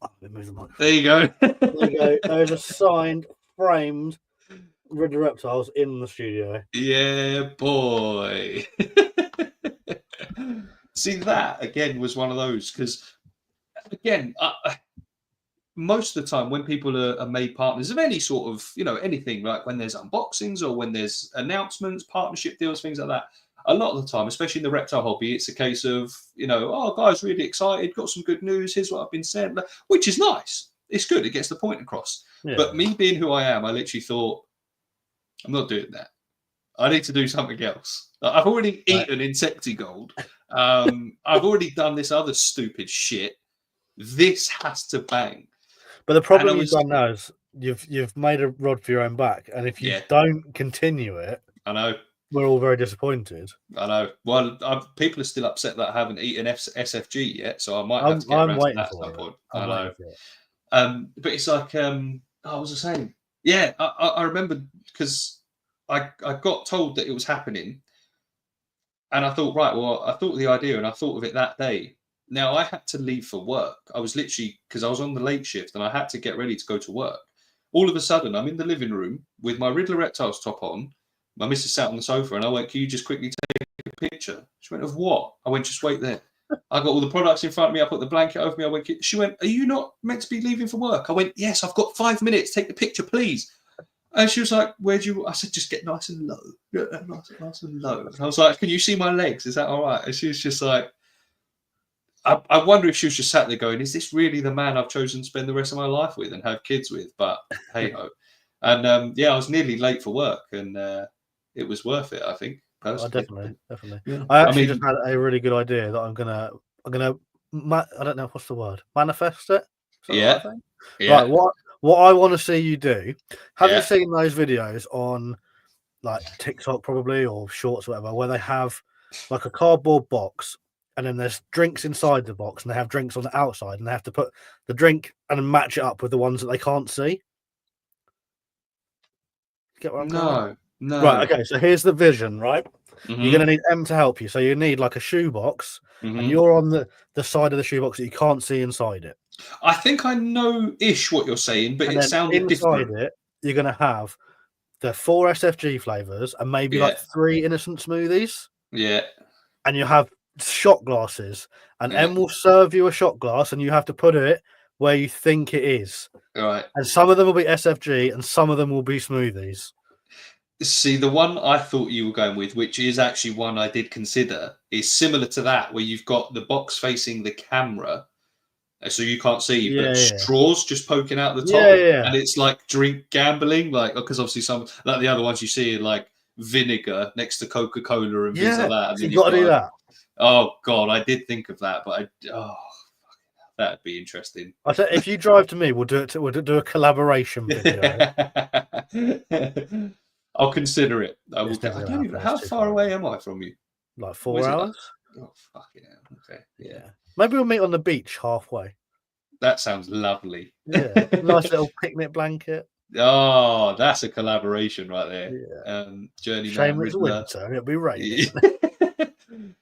Oh, the there you go. There you go. There's a signed, framed Rid the Reptiles in the studio. Yeah, boy. See, that again was one of those because, again, most of the time when people are made partners of any sort of, anything, like when there's unboxings or when there's announcements, partnership deals, things like that, a lot of the time, especially in the reptile hobby, it's a case of, oh, guys, really excited, got some good news, here's what I've been sent, which is nice. It's good. It gets the point across. Yeah. But me being who I am, I literally thought, I'm not doing that. I need to do something else. I've already eaten Insectigold. I've already done this other stupid shit. This has to bang. But the problem you've done now is you've made a rod for your own back, and if you don't continue it, I know we're all very disappointed. I know. Well, people are still upset that I haven't eaten SFG yet, so I might have to get around to that at some point. I know. But it's like, what was I saying? Yeah, I remember because I got told that it was happening, And I thought, right, well, I thought of the idea and I thought of it that day. Now I had to leave for work. I was literally, because I was on the late shift and I had to get ready to go to work. All of a sudden, I'm in the living room with my Riddler Reptiles top on. My missus sat on the sofa and I went, can you just quickly take a picture? She went, of what? I went, just wait there. I got all the products in front of me. I put the blanket over me. I went, she went, are you not meant to be leaving for work? I went, yes, I've got 5 minutes. Take the picture, please. And she was like, where'd you? I said, just get nice and low. Nice and low. And I was like, can you see my legs? Is that all right? And she was just like, I wonder if she was just sat there going, is this really the man I've chosen to spend the rest of my life with and have kids with? But hey ho. And yeah, I was nearly late for work and it was worth it, I think. Personally. Definitely. Yeah. I actually just had a really good idea that I'm gonna, I don't know what's the word, manifest it. Yeah. Right, Yeah. right. What I want to see you do. Have Yeah. you seen those videos on like TikTok probably or shorts or whatever, where they have like a cardboard box and then there's drinks inside the box and they have drinks on the outside and they have to put the drink and then match it up with the ones that they can't see? Get what I'm going? No. Right, okay, so here's the vision, right? Mm-hmm. You're going to need M to help you. So you need like a shoebox and you're on the side of the shoebox that you can't see inside it. I think I know-ish what you're saying, but And it then sounded inside different. it, you're going to have the 4 SFG flavors and maybe like 3 innocent smoothies. Yeah. And you have shot glasses, and Yeah. M will serve you a shot glass, and you have to put it where you think it is. Right. And some of them will be SFG, and some of them will be smoothies. See, the one I thought you were going with, which is actually one I did consider, is similar to that, where you've got the box facing the camera, so you can't see, but straws just poking out the top, and it's like drink gambling, like because obviously some like the other ones you see are like vinegar next to Coca-Cola and things like that. And you've got to do that. Oh god, I did think of that, but that'd be interesting. I said, if you drive to me, we'll do it. We'll do a collaboration video. I'll consider it. I will. I don't even. How far away am I from you? Like 4 hours. Oh fucking hell! Okay, yeah. Maybe we'll meet on the beach halfway. That sounds lovely. Yeah, nice little picnic blanket. Oh, that's a collaboration right there. Yeah. Journeyman. Shame it's winter. It'll be raining.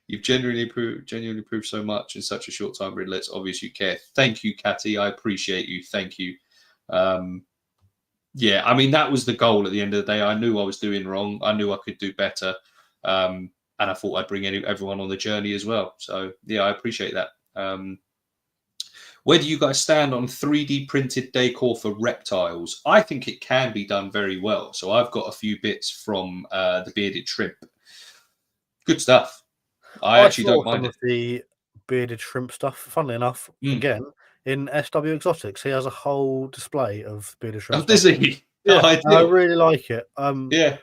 You've genuinely proved so much in such a short time, Riddler. It's obvious you care. Thank you, Catty. I appreciate you. Thank you. Yeah, I mean, that was the goal at the end of the day. I knew I was doing wrong. I knew I could do better. And I thought I'd bring everyone on the journey as well. So, yeah, I appreciate that. Where do you guys stand on 3D printed decor for reptiles? I think it can be done very well. So I've got a few bits from the Bearded Shrimp. Good stuff. I actually don't mind it. The Bearded Shrimp stuff, funnily enough, again, in SW Exotics, he has a whole display of Bearded Shrimp. Oh, does he? Yeah, I really like it. Yeah.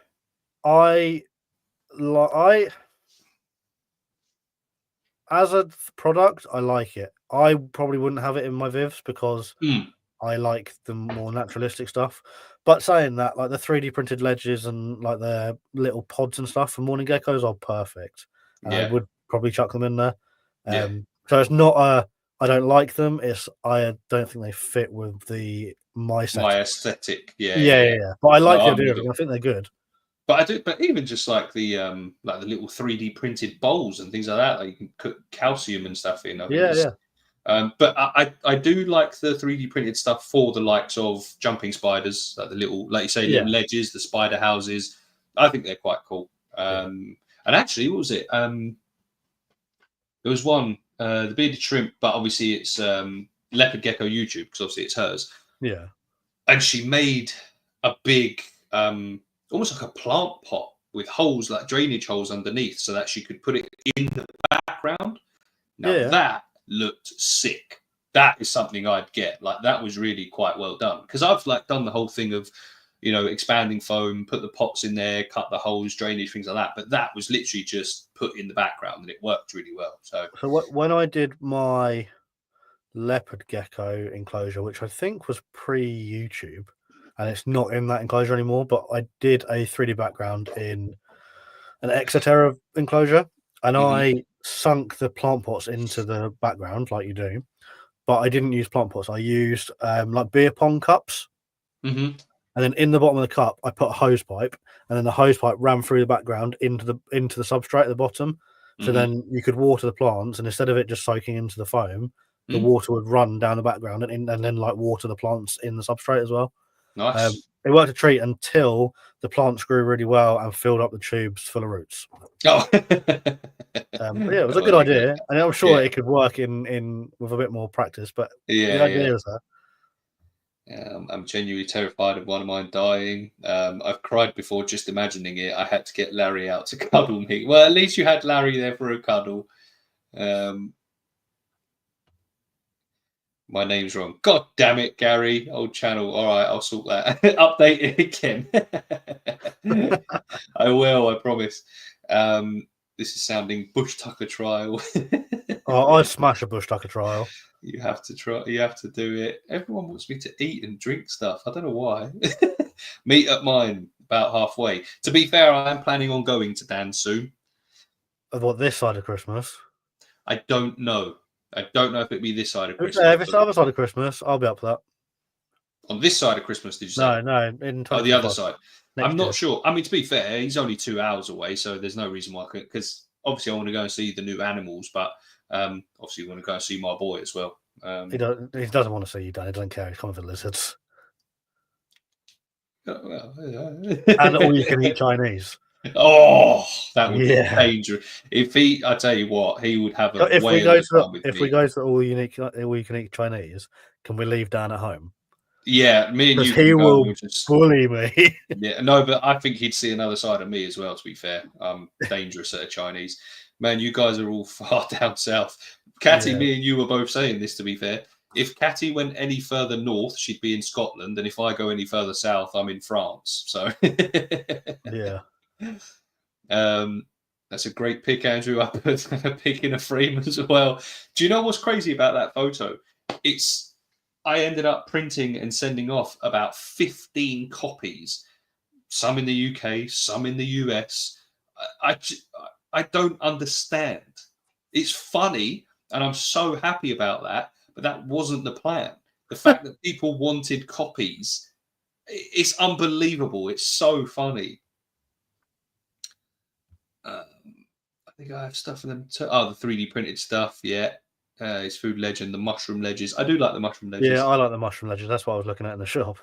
As a product, I like it. I probably wouldn't have it in my Vivs because I like the more naturalistic stuff. But saying that, like the 3D printed ledges and like the little pods and stuff for morning geckos are perfect. And I would probably chuck them in there. So it's not I don't like them. It's I don't think they fit with my aesthetic. Yeah. But I like the idea of them. I think they're good. But I do. But even just like the little 3D printed bowls and things like that, like you can cook calcium and stuff in. But I do like the 3D printed stuff for the likes of jumping spiders, like the little, like you say, little ledges, the spider houses. I think they're quite cool. And actually, what was it? There was one, the Bearded Shrimp, but obviously it's Leopard Gecko YouTube because obviously it's hers. Yeah. And she made a big, almost like a plant pot with holes, like drainage holes underneath, so that she could put it in the background. Now that looked sick. That is something I'd get. Like that was really quite well done because I've like done the whole thing of, expanding foam, put the pots in there, cut the holes, drainage, things like that. But that was literally just put in the background and it worked really well. So when I did my leopard gecko enclosure, which I think was pre-YouTube, and it's not in that enclosure anymore, but I did a 3D background in an Exoterra enclosure, and I sunk the plant pots into the background like you do, but I didn't use plant pots. I used like beer pong cups. And then in the bottom of the cup, I put a hose pipe, and then the hose pipe ran through the background into the substrate at the bottom. So then you could water the plants, and instead of it just soaking into the foam, the Mm. water would run down the background and then like water the plants in the substrate as well. Nice. It worked a treat until the plants grew really well and filled up the tubes full of roots. Oh. But yeah, it was a Well, good there you go. idea, and I'm sure Yeah. it could work in with a bit more practice. But Yeah, the idea is there. I'm genuinely terrified of one of mine dying. I've cried before just imagining it. I had to get Larry out to cuddle me. Well, at least you had Larry there for a cuddle. My name's wrong. God damn it, Gary. Old channel. All right, I'll sort that. Update it again. I will, I promise. This is sounding bush tucker trial. Oh, I'd smash a bush tucker trial. You have to try. You have to do it. Everyone wants me to eat and drink stuff. I don't know why. Meet at mine about halfway. To be fair, I am planning on going to Dan soon. What, this side of Christmas? I don't know. I don't know if it'd be this side of Christmas. Yeah, if it's the other side of Christmas, I'll be up for that. On this side of Christmas, did you say? No, in the other side. I'm not year. sure. I mean, to be fair, he's only 2 hours away, so there's no reason why I could. Because obviously, I want to go and see the new animals, but obviously, I want to go and see my boy as well. He doesn't want to see you, Dan. He doesn't care. He's coming for lizards. And all you can eat Chinese. Oh, that would be dangerous. If I tell you what, he would have a if whale we go of fun with me. If we go to all you can eat Chinese, can we leave Dan at home? Yeah, me and you. Because he will bully me. Yeah, no, but I think he'd see another side of me as well. To be fair, I'm dangerous at a Chinese. Man, you guys are all far down south. Catty, me and you were both saying this. To be fair, if Catty went any further north, she'd be in Scotland, and if I go any further south, I'm in France. So yeah. That's a great pick, Andrew. I put a pick in a frame as well. Do you know what's crazy about that photo? I ended up printing and sending off about 15 copies, some in the UK, some in the US. I don't understand. It's funny, and I'm so happy about that, but that wasn't the plan. The fact that people wanted copies, it's unbelievable. It's so funny. I think I have stuff for them too. Oh, the 3D printed stuff, yeah. It's Food Legend, the mushroom ledges. I do like the mushroom ledges. Yeah, I like the mushroom ledges. That's what I was looking at in the shop.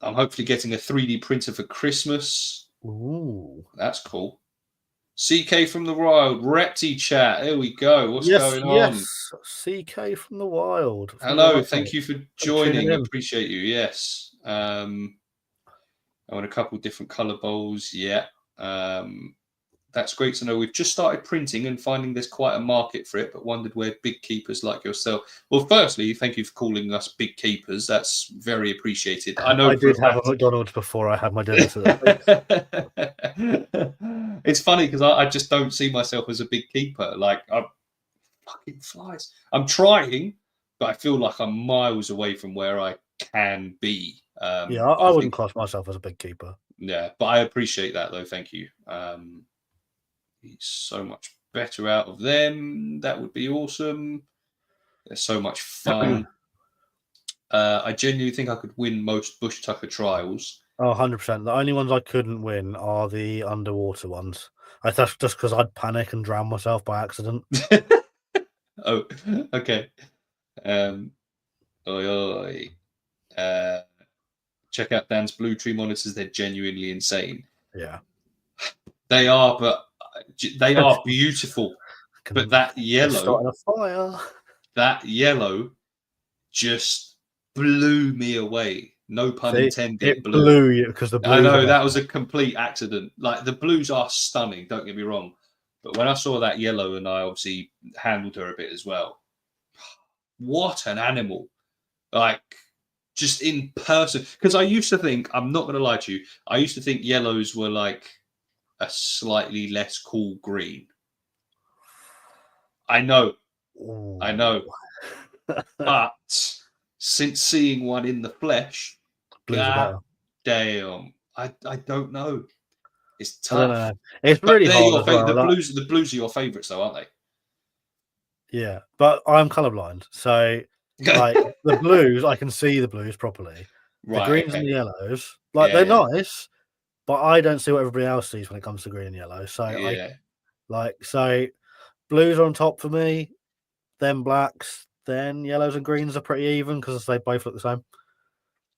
I'm hopefully getting a 3D printer for Christmas. Ooh. That's cool. CK from the Wild, Reptichat. There we go. What's going on? Yes, CK from the Wild. Hello, thank you for joining. Appreciate you. Yes. I want a couple different colour bowls. Yeah. That's great to know. We've just started printing and finding there's quite a market for it, but wondered where big keepers like yourself. Well, firstly, thank you for calling us big keepers. That's very appreciated. I know I did have a McDonald's before I had my dinner today. It's funny because I just don't see myself as a big keeper. Like, I'm fucking flies. I'm trying, but I feel like I'm miles away from where I can be. Yeah, I wouldn't class myself as a big keeper. Yeah, but I appreciate that though. Thank you. So much better out of them. That would be awesome. They're so much fun. I genuinely think I could win most bush tucker trials. Oh, 100%. The only ones I couldn't win are the underwater ones. That's just because I'd panic and drown myself by accident. Oh, okay. Check out Dan's blue tree monitors. They're genuinely insane. Yeah. They are, but they are beautiful. But that yellow, a fire. That yellow just blew me away. No pun intended. It blew you because the blues. I know that was a complete accident. Like, the blues are stunning, don't get me wrong. But when I saw that yellow, and I obviously handled her a bit as well, what an animal. Like, just in person. Because I used to think, I'm not going to lie to you, I used to think yellows were like a slightly less cool green. I know. Ooh. I know. But since seeing one in the flesh, damn, I don't know. It's tough. I don't know. It's really hard. The blues are your favourites, though, aren't they? Yeah, but I'm colourblind, so like the blues, I can see the blues properly. Right, the greens and the yellows, like they're nice, but I don't see what everybody else sees when it comes to green and yellow. So blues are on top for me, then blacks, then yellows and greens are pretty even because they both look the same.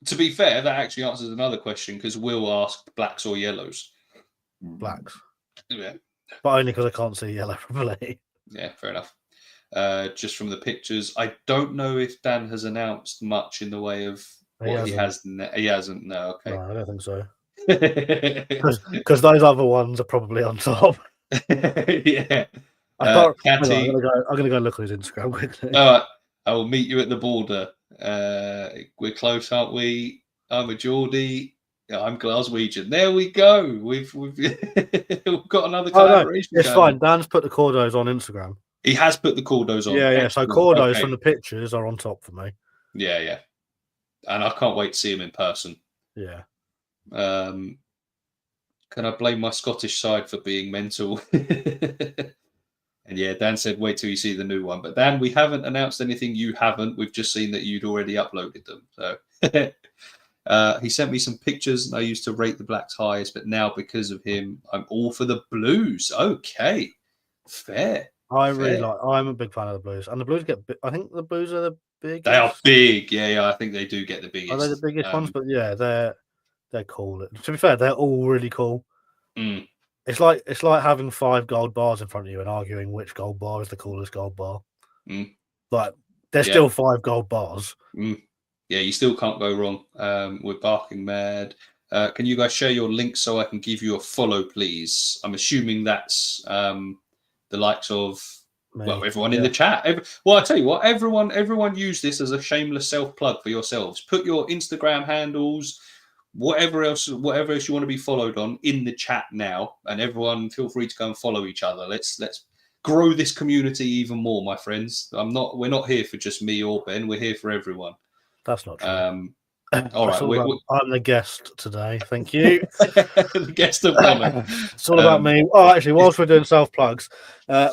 To be fair, that actually answers another question because Will asked blacks or yellows. Blacks. Yeah. But only because I can't see yellow properly. Yeah, fair enough. Just from the pictures, I don't know if Dan has announced much in the way of what he has. He hasn't. No, okay. No, I don't think so. Because those other ones are probably on top. Yeah. I'm Catty. gonna go look at his Instagram quickly. All right. I will meet you at the border. We're close, aren't we? I'm a Geordie. I'm Glaswegian. There we go. We've we've got another collaboration. No, it's fine. Dan's put the Cordos on Instagram. He has put the Cordos on. Yeah. So Cordos from the pictures are on top for me. Yeah. And I can't wait to see him in person. Yeah. Can I blame my Scottish side for being mental? And yeah, Dan said, wait till you see the new one. But Dan, we haven't announced anything. You haven't. We've just seen that you'd already uploaded them. So he sent me some pictures, and I used to rate the blacks highest, but now because of him, I'm all for the blues. Okay, fair. I'm a big fan of the blues, and the blues I think the blues are the biggest. They are big. Yeah. I think they do get the biggest. Are they the biggest ones? But yeah, they're cool. To be fair, they're all really cool. Mm. It's like having 5 gold bars in front of you and arguing which gold bar is the coolest gold bar. Mm. But there's still 5 gold bars. Mm. Yeah, you still can't go wrong. We're barking mad. Can you guys share your links so I can give you a follow, please? I'm assuming that's the likes of everyone in the chat. Well, I tell you what, everyone use this as a shameless self plug for yourselves. Put your Instagram handles, whatever else you want to be followed on in the chat now, and everyone feel free to go and follow each other. Let's grow this community even more, my friends. We're not here for just me or Ben. We're here for everyone. That's not true. All right, I'm the guest today. Thank you. The guest of honor. It's all about me. Oh, actually, whilst we're doing self plugs,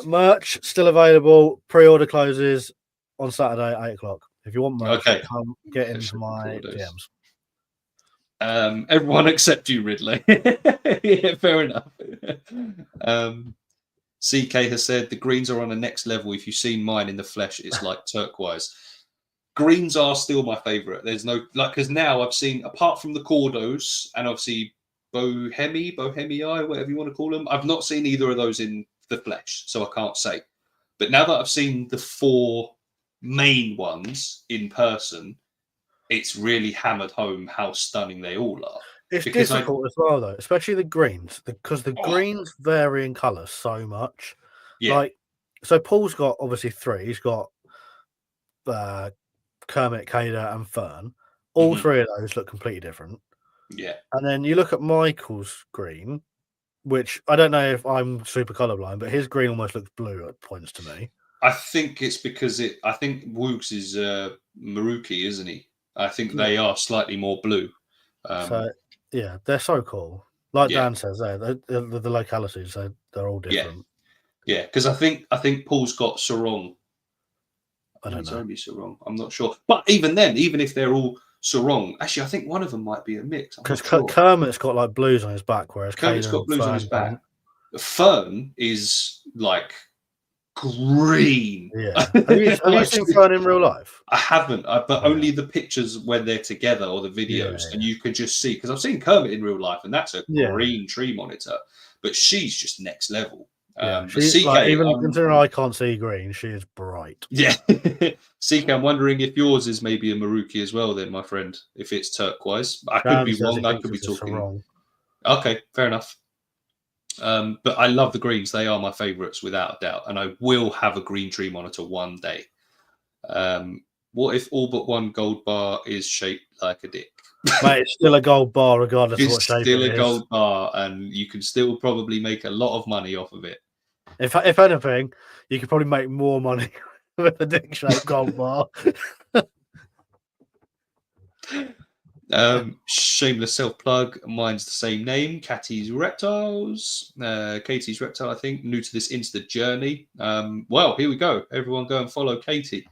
merch still available. Pre-order closes on Saturday at 8:00. If you want merch, come get into my DMs. Everyone except you, Ridley. Yeah, fair enough. CK has said the greens are on the next level. If you've seen mine in the flesh, it's like turquoise. Greens are still my favorite. There's no because now I've seen, apart from the Cordos and obviously Bohemii, whatever you want to call them, I've not seen either of those in the flesh, so I can't say. But now that I've seen the 4 main ones in person, it's really hammered home how stunning they all are. It's difficult as well, though, especially the greens, because the greens vary in colour so much. Yeah. So Paul's got obviously 3. He's got Kermit, Cada, and Fern. All 3 of those look completely different. Yeah. And then you look at Michael's green, which I don't know if I'm super colourblind, but his green almost looks blue at points to me. I think it's because I think Woogs is Maruki, isn't he? I think they are slightly more blue. So yeah, they're so cool. Like Dan says, the localities, they're all different. Yeah, because I think Paul's got Sarong. I don't know. Only Sarong. I'm not sure. But even then, even if they're all Sarong, actually, I think one of them might be a mix. Because Kermit's got like blues on his back, whereas Kermit's got blues on his back. Fern is like green. Yeah. Have you seen Fern in real life? I haven't, but only the pictures when they're together or the videos, and you can just see, because I've seen Kermit in real life, and that's a green tree monitor, but she's just next level. She's CK, even considering I can't see green, she is bright. Yeah. CK, I'm wondering if yours is maybe a Maruki as well, then, my friend. If it's turquoise, I could be wrong. I could be talking wrong. Okay, fair enough. But I love the greens. They are my favourites without a doubt, and I will have a green tree monitor one day. What if all but one gold bar is shaped like a dick? Mate, it's still a gold bar regardless of what shape it is. It's still a gold bar, and you can still probably make a lot of money off of it. If anything, you could probably make more money with a dick-shaped gold bar. Shameless self-plug. Mine's the same name. Katie's Reptiles. Katie's Reptile, I think. New to this Insta journey. Well, here we go. Everyone go and follow Katie.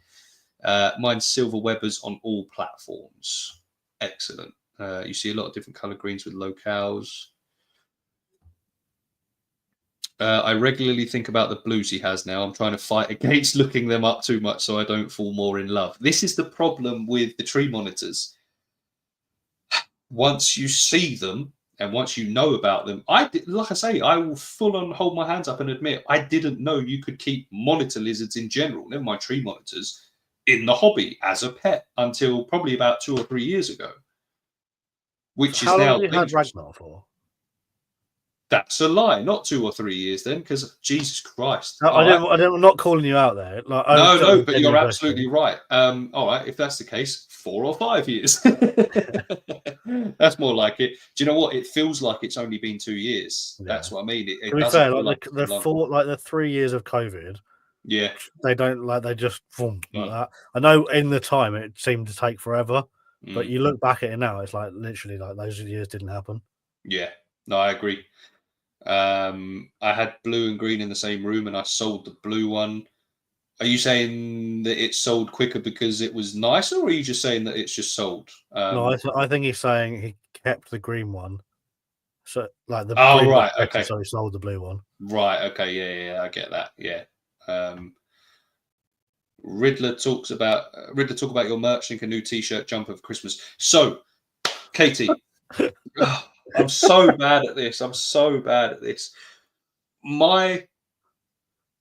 Mine's Silver Webbers on all platforms. Excellent. You see a lot of different colour greens with locales. I regularly think about the blues he has now. I'm trying to fight against looking them up too much so I don't fall more in love. This is the problem with the tree monitors. Once you see them and once you know about them, like I say, I will full on hold my hands up and admit I didn't know you could keep monitor lizards in general, never mind tree monitors, in the hobby as a pet until probably about 2 or 3 years ago, which So is how long now have you had dangerous. Ragnar for? That's a lie. Not 2 or 3 years then, because Jesus Christ. No, All right. I'm not calling you out there. Like, No, just no, a but you're genuine question. absolutely right. All right, if that's the case, 4 or 5 years. That's more like it. Do you know what? It feels like it's only been 2 years. Yeah. That's what I mean. To It be doesn't fair, feel like like it's been long. the 3 years of COVID, Yeah. they don't like they just boom like Mm. that. I know in the time it seemed to take forever, but Mm. you look back at it now, it's like literally like those years didn't happen. Yeah. No, I agree. I had blue and green in the same room, and I sold the blue one. Are you saying that it sold quicker because it was nicer, or are you just saying that it's just sold? No, I think he's saying he kept the green one, so like the Oh, green looked right. better, Okay. so he sold the blue one. Right. Okay. Yeah. I get that. Yeah. Riddler talk about your merch, link a new T-shirt, jumper for Christmas. So, Katie, I'm so bad at this. I'm so bad at this. My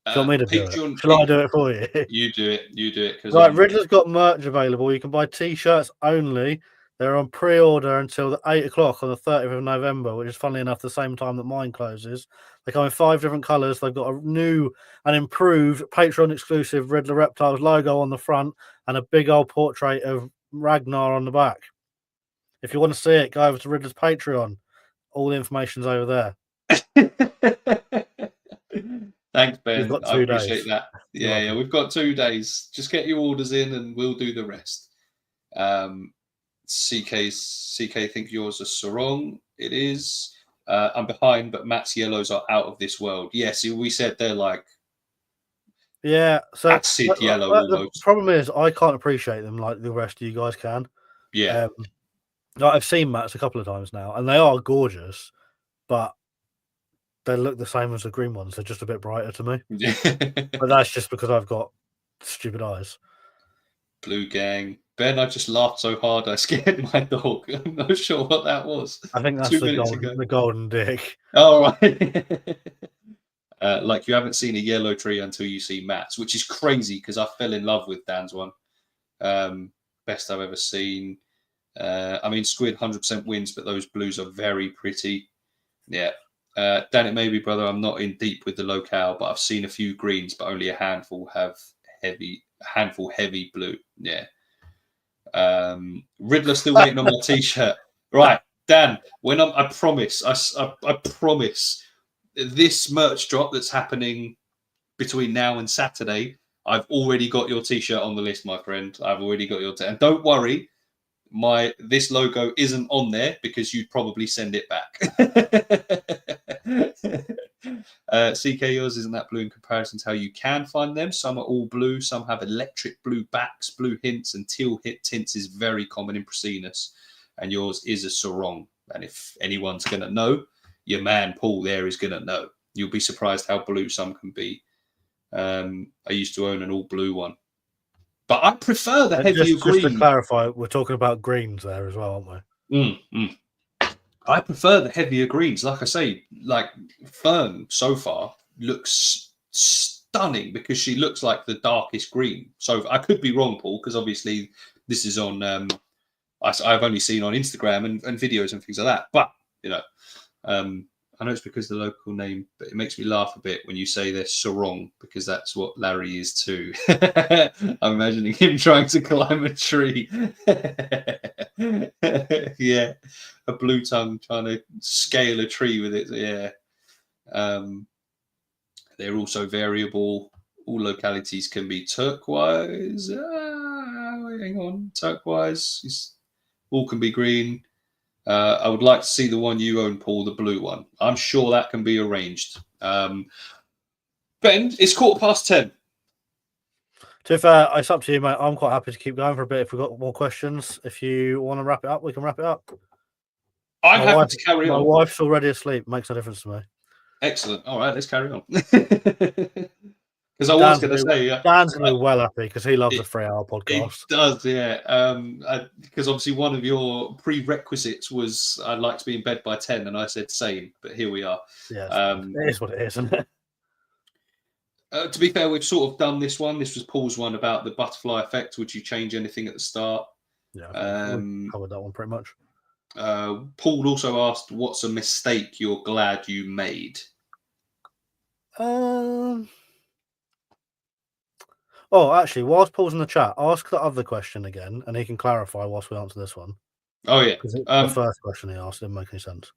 Do you want me to do it? Patreon. Shall I do it for you? You do it. You do it because Right, Riddler's got merch available. You can buy T-shirts only. They're on pre-order until the 8 o'clock on the 30th of November, which is funnily enough the same time that mine closes. They come in 5 different colours. They've got a new and improved Patreon exclusive Riddler Reptiles logo on the front and a big old portrait of Ragnar on the back. If you want to see it, go over to Riddler's Patreon. All the information's over there. Thanks, You've Ben. got I 2 appreciate days. that. You're Yeah, welcome. we've got 2 days. Just get your orders in, and we'll do the rest. CK think yours are sarong. It is. I'm behind, but Matt's yellows are out of this world. Yes, we said they're like Yeah, so acid yellow the almost. problem is I can't appreciate them like the rest of you guys can. Yeah. Like I've seen Matt's a couple of times now, and they are gorgeous, but they look the same as the green ones. They're just a bit brighter to me. But that's just because I've got stupid eyes. Blue gang. Ben, I just laughed so hard I scared my dog. I'm not sure what that was. I think that's 2 minutes ago. the golden dick. Oh, right. Like you haven't seen a yellow tree until you see Matt's, which is crazy because I fell in love with Dan's one. Best I've ever seen. I mean, Squid 100% wins, but those blues are very pretty. Yeah. Dan, it may be, brother, I'm not in deep with the locale, but I've seen a few greens, but only a handful have heavy blue. Yeah. Riddler still waiting on my T-shirt. Right, Dan. I promise. I promise. This merch drop that's happening between now and Saturday, I've already got your T-shirt on the list, my friend. I've already got your and don't worry, this logo isn't on there because you'd probably send it back. CK, yours isn't that blue in comparison to how you can find them. Some are all blue, some have electric blue backs, blue hints, and teal hit tints is very common in Prasinus. And yours is a sarong. And if anyone's going to know, your man Paul there is going to know. You'll be surprised how blue some can be. I used to own an all blue one. But I prefer the heavier Just green. to clarify, we're talking about greens there as well, aren't we? I prefer the heavier greens. Like I say, like Fern so far looks stunning because she looks like the darkest green. So I could be wrong, Paul, because obviously this is on I've only seen on Instagram and videos and things like that. But you know, I know it's because of the local name, but it makes me laugh a bit when you say they're sarong because that's what Larry is too. I'm imagining him trying to climb a tree. Yeah, a blue tongue trying to scale a tree with it. Yeah, they're also variable. All localities can be turquoise. Hang on, turquoise. All can be green. I would like to see the one you own, Paul, the blue one. I'm sure that can be arranged. Ben, it's 10:15. To be fair, it's up to you, mate. I'm quite happy to keep going for a bit if we've got more questions. If you want to wrap it up, we can wrap it up. I'm happy to carry my on. wife's already asleep. Makes no difference to me. Excellent. All right, let's carry on. Because I was going to say, Dan's going to be well happy because he loves a it 3-hour it podcast. does, yeah. Because obviously one of your prerequisites was I'd like to be in bed by 10, and I said same, but here we are. Yeah, it is what it is, isn't it? To be fair, we've sort of done this one. This was Paul's one about the butterfly effect. Would you change anything at the start? Yeah, we covered that one pretty much. Paul also asked, "What's a mistake you're glad you made?" Oh, actually, whilst Paul's in the chat, ask the other question again, and he can clarify whilst we answer this one. Oh yeah, Because the first question he asked didn't make any sense.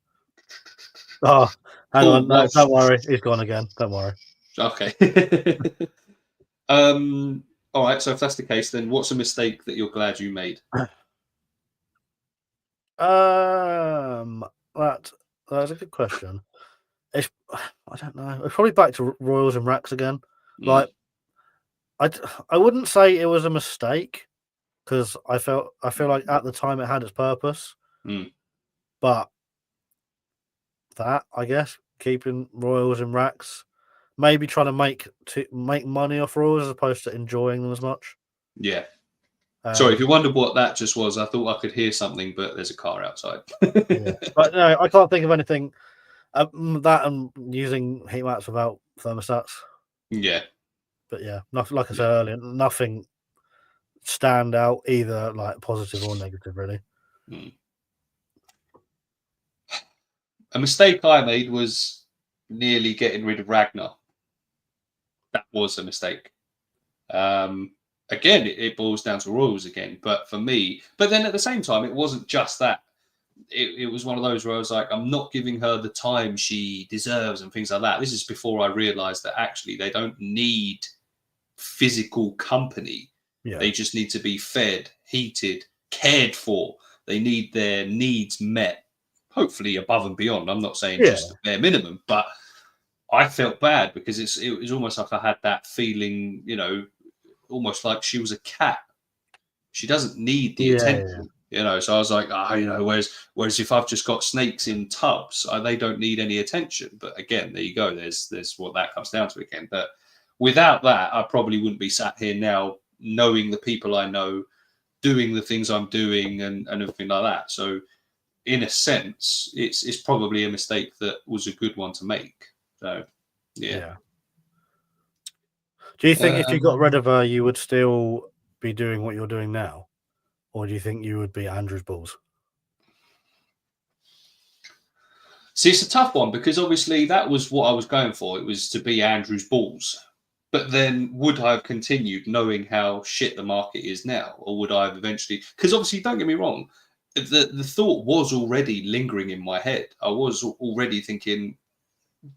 Oh, hang on, no, don't worry, he's gone again. Don't worry. Okay. All right. So if that's the case, then what's a mistake that you're glad you made? That's a good question. I don't know. It's probably back to Royals and Racks again. Like, I wouldn't say it was a mistake because I feel like at the time it had its purpose. But that, I guess, keeping Royals and Racks, maybe trying to make money off Royals as opposed to enjoying them as much. Yeah. Sorry, if you wondered what that just was, I thought I could hear something, but there's a car outside. Yeah. But no, I can't think of anything. That and using heat maps without thermostats. Yeah. But yeah, nothing, like I said earlier, nothing stand out either, like positive or negative, really. A mistake I made was nearly getting rid of Ragnar. That was a mistake. Again, it boils down to Royals again, but for me, but then at the same time, it wasn't just that. It was one of those where I was like, I'm not giving her the time she deserves and things like that. This is before I realized that actually they don't need physical company. Yeah. They just need to be fed, heated, cared for. They need their needs met, hopefully above and beyond. I'm not saying just the bare minimum, but I felt bad because it was almost like I had that feeling, you know, almost like she was a cat. She doesn't need the attention, you know. So I was like, you know, whereas if I've just got snakes in tubs, they don't need any attention. But again, there you go. There's what that comes down to again. But without that, I probably wouldn't be sat here now, knowing the people I know, doing the things I'm doing, and everything like that. So, in a sense, it's probably a mistake that was a good one to make. So, yeah. Do you think if you got rid of her, you would still be doing what you're doing now? Or do you think you would be Andrew's balls? See, it's a tough one because obviously that was what I was going for. It was to be Andrew's balls. But then would I have continued knowing how shit the market is now? Or would I have eventually... Because obviously, don't get me wrong, the thought was already lingering in my head. I was already thinking,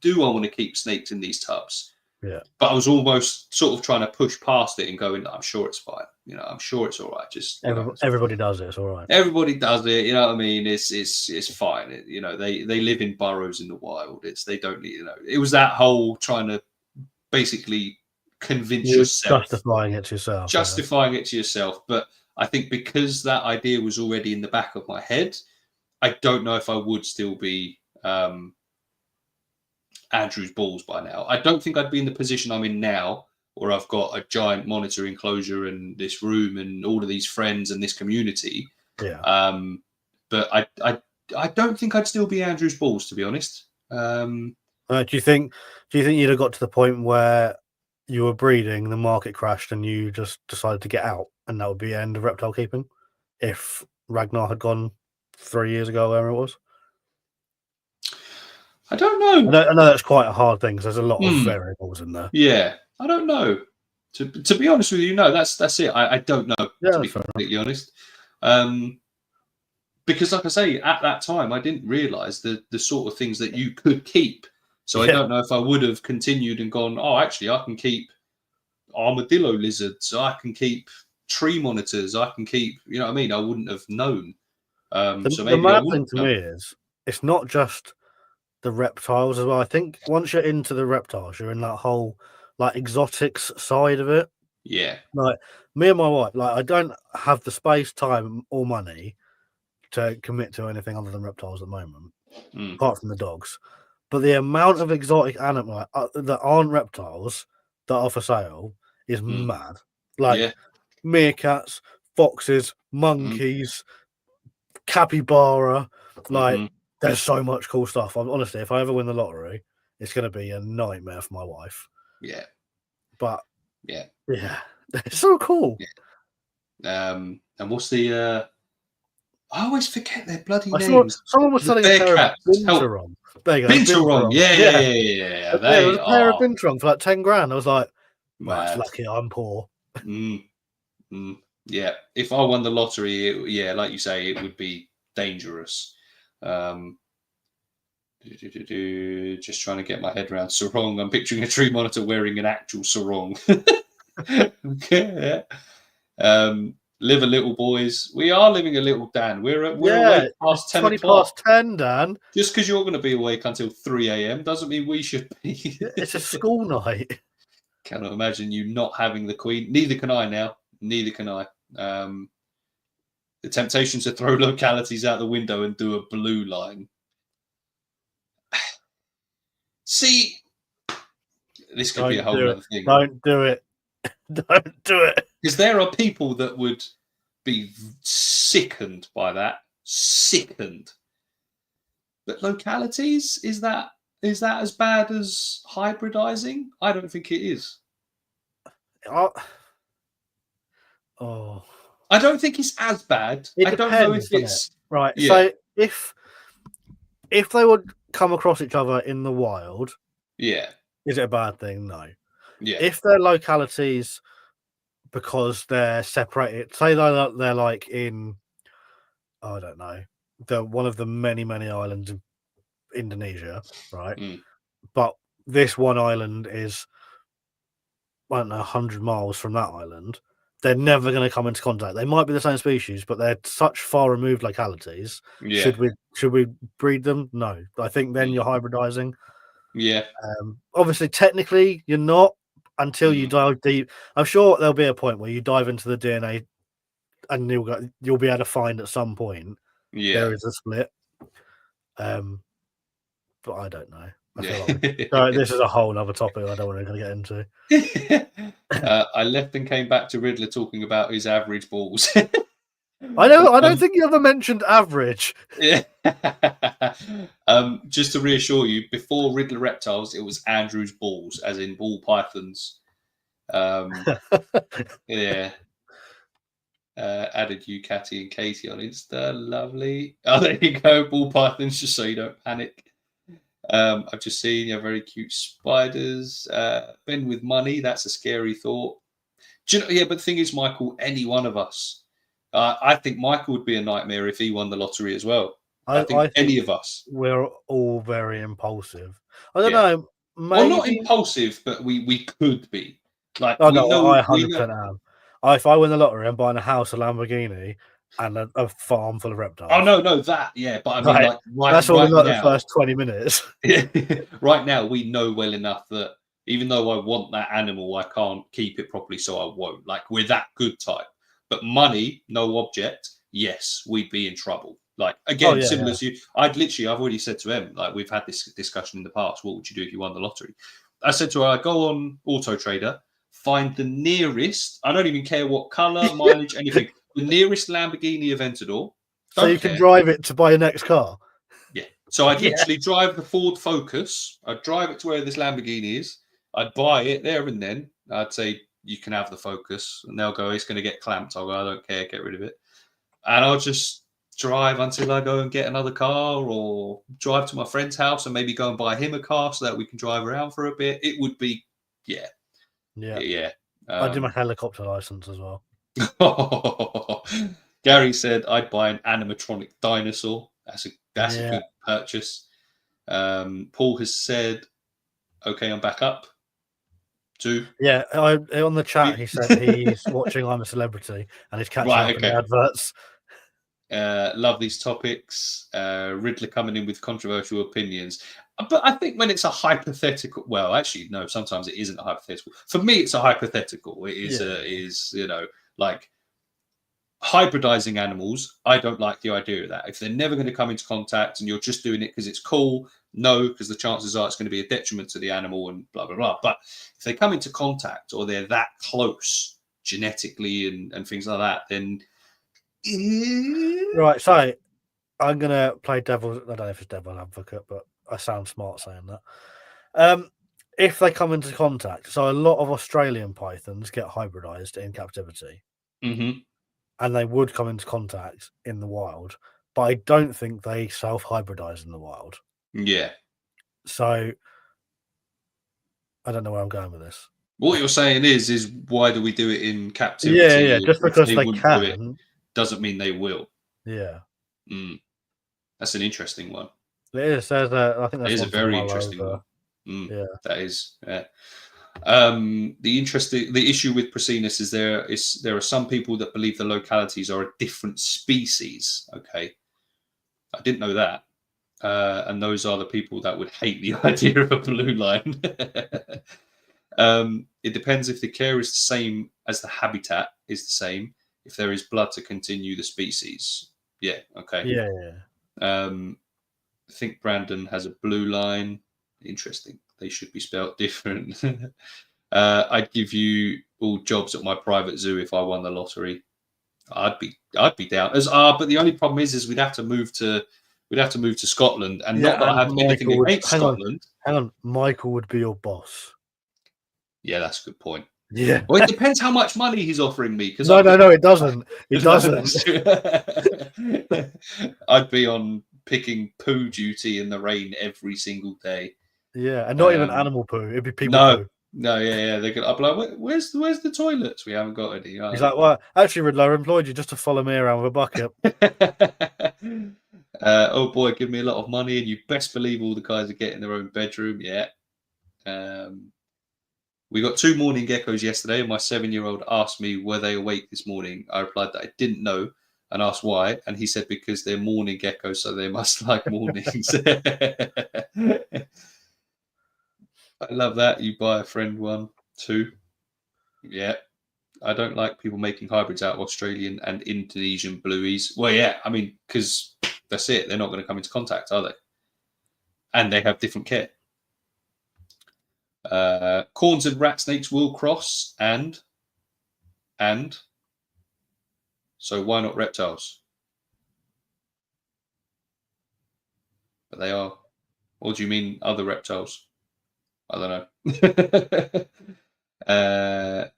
do I want to keep snakes in these tubs? Yeah. But I was almost sort of trying to push past it and going, I'm sure it's fine. You know, I'm sure it's all right. Just everybody does it. It's all right. Everybody does it. You know what I mean? It's fine. You know, they live in burrows in the wild. They don't need. You know, it was that whole trying to basically convince yourself, justifying it to yourself. But I think because that idea was already in the back of my head, I don't know if I would still be Andrew's balls by now. I don't think I'd be in the position I'm in now, where I've got a giant monitor enclosure and this room and all of these friends and this community. Yeah. But I don't think I'd still be Andrew's balls, to be honest. Do you think you'd have got to the point where you were breeding, the market crashed, and you just decided to get out, and that would be the end of reptile keeping? If Ragnar had gone 3 years ago, wherever it was. I don't know. I know that's quite a hard thing because there's a lot of variables in there. Yeah, I don't know. To be honest with you, no, that's it. I don't know, to be completely honest. Because, like I say, at that time, I didn't realise the sort of things that you could keep. So I don't know if I would have continued and gone, oh, actually, I can keep armadillo lizards. I can keep tree monitors. I can keep, you know what I mean? I wouldn't have known. So maybe the mad thing to me is it's not just the reptiles as well. I think once you're into the reptiles, you're in that whole like exotics side of it. Yeah. Like me and my wife, like I don't have the space, time, or money to commit to anything other than reptiles at the moment, apart from the dogs. but the amount of exotic animals that aren't reptiles that are for sale is mad. Like meerkats, foxes, monkeys, capybara. Like there's so much cool stuff. Honestly, if I ever win the lottery, it's going to be a nightmare for my wife. Yeah. But yeah, it's so cool. Yeah. And what's the? I always forget their bloody I saw names. someone was selling a pair of binturong. There you go. Binturong. Yeah. There was a pair of binturong for like 10 grand. I was like, well, mad. that's lucky I'm poor. Yeah. If I won the lottery, like you say, it would be dangerous. Just trying to get my head around sarong. I'm picturing a tree monitor wearing an actual sarong. Okay. Live a little, boys. We are living a little, Dan. We're awake past 10 20 o'clock. past 10, Dan. Just because you're going to be awake until 3 a.m. doesn't mean we should be. It's a school night. Cannot imagine you not having the Queen. Neither can I now. Neither can I. The temptation to throw localities out the window and do a blue line. See, this could be a whole other thing. Don't do it. Don't do it. Because there are people that would be sickened by that. Sickened. But localities, is that as bad as hybridizing? I don't think it is. I don't think it's as bad. I don't know if it's right. Yeah. So if they would come across each other in the wild, is it a bad thing? No. Yeah. If they're localities because they're separated, say they're like in, I don't know, they're one of the many islands in Indonesia, right? But this one island is, I don't know, 100 miles from that island. They're never going to come into contact. They might be the same species, but they're such far removed localities. Yeah. Should we breed them? No. I think then you're hybridizing. Yeah. Obviously, technically, you're not until you dive deep. I'm sure there'll be a point where you dive into the DNA, and you'll be able to find at some point there is a split. But I don't know. I feel like this is a whole other topic I don't want to get into. I left and came back to Riddler talking about his average balls. I don't think you ever mentioned average. Yeah. Just to reassure you, before Riddler Reptiles, it was Andrew's balls, as in ball pythons. Yeah. Added you, Catty and Katie on Insta. Lovely. Oh, there you go. Ball pythons, just so you don't panic. I've just seen your very cute spiders. Benn with money. That's a scary thought. Do you know, but the thing is, Michael, any one of us, I think Michael would be a nightmare if he won the lottery as well. I think any of us. We're all very impulsive. I don't know. Maybe... Well, not impulsive, but we could be. Like, I 100% am. If I win the lottery, I'm buying a house, a Lamborghini, and a farm full of reptiles. Oh, no, that, yeah. But I mean, that's all in the first 20 minutes. Right now, we know well enough that even though I want that animal, I can't keep it properly, so I won't. Like, we're that good type. But money, no object, yes, we'd be in trouble. Like, again, similar to you. I've already said to Em, like, we've had this discussion in the past. What would you do if you won the lottery? I said to her, I'd go on Auto Trader, find the nearest, I don't even care what colour, mileage, anything, the nearest Lamborghini Aventador. So you can drive it to buy your next car? Yeah. So I'd literally drive the Ford Focus. I'd drive it to where this Lamborghini is. I'd buy it there and then. I'd say, you can have the Focus. And they'll go, it's going to get clamped. I'll go, I don't care, get rid of it. And I'll just drive until I go and get another car, or drive to my friend's house and maybe go and buy him a car so that we can drive around for a bit. It would be, yeah. I do my helicopter license as well. Gary said I'd buy an animatronic dinosaur. That's a good purchase. Paul has said, okay, I'm back up. 2. Yeah, on the chat he said he's watching I'm a Celebrity and he's catching up in the adverts. Love these topics. Riddler coming in with controversial opinions. But I think when it's a hypothetical, well, actually, no, sometimes it isn't a hypothetical. For me, it's a hypothetical. It is, like hybridizing animals. I don't like the idea of that. If they're never going to come into contact and you're just doing it because it's cool, No, because the chances are it's going to be a detriment to the animal and blah, blah, blah. But if they come into contact or they're that close genetically and things like that, then... Right, so I'm going to play devil's... I don't know if it's devil's advocate, but I sound smart saying that. If they come into contact, so a lot of Australian pythons get hybridized in captivity, Mm-hmm. and they would come into contact in the wild, but I don't think they self-hybridize in the wild. Yeah. So I don't know where I'm going with this. What you're saying is why do we do it in captivity? Yeah. Just because they wouldn't can, do it doesn't mean they will. Yeah. That's an interesting one. It is. I think that's a very interesting one. Yeah. That is. Yeah. The issue with Prasinus is there are some people that believe the localities are a different species. Okay, I didn't know that, and those are the people that would hate the idea of a blue line. It depends if the care is the same as the habitat is the same. If there is blood to continue the species, yeah, okay, yeah. I think Brandon has a blue line. Interesting. They should be spelled different. I'd give you all jobs at my private zoo if I won the lottery. I'd be down. But the only problem is we'd have to move to Scotland, and not that I have anything against Scotland. Hang on, Michael would be your boss. Yeah, that's a good point. Yeah. Well, it depends how much money he's offering me. No, it doesn't. It doesn't. I'd be on picking poo duty in the rain every single day. Yeah, and not even animal poo. It'd be people poo. No, yeah. They're gonna. I'd be like, where's the toilets? We haven't got any. He's like, well, actually, Riddler, I employed you just to follow me around with a bucket. Oh boy, give me a lot of money, and you best believe all the guys are getting their own bedroom. Yeah. We got 2 morning geckos yesterday, and my 7-year-old asked me were they awake this morning. I replied that I didn't know, and asked why, and he said because they're morning geckos, so they must like mornings. I love that. You buy a friend one, 2. Yeah. I don't like people making hybrids out of Australian and Indonesian blueies. Well, yeah, I mean, because that's it. They're not going to come into contact, are they? And they have different care. Corns and rat snakes will cross, and so why not reptiles? But they are. Or do you mean other reptiles? I don't know.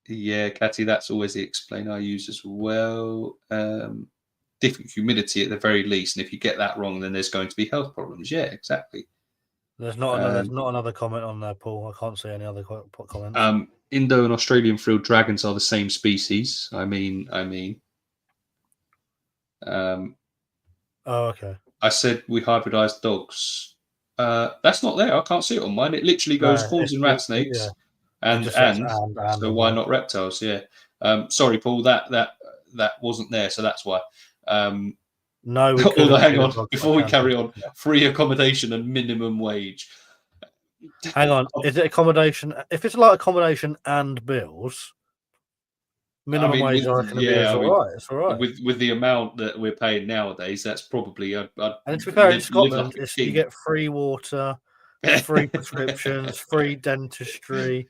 Yeah, Catty, that's always the explain I use as well. Different humidity at the very least, and if you get that wrong, then there's going to be health problems. Yeah, exactly. There's not another comment on there, Paul. I can't see any other comments. Indo and Australian frilled dragons are the same species. I mean. Oh, okay. I said we hybridized dogs. That's not there. I can't see it on mine. It literally goes corns and rat snakes. Yeah. And so why not reptiles? Yeah. Sorry, Paul. That wasn't there, so that's why. No. Although, hang on, before we carry on, free accommodation and minimum wage. Hang on, is it accommodation? If it's like accommodation and bills, minimum wage is all right. It's all right. With the amount that we're paying nowadays, that's probably. And to be fair, in Scotland, you get free water, free prescriptions, free dentistry.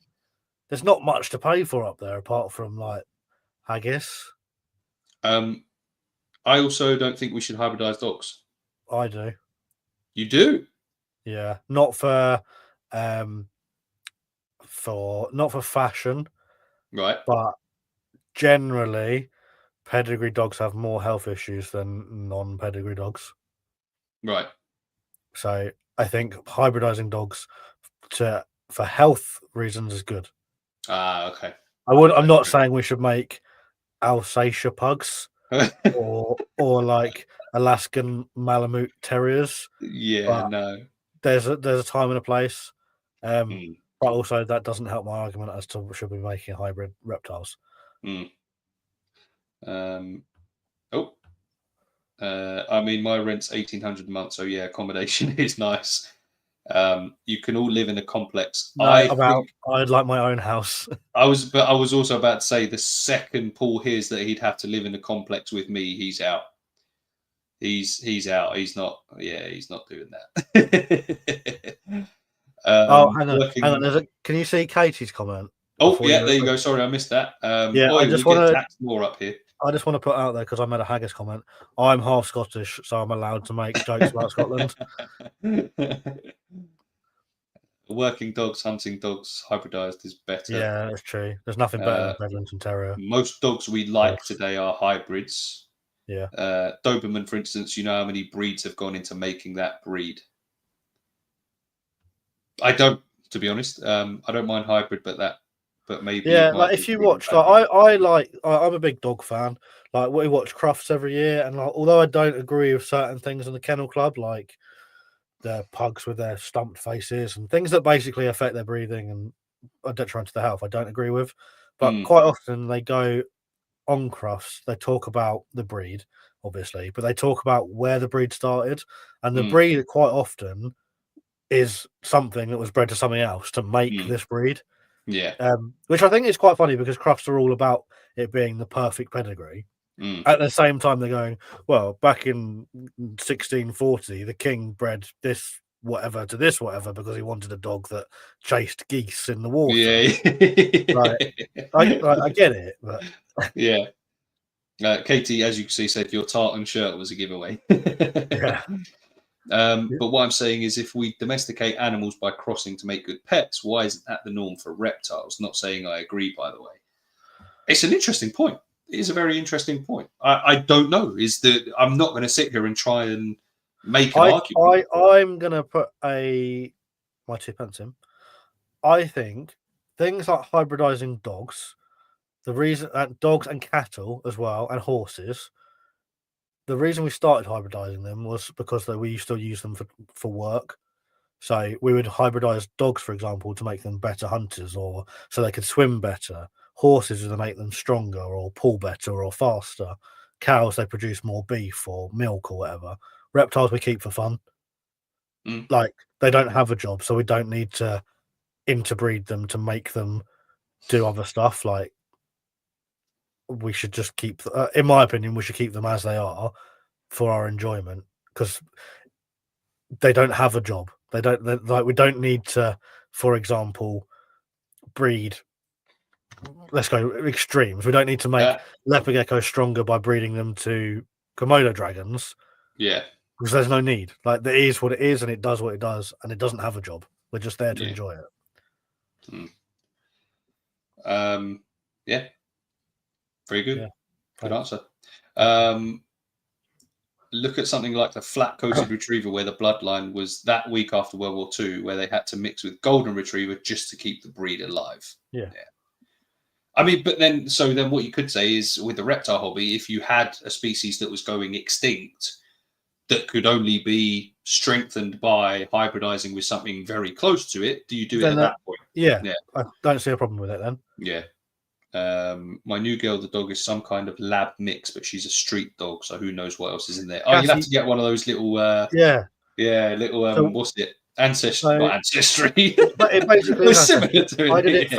There's not much to pay for up there apart from like haggis. I also don't think we should hybridize dogs. I do. You do? Yeah, not for fashion, right? But generally, pedigree dogs have more health issues than non-pedigree dogs. Right. So I think hybridizing dogs for health reasons is good. Okay. I'm not saying we should make Alsatia pugs or like Alaskan Malamute terriers. Yeah, no. There's a time and a place, but also that doesn't help my argument as to should we be making hybrid reptiles. I mean, my rent's $1,800 a month, so yeah, accommodation is nice. You can all live in a complex. I'd like my own house. I was also about to say the second Paul hears that he'd have to live in a complex with me, he's out. He's out. He's not. Yeah, he's not doing that. Hang on. Working. Can you see Katie's comment? Oh, yeah, there you go. Sorry, I missed that. Yeah, Oi, we get taxed more up here. I just want to put out there because I made a haggis comment. I'm half Scottish, so I'm allowed to make jokes about Scotland. Working dogs, hunting dogs, hybridized is better. Yeah, that's true. There's nothing better than Bedlington Terrier. Most dogs we like today are hybrids. Yeah. Doberman, for instance, you know how many breeds have gone into making that breed? I don't, to be honest. I don't mind hybrid, but maybe like if you watch, like I'm a big dog fan. Like we watch Crufts every year, and like although I don't agree with certain things in the kennel club, like the pugs with their stumped faces and things that basically affect their breathing and are detrimental to their health, I don't agree with. But quite often they go on Crufts, they talk about the breed, obviously, but they talk about where the breed started, and the breed quite often is something that was bred to something else to make this breed. Yeah. Which I think is quite funny because Crufts are all about it being the perfect pedigree. At the same time, they're going, well, back in 1640, the king bred this whatever to this whatever because he wanted a dog that chased geese in the water. Yeah. I get it, but yeah. Katie, as you can see, said your tartan shirt was a giveaway. Yeah. But what I'm saying is, if we domesticate animals by crossing to make good pets, why isn't that the norm for reptiles? Not saying I agree, by the way. It's an interesting point. It is a very interesting point. I don't know. I'm not going to sit here and try and make an argument. I'm going to put my 2 pence in. I think things like hybridizing dogs, the reason dogs and cattle as well, and horses. The reason we started hybridizing them was because we used to use them for work. So we would hybridize dogs, for example, to make them better hunters, or so they could swim better. Horses to make them stronger, or pull better, or faster. Cows, they produce more beef or milk or whatever. Reptiles we keep for fun. Like they don't have a job, so we don't need to interbreed them to make them do other stuff. Like we should just keep, in my opinion, we should keep them as they are for our enjoyment because they don't have a job. We don't need to, for example, breed. Let's go extremes. We don't need to make leopard geckos stronger by breeding them to Komodo dragons. Yeah. Because there's no need. Like, it is what it is, and it does what it does, and it doesn't have a job. We're just there to enjoy it. Yeah. Very good. Yeah. Good answer. Look at something like the flat-coated retriever, where the bloodline was that week after World War II, where they had to mix with golden retriever just to keep the breed alive. Yeah. I mean, but then what you could say is, with the reptile hobby, if you had a species that was going extinct that could only be strengthened by hybridizing with something very close to it, do you do it at that point? Yeah. I don't see a problem with it then. Yeah. My new girl, the dog, is some kind of lab mix, but she's a street dog, so who knows what else is in there. Oh, you'll have to get one of those little what's it? Ancestry. It basically is similar to it. I did it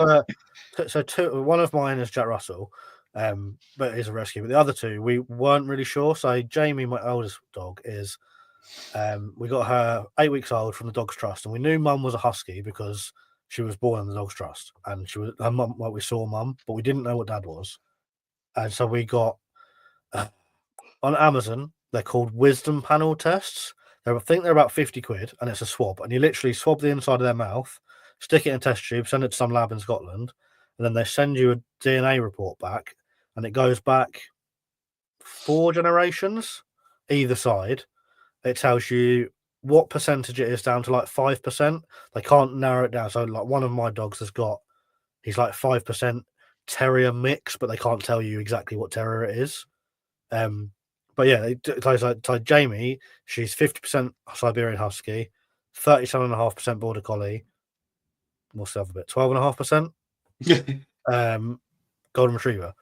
for one of mine is Jack Russell, but he's a rescue. But the other two, we weren't really sure. So Jamie, my eldest dog, is we got her 8 weeks old from the Dogs Trust, and we knew Mum was a husky because she was born in the Dogs Trust, and she was her mum. Like, we saw Mum, but we didn't know what Dad was, and so we got on Amazon. They're called wisdom panel tests. I think they're about 50 quid, and it's a swab, and you literally swab the inside of their mouth, stick it in a test tube, send it to some lab in Scotland, and then they send you a DNA report back, and it goes back 4 generations either side. It tells you what percentage it is down to, like 5%. They can't narrow it down. So, like, one of my dogs he's like 5% terrier mix, but they can't tell you exactly what terrier it is. But yeah, like Jamie, she's 50% Siberian Husky, 37.5% Border Collie. What's the other bit? 12.5%. Golden Retriever,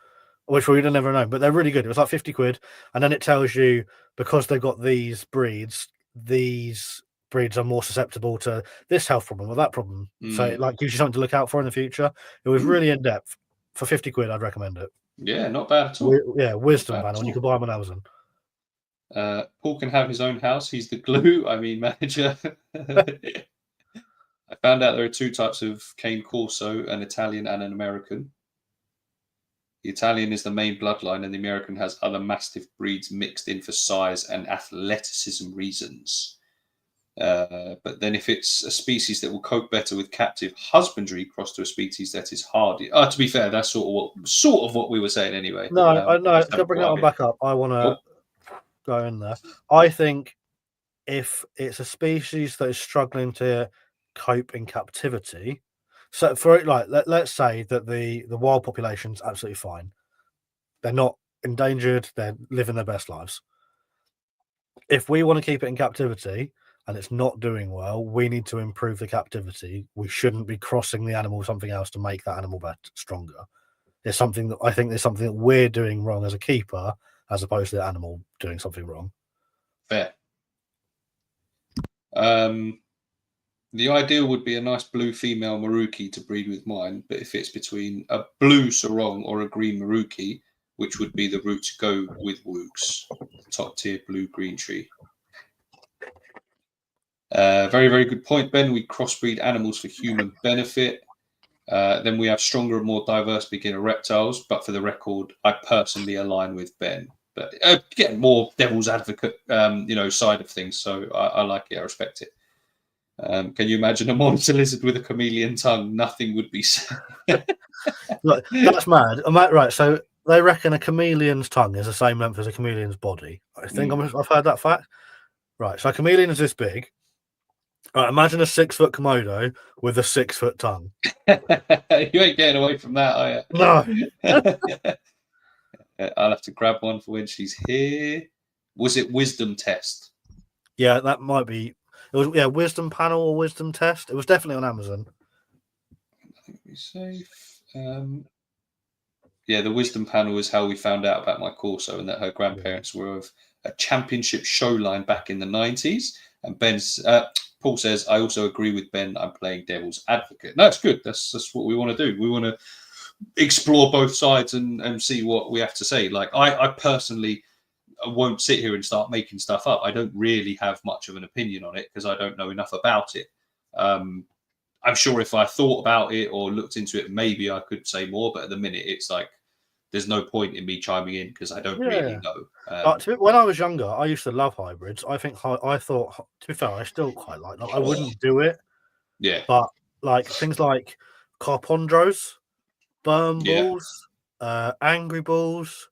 which we would have never known, but they're really good. It was like 50 quid, and then it tells you because they've got these breeds are more susceptible to this health problem or that problem. So it like gives you something to look out for in the future. It was really in depth. For 50 quid, I'd recommend it. Yeah, not bad at all. Wisdom panel, and you can buy them on Amazon. Paul can have his own house. He's the glue. I mean, manager. I found out there are two types of cane corso, an Italian and an American. The Italian is the main bloodline, and the American has other Mastiff breeds mixed in for size and athleticism reasons. But then if it's a species that will cope better with captive husbandry crossed to a species that is hardy. To be fair, that's sort of what we were saying anyway. No, I know. Go bring that one back up. I want to go in there. I think if it's a species that is struggling to cope in captivity, so for it, like let's say that the wild population's absolutely fine. They're not endangered. They're living their best lives. If we want to keep it in captivity and it's not doing well, we need to improve the captivity. We shouldn't be crossing the animal with something else to make that animal stronger. There's something that I think there's something that we're doing wrong as a keeper, as opposed to the animal doing something wrong. Fair. The ideal would be a nice blue female Maruki to breed with mine, but if it's between a blue Sarong or a green Maruki, which would be the route to go with Wooks, top tier blue-green tree. Very, very good point, Ben. We crossbreed animals for human benefit. Then we have stronger and more diverse beginner reptiles, but for the record, I personally align with Ben. But again, more devil's advocate, side of things. So I like it. I respect it. Can you imagine a monitor lizard with a chameleon tongue? Nothing would be said. Look, that's mad. Right, so they reckon a chameleon's tongue is the same length as a chameleon's body. I think I've heard that fact. Right, so a chameleon is this big. Right, imagine a 6-foot Komodo with a 6-foot tongue. You ain't getting away from that, are you? No. I'll have to grab one for when she's here. Was it wisdom test? Yeah, that might be. It was wisdom panel or wisdom test. It was definitely on Amazon. I think we're safe. The wisdom panel is how we found out about my Corso and that her grandparents were of a championship show line back in the 90s. And Paul says, I also agree with Ben. I'm playing devil's advocate. No, it's good. That's what we want to do. We want to explore both sides and see what we have to say. Like I personally won't sit here and start making stuff up. I don't really have much of an opinion on it because I don't know enough about it. I'm sure if I thought about it or looked into it, maybe I could say more. But at the minute, it's like there's no point in me chiming in because I don't really know. When I was younger, I used to love hybrids. I thought, to be fair, I still quite like them. I wouldn't do it. Yeah. But like things like Carpondros, Burn Balls, Angry Balls.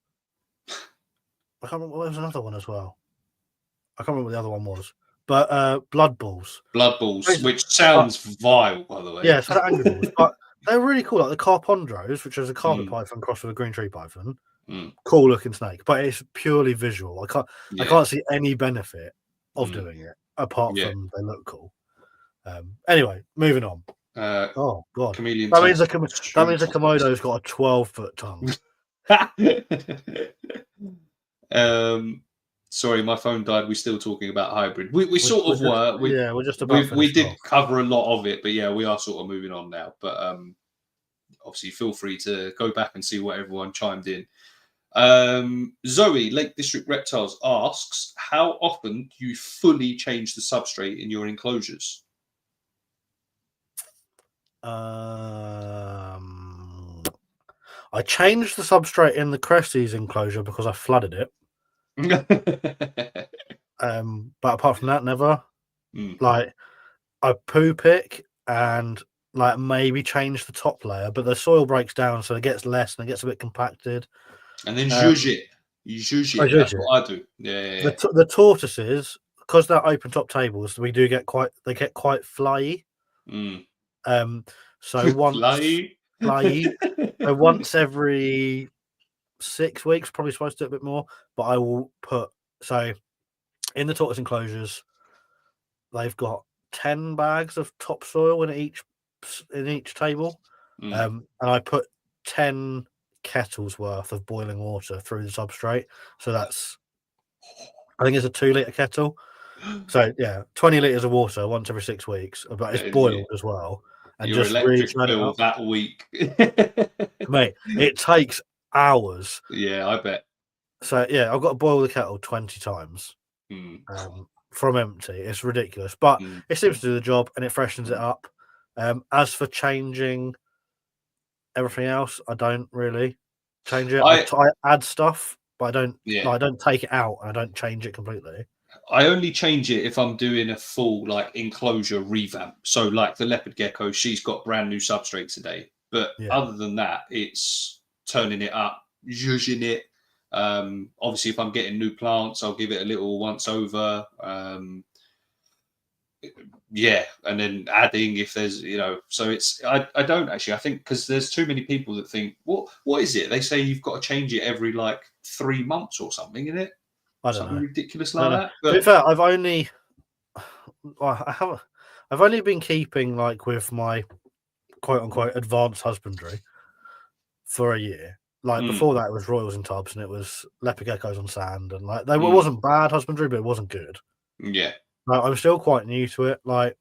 I can't remember. There was another one as well. I can't remember what the other one was. But Blood Balls. Blood Balls, which sounds vile, by the way. Yeah, so Angry Balls. But they're really cool. Like the Carpondros, which is a carpet python crossed with a green tree python. Cool looking snake, but it's purely visual. I can't see any benefit of doing it apart from they look cool. Anyway, moving on. Oh god, chameleon. That means a Komodo's got a 12-foot tongue. Sorry, my phone died. We're still talking about hybrid. We sort of were. We're just about. We did cover a lot of it, but yeah, we are sort of moving on now. But obviously, feel free to go back and see what everyone chimed in. Zoe, Lake District Reptiles asks, how often do you fully change the substrate in your enclosures? I changed the substrate in the Cresties enclosure because I flooded it. But apart from that, never. Like I poo pick and like maybe change the top layer, but the soil breaks down, so it gets less and it gets a bit compacted. And then zhuzh it. You zhuzh it. That's what I do. Yeah. The tortoises, because they're open top tables, they get quite flyy. So once every 6 weeks, probably supposed to do a bit more, but I will put in the tortoise enclosures, they've got 10 bags of topsoil in each table, and I put 10 kettles worth of boiling water through the substrate. So that's, I think it's a 2-litre kettle. So yeah, 20 litres of water once every 6 weeks, but it's boiled as well. And your just electric bill that week, mate, it takes hours. Yeah, I bet. So yeah, I've got to boil the kettle 20 times Mm. from empty. It's ridiculous, but Mm. it seems to do the job and it freshens it up. As for changing everything else, I don't really change it. I add stuff, but I don't. Yeah. I don't take it out and I don't change it completely. I only change it if I'm doing a full like enclosure revamp. So like the leopard gecko, she's got brand new substrate today. But Yeah, other than that, it's turning it up, zhuzhing it. Obviously, if I'm getting new plants, I'll give it a little once over. Yeah, and then adding if there's So it's I don't actually. I think because there's too many people that think what is it? They say you've got to change it every like 3 months or something, isn't it? I don't Something know. ridiculous I don't like know. that. To be But fair, I haven't. I've only been keeping like with my quote unquote advanced husbandry for a year. Like mm, before that, it was royals in tubs and it was leopard geckos on sand, and like it mm, wasn't bad husbandry, but it wasn't good. yeah. Like, I'm still quite new to it. Like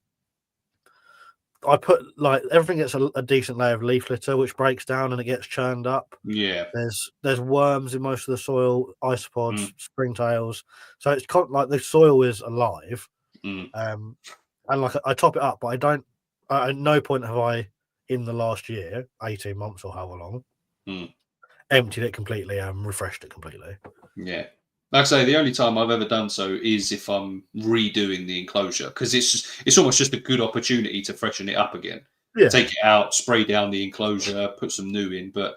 I put like everything gets a decent layer of leaf litter, which breaks down and it gets churned up. Yeah. There's worms in most of the soil, Mm, isopods, springtails. So it's like the soil is alive. mm, Um, and like I top it up, but I don't. At no point have I, in the last year, 18 months or however long, mm, emptied it completely and refreshed it completely. yeah. Like I say, the only time I've ever done so is if I'm redoing the enclosure because it's almost just a good opportunity to freshen it up again. Yeah, Take it out, spray down the enclosure, put some new in. But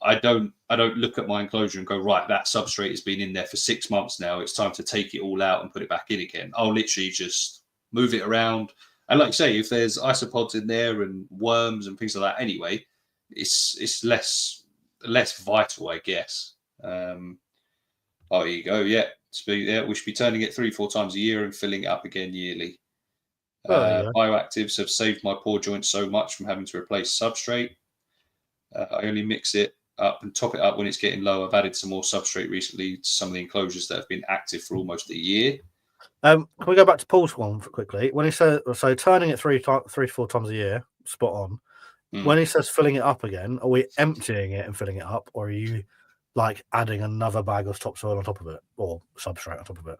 I don't look at my enclosure and go, right, that substrate has been in there for 6 months now. It's time to take it all out and put it back in again. I'll literally just move it around. And like you say, if there's isopods in there and worms and things like that, anyway, it's less vital, I guess. Oh, here you go. Yeah, we should be turning it 3-4 times a year and filling it up again yearly. well, there you go. Bioactives have saved my poor joints so much from having to replace substrate. I only mix it up and top it up when it's getting low. I've added some more substrate recently to some of the enclosures that have been active for almost a year. Can we go back to Paul's one quickly? When he said so, turning it 3 to 4 times a year, spot on. When Mm. he says filling it up again, are we emptying it and filling it up, or are you like adding another bag of topsoil on top of it or substrate on top of it?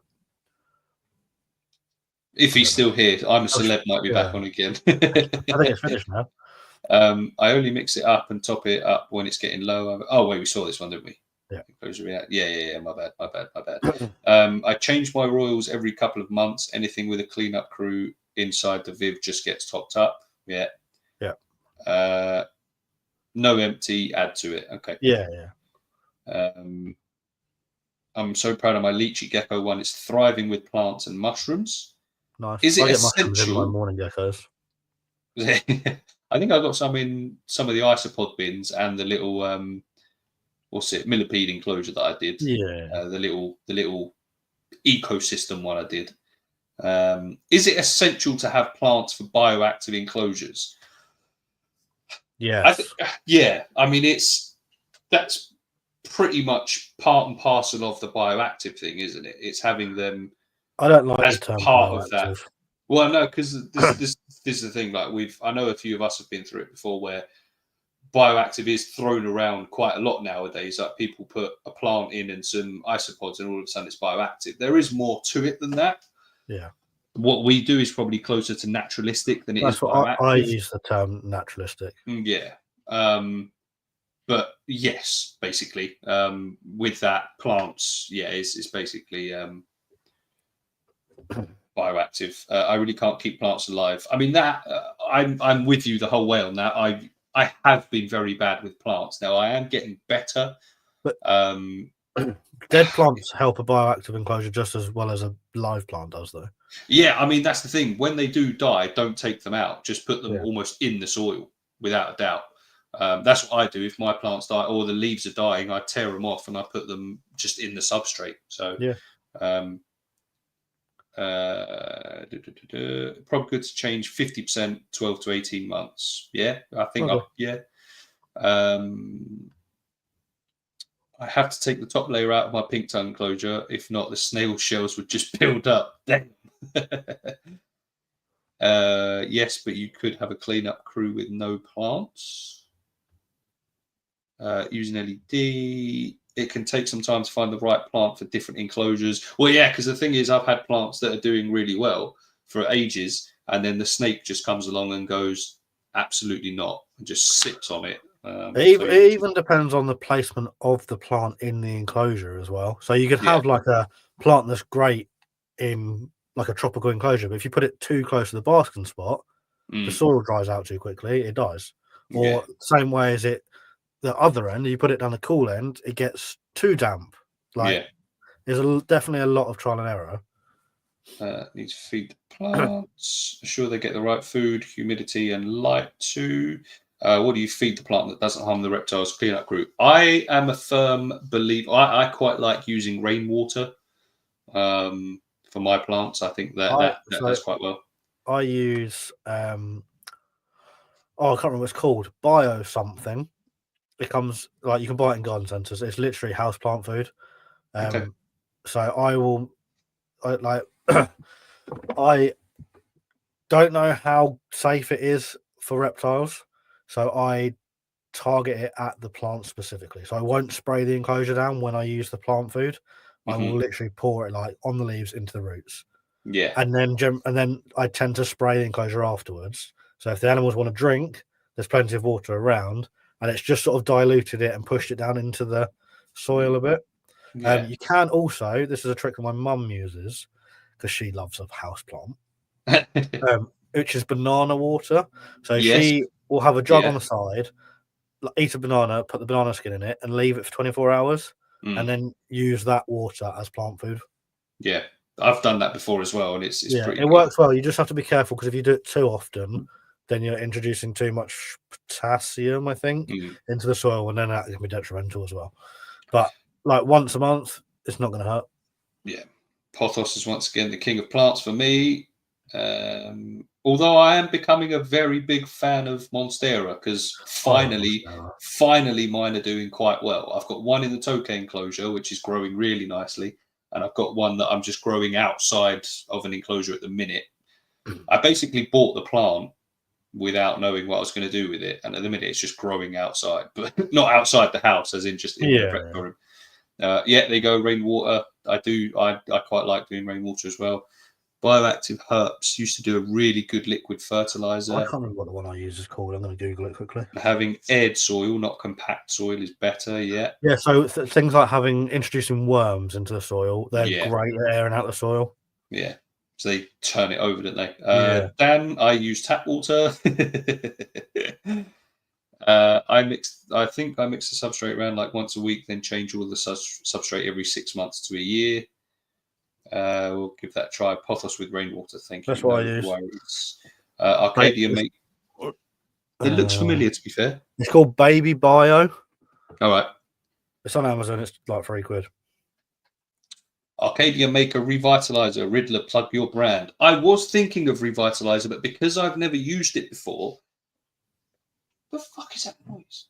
If I he's don't know. still here, I'm a Oh, celeb, might be back yeah, on again. I think it's finished now. I only mix it up and top it up when it's getting low. Oh wait, we saw this one, didn't we? Yeah. Yeah. My bad. I change my royals every couple of months. Anything with a cleanup crew inside the Viv just gets topped up. Yeah. Yeah. No empty, add to it. Okay. Yeah. I'm so proud of my lychee gecko one. It's thriving with plants and mushrooms. Nice. Is I it get mushrooms in my essential? morning geckos. I think I got some in some of the isopod bins and the little what's it, millipede enclosure that I did. Yeah. The little ecosystem one I did. Is it essential to have plants for bioactive enclosures? Yes. Yeah. I mean, that's pretty much part and parcel of the bioactive thing, isn't it? It's having them I don't like the as term part of that. bioactive. Well, no, because this is the thing. Like I know a few of us have been through it before, where bioactive is thrown around quite a lot nowadays. Like people put a plant in and some isopods, and all of a sudden it's bioactive. There is more to it than that. Yeah. What we do is probably closer to naturalistic than it is That's what I bioactive. use the term naturalistic. Yeah. But yes, basically, with that, plants, yeah, is basically bioactive. I really can't keep plants alive. I mean, that I'm with you the whole way on that. I have been very bad with plants. Now I am getting better. But Um, dead plants help a bioactive enclosure just as well as a live plant does, though. yeah, I mean that's the thing. When they do die, don't take them out. Just put them Yeah. almost in the soil, without a doubt. That's what I do. If my plants die or the leaves are dying, I tear them off and I put them just in the substrate. So, Yeah. um, probably good to change 50%, 12 to 18 months. Yeah, I think. Okay. Yeah. I have to take the top layer out of my pink tongue enclosure. If not, the snail shells would just build up. Damn. Yes, but you could have a cleanup crew with no plants. Using LED. it can take some time to find the right plant for different enclosures. Well, yeah, because the thing is, I've had plants that are doing really well for ages, and then the snake just comes along and goes, absolutely not, and just sits on it. It even depends on the placement of the plant in the enclosure as well. So you could have like a plant that's great in like a tropical enclosure, but if you put it too close to the basking spot, the soil dries out too quickly, it dies. Or same way as it the other end, you put it down the cool end, it gets too damp. Like there's definitely a lot of trial and error. Need to feed the plants. Ensure they get the right food, humidity, and light too. What do you feed the plant that doesn't harm the reptiles? Cleanup group. I am a firm believer. I quite like using rainwater for my plants. I think that does quite well. I use I can't remember what it's called. Bio something. It comes like you can buy it in garden centres. It's literally house plant food. So I don't know how safe it is for reptiles, so I target it at the plant specifically. So I won't spray the enclosure down when I use the plant food. I will literally pour it like on the leaves into the roots. Yeah. And then I tend to spray the enclosure afterwards. So if the animals want to drink, there's plenty of water around, and it's just sort of diluted it and pushed it down into the soil a bit. Yeah. You can also, this is a trick that my mum uses because she loves a house plant, which is banana water. So she will have a jug on the side, eat a banana, put the banana skin in it, and leave it for 24 hours, and then use that water as plant food. Yeah, I've done that before as well, and it's pretty. It works well. You just have to be careful because if you do it too often, then you're introducing too much potassium, I think, into the soil, and then that can be detrimental as well. But like once a month, it's not going to hurt. Yeah, pothos is once again the king of plants for me. Although I am becoming a very big fan of Monstera because finally mine are doing quite well. I've got one in the Tokay enclosure, which is growing really nicely. And I've got one that I'm just growing outside of an enclosure at the minute. I basically bought the plant without knowing what I was going to do with it. And at the minute, it's just growing outside, but not outside the house, as in just in the reptile room. They go rainwater. I quite like doing rainwater as well. Bioactive herbs used to do a really good liquid fertilizer. I can't remember what the one I use is called. I'm going to Google it quickly. Having aired soil, not compact soil, is better. Yeah. Yeah. So things like introducing worms into the soil, they're great at airing out the soil. Yeah. So they turn it over, don't they? Dan, I use tap water. I think I mix the substrate around like once a week, then change all the substrate every 6 months to a year. We'll give that a try. Pothos with rainwater. Thank you. That's what I use. Arcadia make. It looks familiar, to be fair. It's called Baby Bio. All right. It's on Amazon. It's like £3. Arcadia Maker Revitalizer. Riddler, plug your brand. I was thinking of Revitalizer, but because I've never used it before, the fuck is that noise?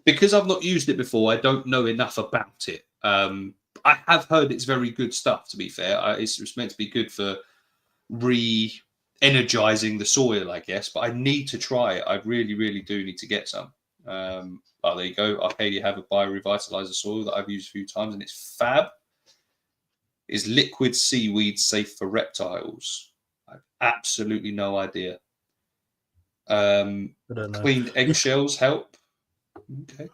Because I've not used it before, I don't know enough about it. I have heard it's very good stuff, to be fair. It's meant to be good for re-energizing the soil, I guess, but I need to try it. I really, really do need to get some. There you go. Arcadia have a bio-revitalizer soil that I've used a few times, and it's fab. Is liquid seaweed safe for reptiles? I've absolutely no idea. Cleaned eggshells help. Okay.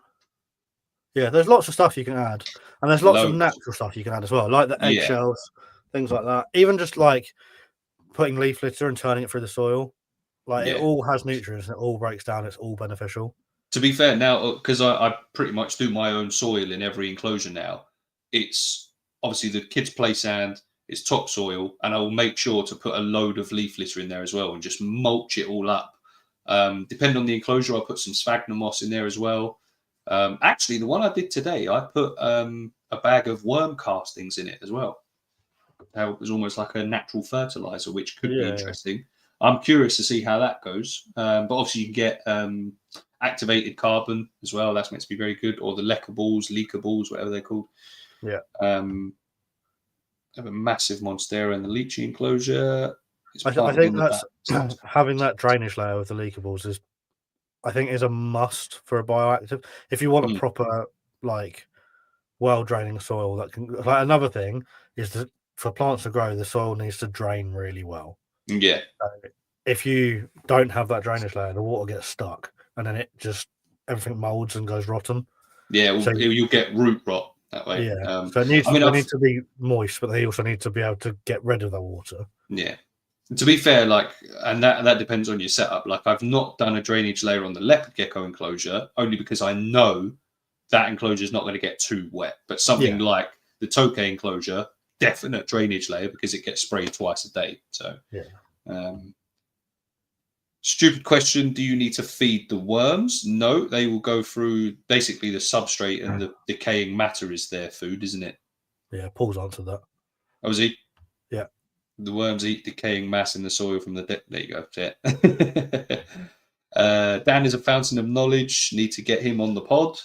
Yeah, there's lots of stuff you can add, and there's lots of natural stuff you can add as well, like the eggshells, things like that. Even just like putting leaf litter and turning it through the soil, like it all has nutrients and it all breaks down. It's all beneficial. To be fair, now because I pretty much do my own soil in every enclosure now, it's obviously the kids' play sand, it's topsoil, and I will make sure to put a load of leaf litter in there as well and just mulch it all up. Depending on the enclosure, I'll put some sphagnum moss in there as well. Actually, the one I did today, I put a bag of worm castings in it as well. It was almost like a natural fertilizer, which could be interesting. I'm curious to see how that goes. But obviously, you can get activated carbon as well. That's meant to be very good. Or the leakables, whatever they're called. Yeah. I have a massive Monstera in the lychee enclosure. I think that's having that drainage layer with the leakables is I think is a must for a bioactive. If you want a proper like well draining soil that can, like, another thing is that for plants to grow, the soil needs to drain really well. Yeah. So if you don't have that drainage layer, the water gets stuck, and then everything molds and goes rotten. Yeah, So you'll get root rot that way. yeah, so they need to be moist, but they also need to be able to get rid of the water. Yeah. To be fair, and that depends on your setup. Like, I've not done a drainage layer on the leopard gecko enclosure only because I know that enclosure is not going to get too wet. But something like the tokay enclosure, definite drainage layer because it gets sprayed twice a day. So yeah. Stupid question. Do you need to feed the worms? No, they will go through basically the substrate, and the decaying matter is their food, isn't it? Yeah, Paul's answered that. Oh, is he? Yeah. The worms eat decaying mass in the soil from the there you go. Dan is a fountain of knowledge. Need to get him on the pod.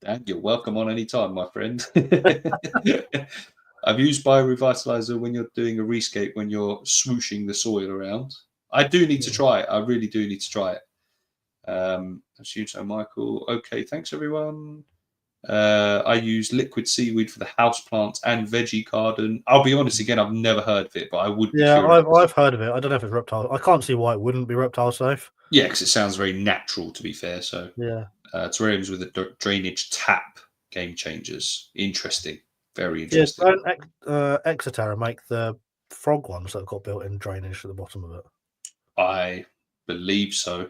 Dan, you're welcome on any time, my friend. I've used Biorevitalizer when you're doing a rescape, when you're swooshing the soil around. I do need to try it. I really do need to try it. That's you, so Michael. Okay, thanks everyone. I use liquid seaweed for the house plants and veggie garden. I'll be honest, again, I've never heard of it, but I would be curious. I've heard of it. I don't know if it's reptile. I can't see why it wouldn't be reptile safe. Yeah, because it sounds very natural, to be fair. So yeah, terrariums with a drainage tap, game changers. Interesting, very interesting. Yeah, don't Exoterra make the frog ones that have got built-in drainage at the bottom of it? I believe so.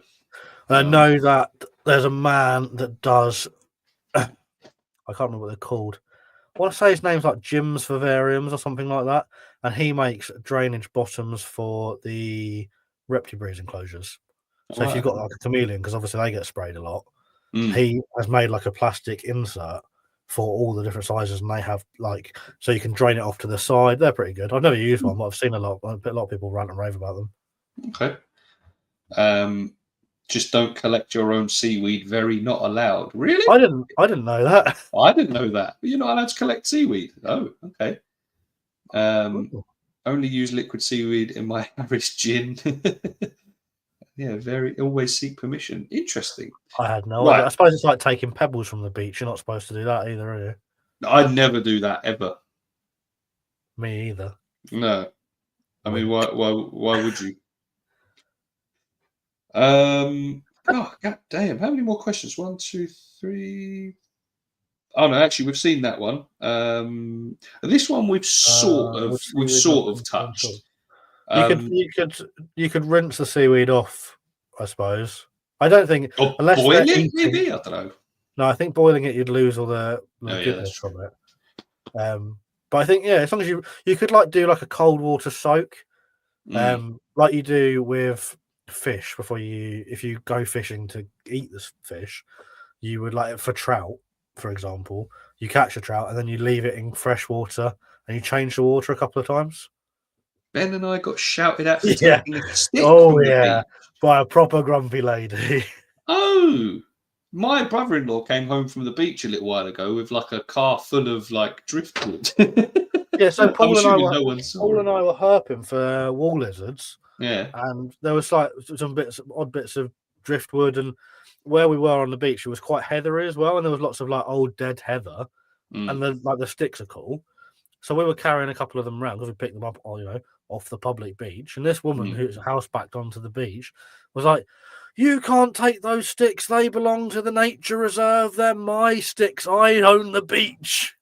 I know that there's a man that does. I can't remember what they're called. I want to say his name's like Jim's Vivariums or something like that, and he makes drainage bottoms for the Reptibreeze enclosures. So if you've got like a chameleon, because obviously they get sprayed a lot, he has made like a plastic insert for all the different sizes, and they have like, so you can drain it off to the side. They're pretty good. I've never used one, but I've seen a lot of people rant and rave about them. Okay. Just don't collect your own seaweed. Very not allowed. Really? I didn't know that. I didn't know that. You're not allowed to collect seaweed. Oh, okay. Only use liquid seaweed in my Harris gin. Yeah, always seek permission. Interesting. I had no idea. I suppose it's like taking pebbles from the beach. You're not supposed to do that either, are you? I'd never do that ever. Me either. No. I mean, why would you? Oh, god damn. How many more questions? 1, 2, 3. Oh no, actually we've seen that one. This one we've sort of touched. You could rinse the seaweed off, I suppose. I don't think unless boil it, maybe. I don't know. No, I think boiling it, you'd lose all the goodness from it. But I think as long as you could like do like a cold water soak, like you do with fish before if you go fishing to eat this fish, you would like for trout, for example, you catch a trout and then you leave it in fresh water and you change the water a couple of times. Ben and I got shouted at for taking a stick from the beach. By a proper grumpy lady. Oh, my brother-in-law came home from the beach a little while ago with like a car full of like driftwood. Yeah, so Paul and I were herping for wall lizards. Yeah, and there was like some odd bits of driftwood, and where we were on the beach, it was quite heathery as well, and there was lots of like old dead heather, and the sticks are cool. So we were carrying a couple of them around because we picked them up, off the public beach. And this woman who's house-backed onto the beach was like, "You can't take those sticks. They belong to the nature reserve. They're my sticks. I own the beach."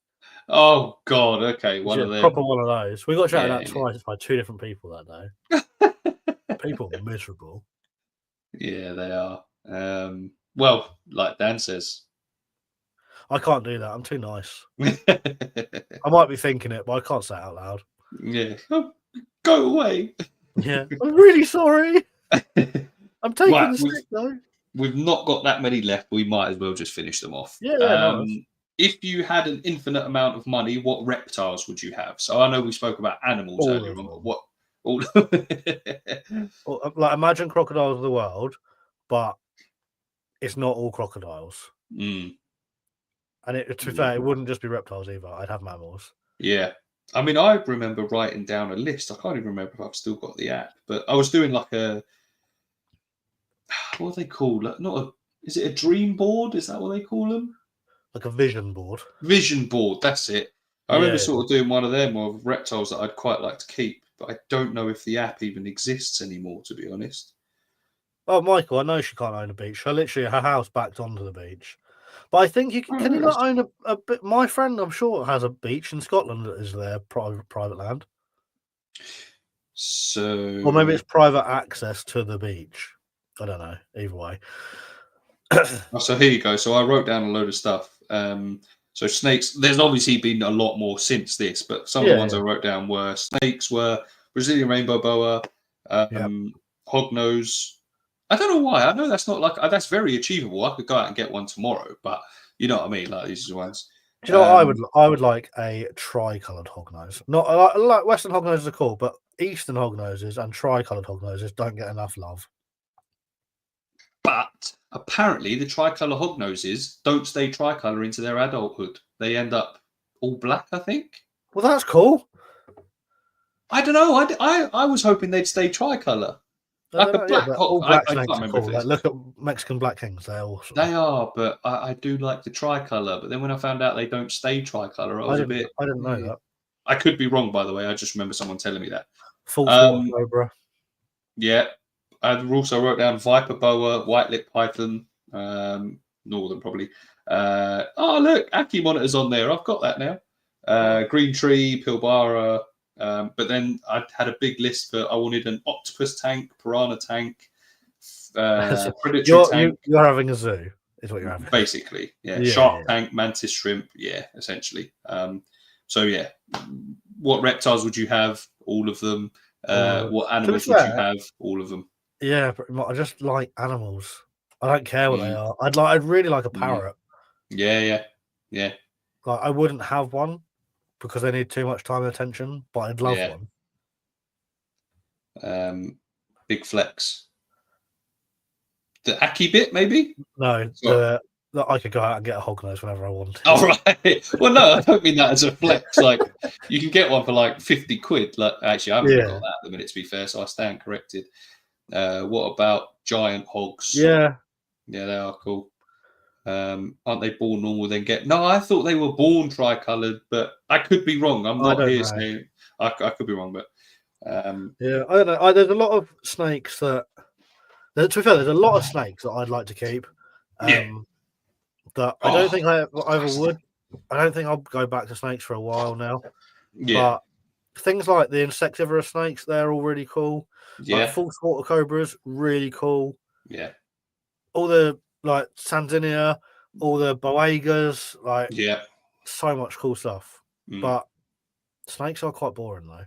Oh God! Okay, one of them. Proper one of those. We got shouted at twice by 2 different people that day. People are miserable. Yeah, they are. Well, like Dan says, I can't do that. I'm too nice. I might be thinking it, but I can't say it out loud. Yeah. Go away. Yeah. I'm really sorry. I'm taking the stick, though. We've not got that many left. We might as well just finish them off. Yeah, nice. If you had an infinite amount of money, what reptiles would you have? So I know we spoke about animals earlier on, but what? Like, imagine crocodiles of the world, but it's not all crocodiles. And to be fair, it wouldn't just be reptiles either. I'd have mammals. Yeah. I mean, I remember writing down a list. I can't even remember if I've still got the app, but I was doing like what are they called? Like, not a. Is it a dream board? Is that what they call them? Like a vision board. Vision board. That's it. I remember Yeah. sort of doing one of them of reptiles that I'd quite like to keep, but I don't know if the app even exists anymore, to be honest. Oh, Michael, I know she can't own a beach. Her house backed onto the beach. But I think can you not own a bit? My friend, I'm sure, has a beach in Scotland that is their private land. So, Or maybe it's private access to the beach. I don't know. Either way. so here you go. So I wrote down a load of stuff. So snakes. There's obviously been a lot more since this, but some of the ones I wrote down were snakes, were Brazilian rainbow boa, hognose. I don't know why. I know that's not like that's very achievable. I could go out and get one tomorrow, but you know what I mean. Like these are ones. Do you know what I would like a tri-coloured hognose. Not like Western hognoses are cool, but Eastern hognoses and tri-coloured hognoses don't get enough love. But apparently, the tricolour hognoses don't stay tricolour into their adulthood. They end up all black, I think. Well, that's cool. I don't know. I was hoping they'd stay tricolour. Like a black all hog. black I can't snakes are remember cool. if Like, it's. look at Mexican black kings; they're awesome. They are, but I do like the tricolour. But then when I found out they don't stay tricolour, I was a bit. I didn't know that. I could be wrong, by the way. I just remember someone telling me that. False water cobra. Yeah. I also wrote down viper boa, white lip python, northern probably. Oh, look, Aki monitor's on there. I've got that now. Green tree, pilbara. But then I had a big list for I wanted an octopus tank, piranha tank, predatory tank. You're having a zoo, is what you're having. Basically, shark tank, mantis shrimp, essentially. So yeah, what reptiles would you have? All of them. What animals would you have? All of them. Yeah, pretty much. I just like animals. I don't care what they are. I'd really like a parrot. Yeah. Like I wouldn't have one because they need too much time and attention, but I'd love one. Big flex. The Aki bit, maybe? No, I could go out and get a hognose whenever I want. Oh, right. Well, no, I don't mean that as a flex. Like, you can get one for like 50 quid. Like, actually, I haven't got that at the minute, to be fair, so I stand corrected. What about giant hogs? Yeah, they are cool. Aren't they born normal? Then no, I thought they were born tricolored, but I could be wrong. I'm not here saying I could be wrong, but I don't know. There's a lot of snakes that. To be fair, there's a lot of snakes that I'd like to keep. That I don't think I ever would. I don't think I'll go back to snakes for a while now. Yeah. But things like the insectivorous snakes, they're all really cool. Yeah. Like false water cobras, really cool. Yeah. All the like Sandinia, all the boegas, like so much cool stuff. But snakes are quite boring though.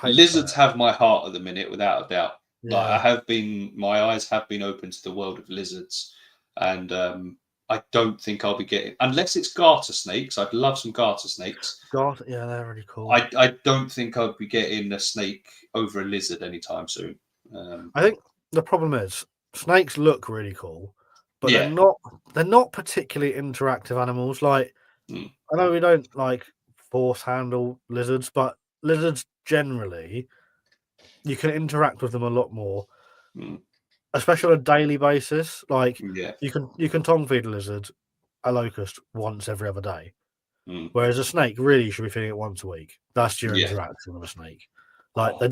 Lizards have my heart at the minute, without a doubt. Like my eyes have been open to the world of lizards, and I don't think I'll be getting, unless it's garter snakes. I'd love some garter snakes. They're really cool. I don't think I'll be getting a snake over a lizard anytime soon. I think the problem is snakes look really cool, but they're not particularly interactive animals. Like I know we don't like force handle lizards, but lizards generally you can interact with them a lot more, especially on a daily basis. Like you can tongue feed a lizard a locust once every other day, whereas a snake really you should be feeding it once a week. That's your interaction with a snake. Like they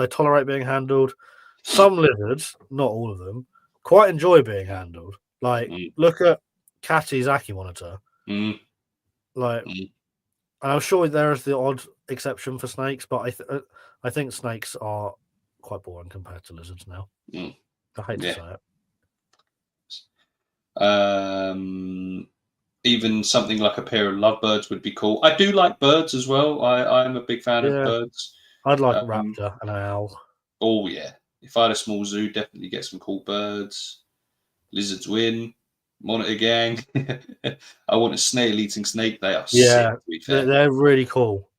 tolerate being handled. Some lizards, not all of them, quite enjoy being handled. Like look at Catty's Aki monitor. Like, and I'm sure there is the odd exception for snakes, but I think snakes are quite boring compared to lizards now. I hate to say it. Even something like a pair of lovebirds would be cool. I do like birds as well. I'm a big fan of birds. I'd like a raptor and an owl. Oh yeah. If I had a small zoo, definitely get some cool birds. Lizards win. Monitor gang. I want a snail eating snake. They are sick, to be fair. They're really cool.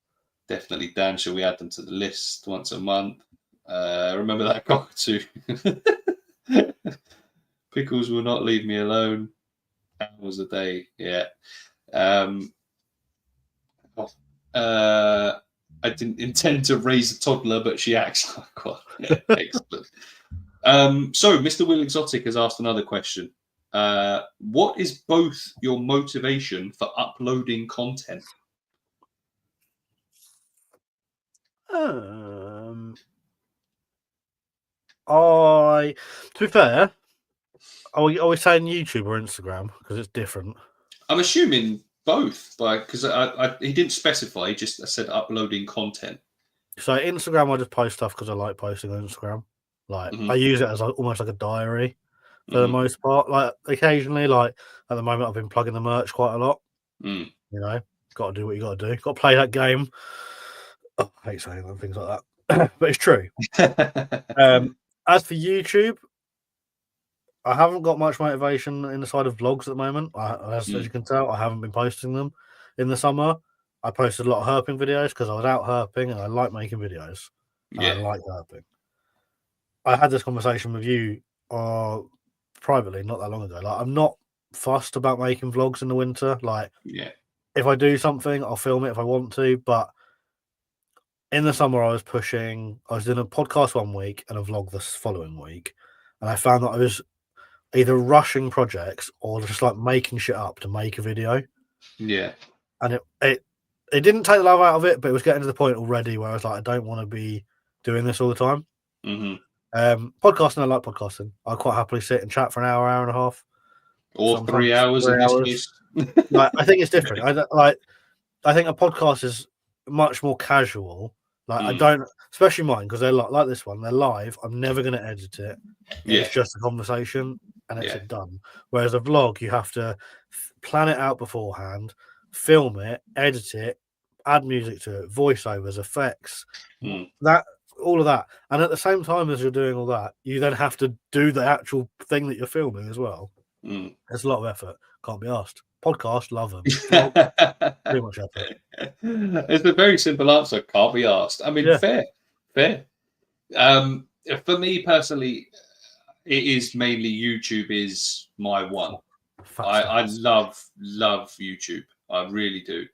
Definitely, Dan. Shall we add them to the list once a month? Remember that cockatoo. Pickles will not leave me alone. Hours a day. Yeah. I didn't intend to raise a toddler, but she acts like one. Excellent. So Mr. Will Exotic has asked another question. What is both your motivation for uploading content? To be fair, are we saying YouTube or Instagram? Because it's different. I'm assuming both, because he didn't specify. He just said uploading content. So Instagram, I just post stuff because I like posting on Instagram. Like I use it as almost like a diary for the most part. Like occasionally, like at the moment, I've been plugging the merch quite a lot. You know, got to do what you got to do. Got to play that game. Oh, I hate saying that, things like that, but it's true. As for YouTube, I haven't got much motivation in the side of vlogs at the moment. As you can tell, I haven't been posting them in the summer. I posted a lot of herping videos because I was out herping and I like making videos. Yeah. I like herping. I had this conversation with you privately not that long ago. Like, I'm not fussed about making vlogs in the winter. Like, if I do something, I'll film it if I want to. But in the summer, I was doing a podcast one week and a vlog the following week. And I found that I was either rushing projects or just like making shit up to make a video. Yeah. And it didn't take the love out of it, but it was getting to the point already where I was like, I don't want to be doing this all the time. Podcasting, I like podcasting. I quite happily sit and chat for an hour and a half, or 3 hours in this case. Like, I think it's different. I think a podcast is much more casual. Like I don't, especially mine, because they're like this one. They're live. I'm never going to edit it. It's just a conversation, and it's done. Whereas a vlog, you have to plan it out beforehand, film it, edit it, add music to it, voiceovers, effects, all of that. And at the same time as you're doing all that, you then have to do the actual thing that you're filming as well. It's a lot of effort. Can't be asked. Podcast, love them. Vlog, pretty much effort. It's a very simple answer. Can't be asked. I mean, fair. For me personally, it is mainly YouTube is my one. I love YouTube. I really do.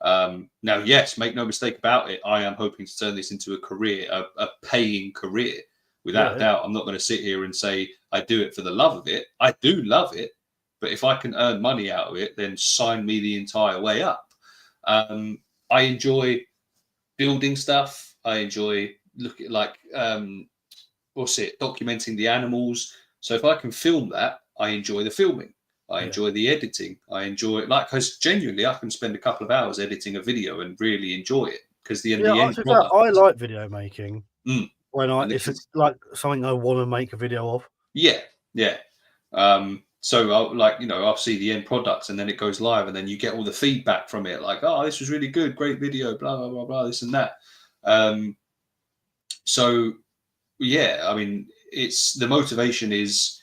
Now, yes, make no mistake about it. I am hoping to turn this into a career, a paying career. Without doubt, I'm not going to sit here and say I do it for the love of it. I do love it, but if I can earn money out of it, then sign me the entire way up. I enjoy building stuff. I enjoy documenting the animals. So if I can film that, I enjoy the filming. I enjoy the editing. I enjoy it, because genuinely I can spend a couple of hours editing a video and really enjoy it, because the end product. I like video making when it's like something I want to make a video of. Yeah. So I'll see the end products, and then it goes live, and then you get all the feedback from it, like, oh, this was really good, great video, blah blah blah blah, this and that. So yeah, I mean, it's the motivation is,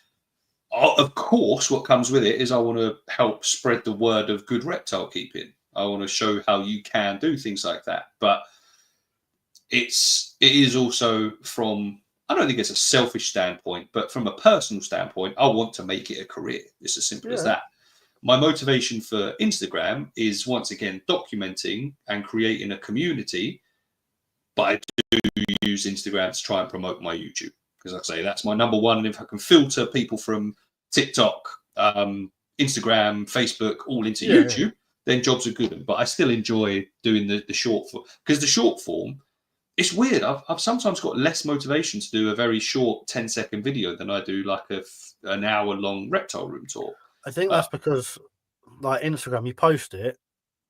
of course, what comes with it is I want to help spread the word of good reptile keeping. I want to show how you can do things like that. But it is also from, I don't think it's a selfish standpoint, but from a personal standpoint, I want to make it a career. It's as simple as that. My motivation for Instagram is, once again, documenting and creating a community. But I do use Instagram to try and promote my YouTube, because, like I say, that's my number one. And if I can filter people from TikTok, Instagram, Facebook, all into YouTube, then jobs are good. But I still enjoy doing the short form, because the short form, it's weird. I've sometimes got less motivation to do a very short 10-second video than I do like an hour-long reptile room tour. I think that's because, like, Instagram, you post it,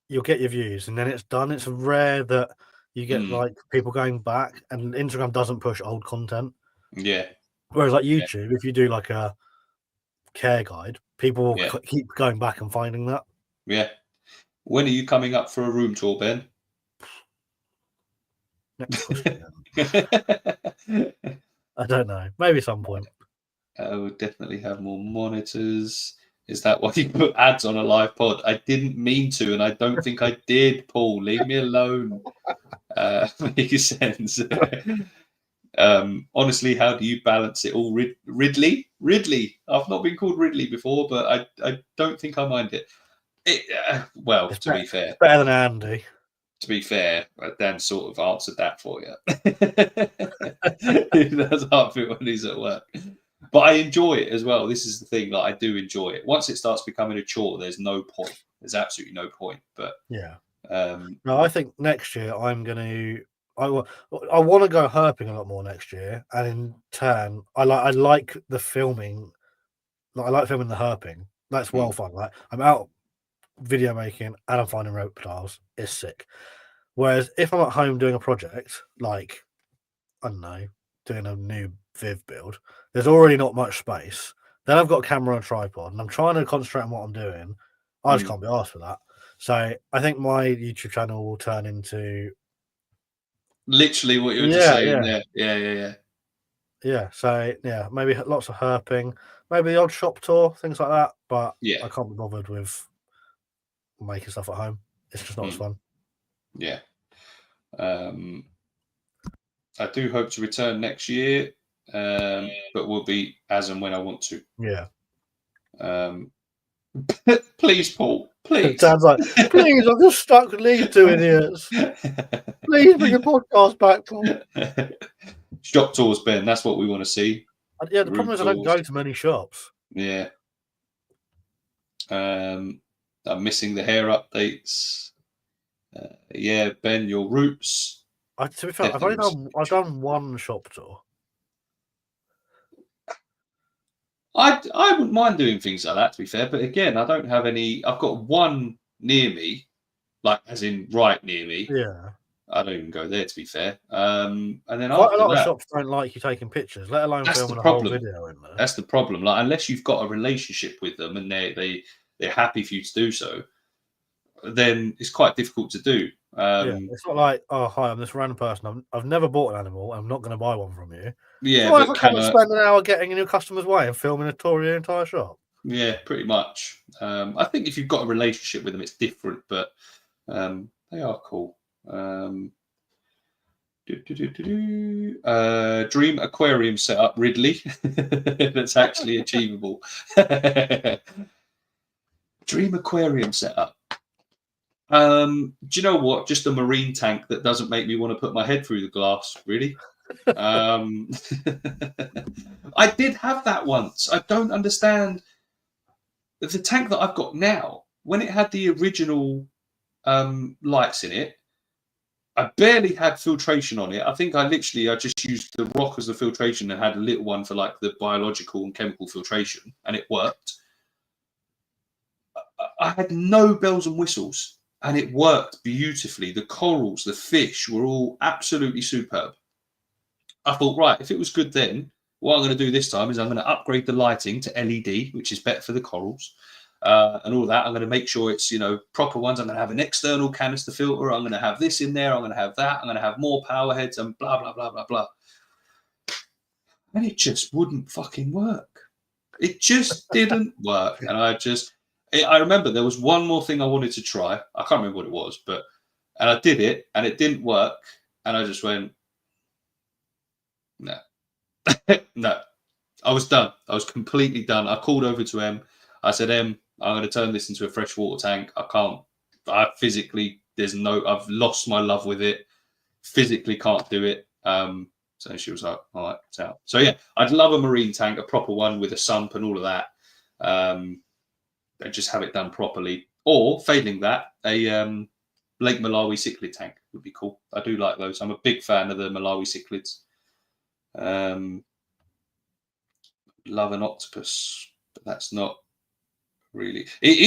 you'll get your views, and then it's done. It's rare that you get like people going back, and Instagram doesn't push old content. Whereas like YouTube, if you do like a care guide, people will keep going back and finding that. When are you coming up for a room tour, Ben? Next question. I don't know. Maybe some point. I would definitely have more monitors. Is that why you put ads on a live pod? I didn't mean to, and I don't think I did, Paul. Leave me alone. Makes sense. Honestly, how do you balance it all? Ridley? I've not been called Ridley before, but I don't think I mind it. To be fair, it's better than Andy. To be fair, Dan sort of answered that for you. He does half it when he's at work. But I enjoy it as well. This is the thing, like I do enjoy it. Once it starts becoming a chore, there's no point. There's absolutely no point. But Yeah. no, I think next year I'm going to. I want to go herping a lot more next year, and in turn, I like the filming. Like, I like filming the herping. That's well fun. Like I'm out video making and I'm finding reptiles. It's sick. Whereas if I'm at home doing a project, like I don't know, doing a new Viv build, there's already not much space. Then I've got a camera and a tripod, and I'm trying to concentrate on what I'm doing. I just can't be asked for that. So I think my YouTube channel will turn into literally what you were just saying there. Yeah. Yeah, so yeah, maybe lots of herping, maybe the odd shop tour, things like that. But Yeah. I can't be bothered with making stuff at home. It's just not as fun. Yeah. I do hope to return next year, but will be as and when I want to. Yeah. Please, Paul. Please. Dan's like, please, I'm just stuck with these two idiots. Please bring your podcast back, Paul. Shop tours, Ben. That's what we want to see. Yeah, the problem is I don't go to many shops. Yeah. I'm missing the hair updates. Yeah, Ben, your roots. To be fair, I've done one shop tour. I wouldn't mind doing things like that, to be fair, but again, I don't have any. I've got one near me, like as in right near me. Yeah. I don't even go there, to be fair. And then quite a lot of shops don't like you taking pictures, let alone filming a whole video in there. That's the problem. Like, unless you've got a relationship with them and they're happy for you to do so, then it's quite difficult to do. It's not like, oh, hi, I'm this random person. I've never bought an animal. I'm not going to buy one from you. Yeah, but I can't spend an hour getting in your customer's way and filming a tour of your entire shop. Yeah, pretty much. I think if you've got a relationship with them, it's different, but they are cool. Dream aquarium setup, Ridley. That's actually achievable. Dream aquarium setup. Do you know what? Just a marine tank that doesn't make me want to put my head through the glass, really. I did have that once. I don't understand. The tank that I've got now, when it had the original lights in it, I barely had filtration on it. I think I just used the rock as the filtration and had a little one for like the biological and chemical filtration, and it worked. I had no bells and whistles, and it worked beautifully. The corals, the fish were all absolutely superb. I thought, right, if it was good then, what I'm going to do this time is I'm going to upgrade the lighting to LED, which is better for the corals. And all that. I'm going to make sure it's, proper ones. I'm going to have an external canister filter. I'm going to have this in there. I'm going to have that. I'm going to have more power heads and blah, blah, blah, blah, blah. And it just wouldn't fucking work. It just didn't work. And I remember there was one more thing I wanted to try. I can't remember what it was, and I did it and it didn't work. And I just went, no, no. I was done. I was completely done. I called over to Em. I said, Em, I'm going to turn this into a freshwater tank. I've lost my love with it. Physically can't do it. So she was like, all right, it's out. So yeah, I'd love a marine tank, a proper one with a sump and all of that. And just have it done properly. Or failing that, a Lake Malawi cichlid tank would be cool. I do like those. I'm a big fan of the Malawi cichlids. Love an octopus, but that's not really. It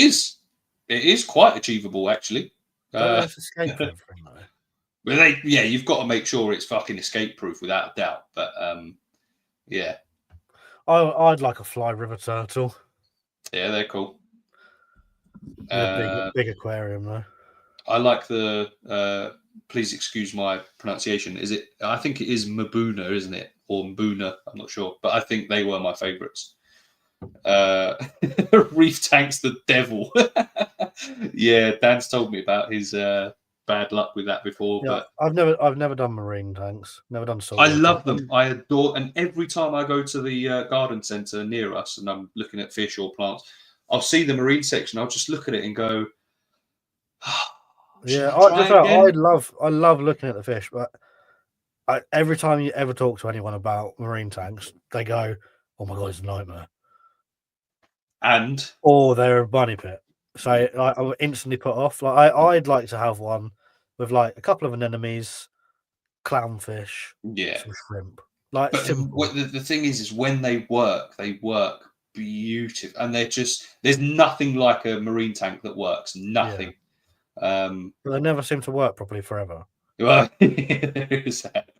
is quite achievable, actually. Escape everything, though. But you've got to make sure it's fucking escape proof without a doubt. But yeah, I'd like a fly river turtle. Yeah, they're cool. Big aquarium though. I like the. Please excuse my pronunciation. I think it is Mbuna, isn't it, or Mbuna? I'm not sure, but I think they were my favourites. Reef tanks, the devil. Yeah, Dan's told me about his bad luck with that before. Yeah, but I've never done marine tanks. Never done salt. I love them. I adore. And every time I go to the garden centre near us, and I'm looking at fish or plants, I'll see the marine section. I'll just look at it and go, Yeah, try again? I love looking at the fish, but every time you ever talk to anyone about marine tanks, they go, "Oh my god, it's a nightmare," And or they're a bunny pit. So I'm instantly put off. Like I'd like to have one with like a couple of anemones, clownfish, yeah, some shrimp, like but simple. the thing is when they work beautiful, and there's nothing like a marine tank that works. Yeah, Nothing. but they never seem to work properly forever. Well, there is that.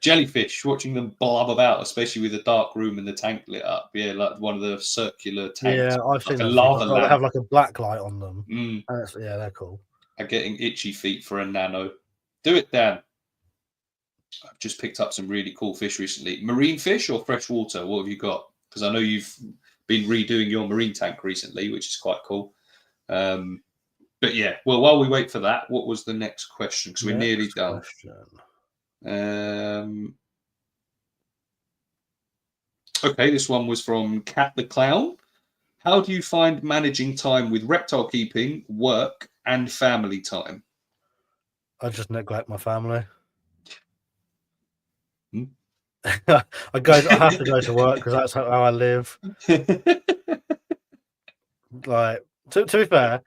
Jellyfish, watching them blob about, especially with a dark room and the tank lit up. Yeah, like one of the circular tanks, Yeah, I've like seen a them a few lava times. Like, they have lamp. like a black light on them. Mm, And yeah, they're cool. I'm getting itchy feet for a nano. Do it, Dan. I've just picked up some really cool fish recently. Marine fish or freshwater? What have you got? Because I know you've been redoing your marine tank recently, which is quite cool. But yeah, well, while we wait for that, what was the next question? Because we're nearly Next done. question. Okay, this one was from Cat the Clown. How do you find managing time with reptile keeping, work, and family time? I just neglect my family. Hmm? I have to go to work because that's how I live. Like to be fair,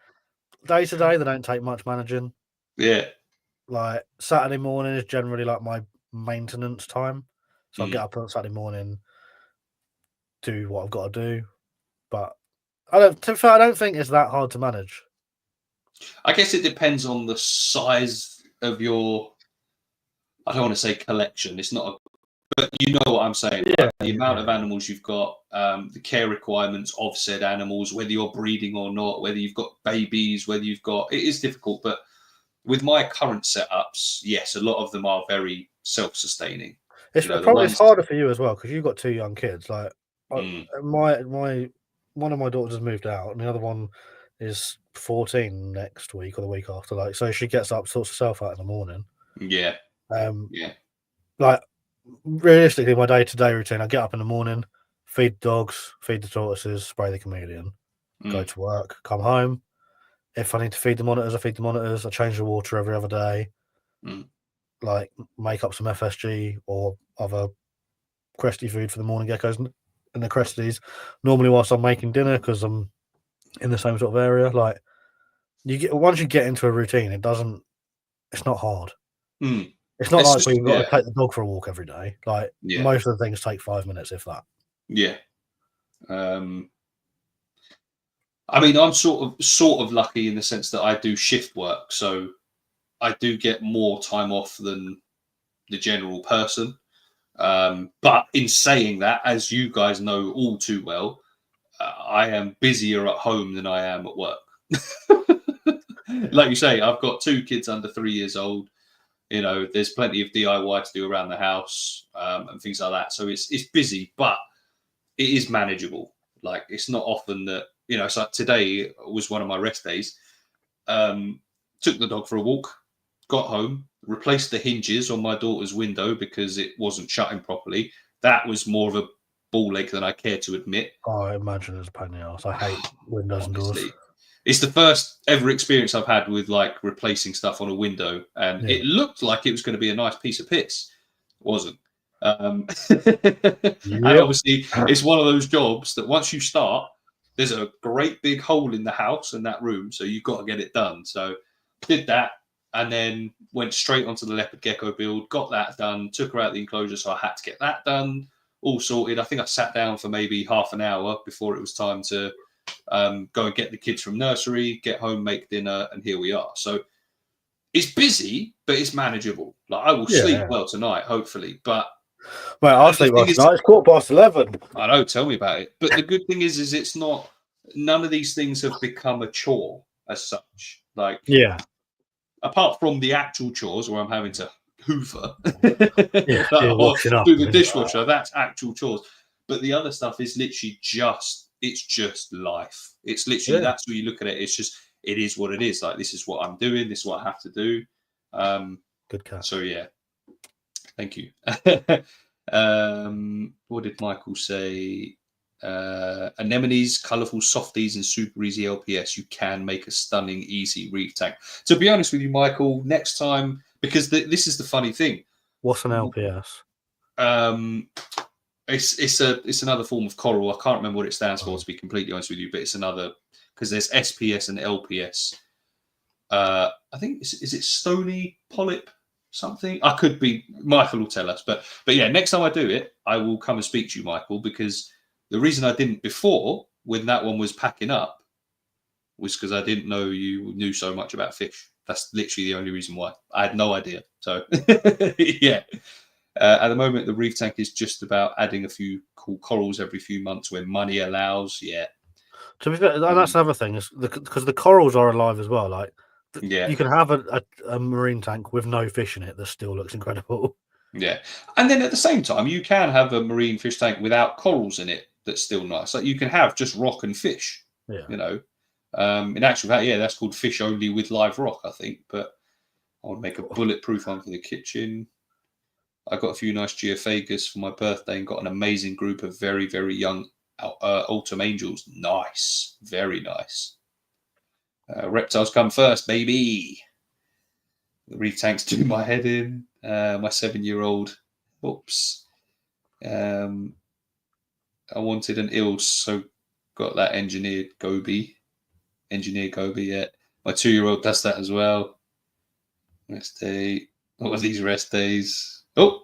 day to day they don't take much managing. Yeah. Like Saturday morning is generally like my maintenance time, so I get Mm. up on Saturday morning, do what I've got to do. But I don't. To be fair, I don't think it's that hard to manage. I guess it depends on the size of your. I don't want to say collection. It's not, but you know what I'm saying. Yeah, Like the amount of yeah. animals you've got, the care requirements of said animals, whether you're breeding or not, whether you've got babies, whether you've got. It is difficult, but with my current setups, yes, a lot of them are very self-sustaining. It's You know, the probably it's ones. harder for you as well because you've got two young kids. Like Mm, my one of my daughters has moved out, and the other one is 14 next week or the week after. Like, so she gets up, sorts herself out in the morning. yeah, Um, yeah. like realistically, my day-to-day routine: I get up in the morning, feed the dogs, feed the tortoises, spray the chameleon, go Mm, to work, come home. If I need to feed the monitors, I feed the monitors. I change the water every other day. mm, Like make up some FSG or other cresty food for the morning geckos and the cresties. Normally, whilst I'm making dinner, because I'm in the same sort of area. Like once you get into a routine, it's not hard. mm. It's not It's like just we've got yeah, to take the dog for a walk every day. Like yeah, most of the things take 5 minutes, if that. yeah. Um, I mean, I'm sort of lucky in the sense that I do shift work, so I do get more time off than the general person. But in saying that, as you guys know all too well, I am busier at home than I am at work. Yeah, Like you say, I've got two kids under 3 years old. You know, there's plenty of DIY to do around the house and things like that. So it's busy, but it is manageable. Like it's not often that So today was one of my rest days. Um, Took the dog for a walk, got home, replaced the hinges on my daughter's window because it wasn't shutting properly. That was more of a ball ache than I care to admit. I imagine it's a pain in the ass. I hate windows and doors. Honestly, it's the first ever experience I've had with like replacing stuff on a window, and Yeah, it looked like it was going to be a nice piece of piss. It wasn't. And yep. obviously, it's one of those jobs that once you start, there's a great big hole in the house and that room, so you've got to get it done. So did that, and then went straight onto the leopard gecko build, got that done, took her out the enclosure, so I had to get that done, all sorted. I think I sat down for maybe half an hour before it was time to go and get the kids from nursery, get home, make dinner, and here we are. So it's busy, but it's manageable. Like I will Yeah, sleep yeah. well tonight, hopefully. But Mate, I'll the sleep well thing is, tonight. It's 11:15. I know, tell me about it. But the good thing is it's not. None of these things have become a chore as such. Like Yeah, apart from the actual chores where I'm having to hoover yeah. You're or washing up. do the dishwasher, that's actual chores. But the other stuff is literally it's just life. It's literally Yeah, that's what you look at it. It's just it is what it is. Like this is what I'm doing. This is what I have to do. good catch. So yeah, thank you. What did Michael say? anemones, colourful softies, and super easy LPS, you can make a stunning, easy reef tank. To be honest with you, Michael, next time, because this is the funny thing. What's an LPS? It's another form of coral. I can't remember what it stands for, to be completely honest with you, but it's another, because there's SPS and LPS. I think is it stony polyp something? I could be. Michael will tell us, but yeah, next time I do it, I will come and speak to you, Michael, because the reason I didn't before, when that one was packing up, was because I didn't know you knew so much about fish. That's literally the only reason why. I had no idea. So yeah. At the moment, the reef tank is just about adding a few cool corals every few months when money allows. Yeah. To be fair, and that's another thing, is because the corals are alive as well. Like, Yeah. you can have a marine tank with no fish in it that still looks incredible. Yeah. And then at the same time, you can have a marine fish tank without corals in it that's still nice. Like, you can have just rock and fish, Yeah. you know. In actual fact, yeah, that's called fish only with live rock, I think. But I want to make a bulletproof one for the kitchen. I got a few nice geophagus for my birthday and got an amazing group of very, very young autumn angels. Nice. Very nice. Reptiles come first, baby. The reef tanks do my head in. My 7-year-old. Oops. I wanted an eels, so got that engineered goby. Engineered goby, yeah. My 2-year-old does that as well. Rest day. What are these rest days? Oh,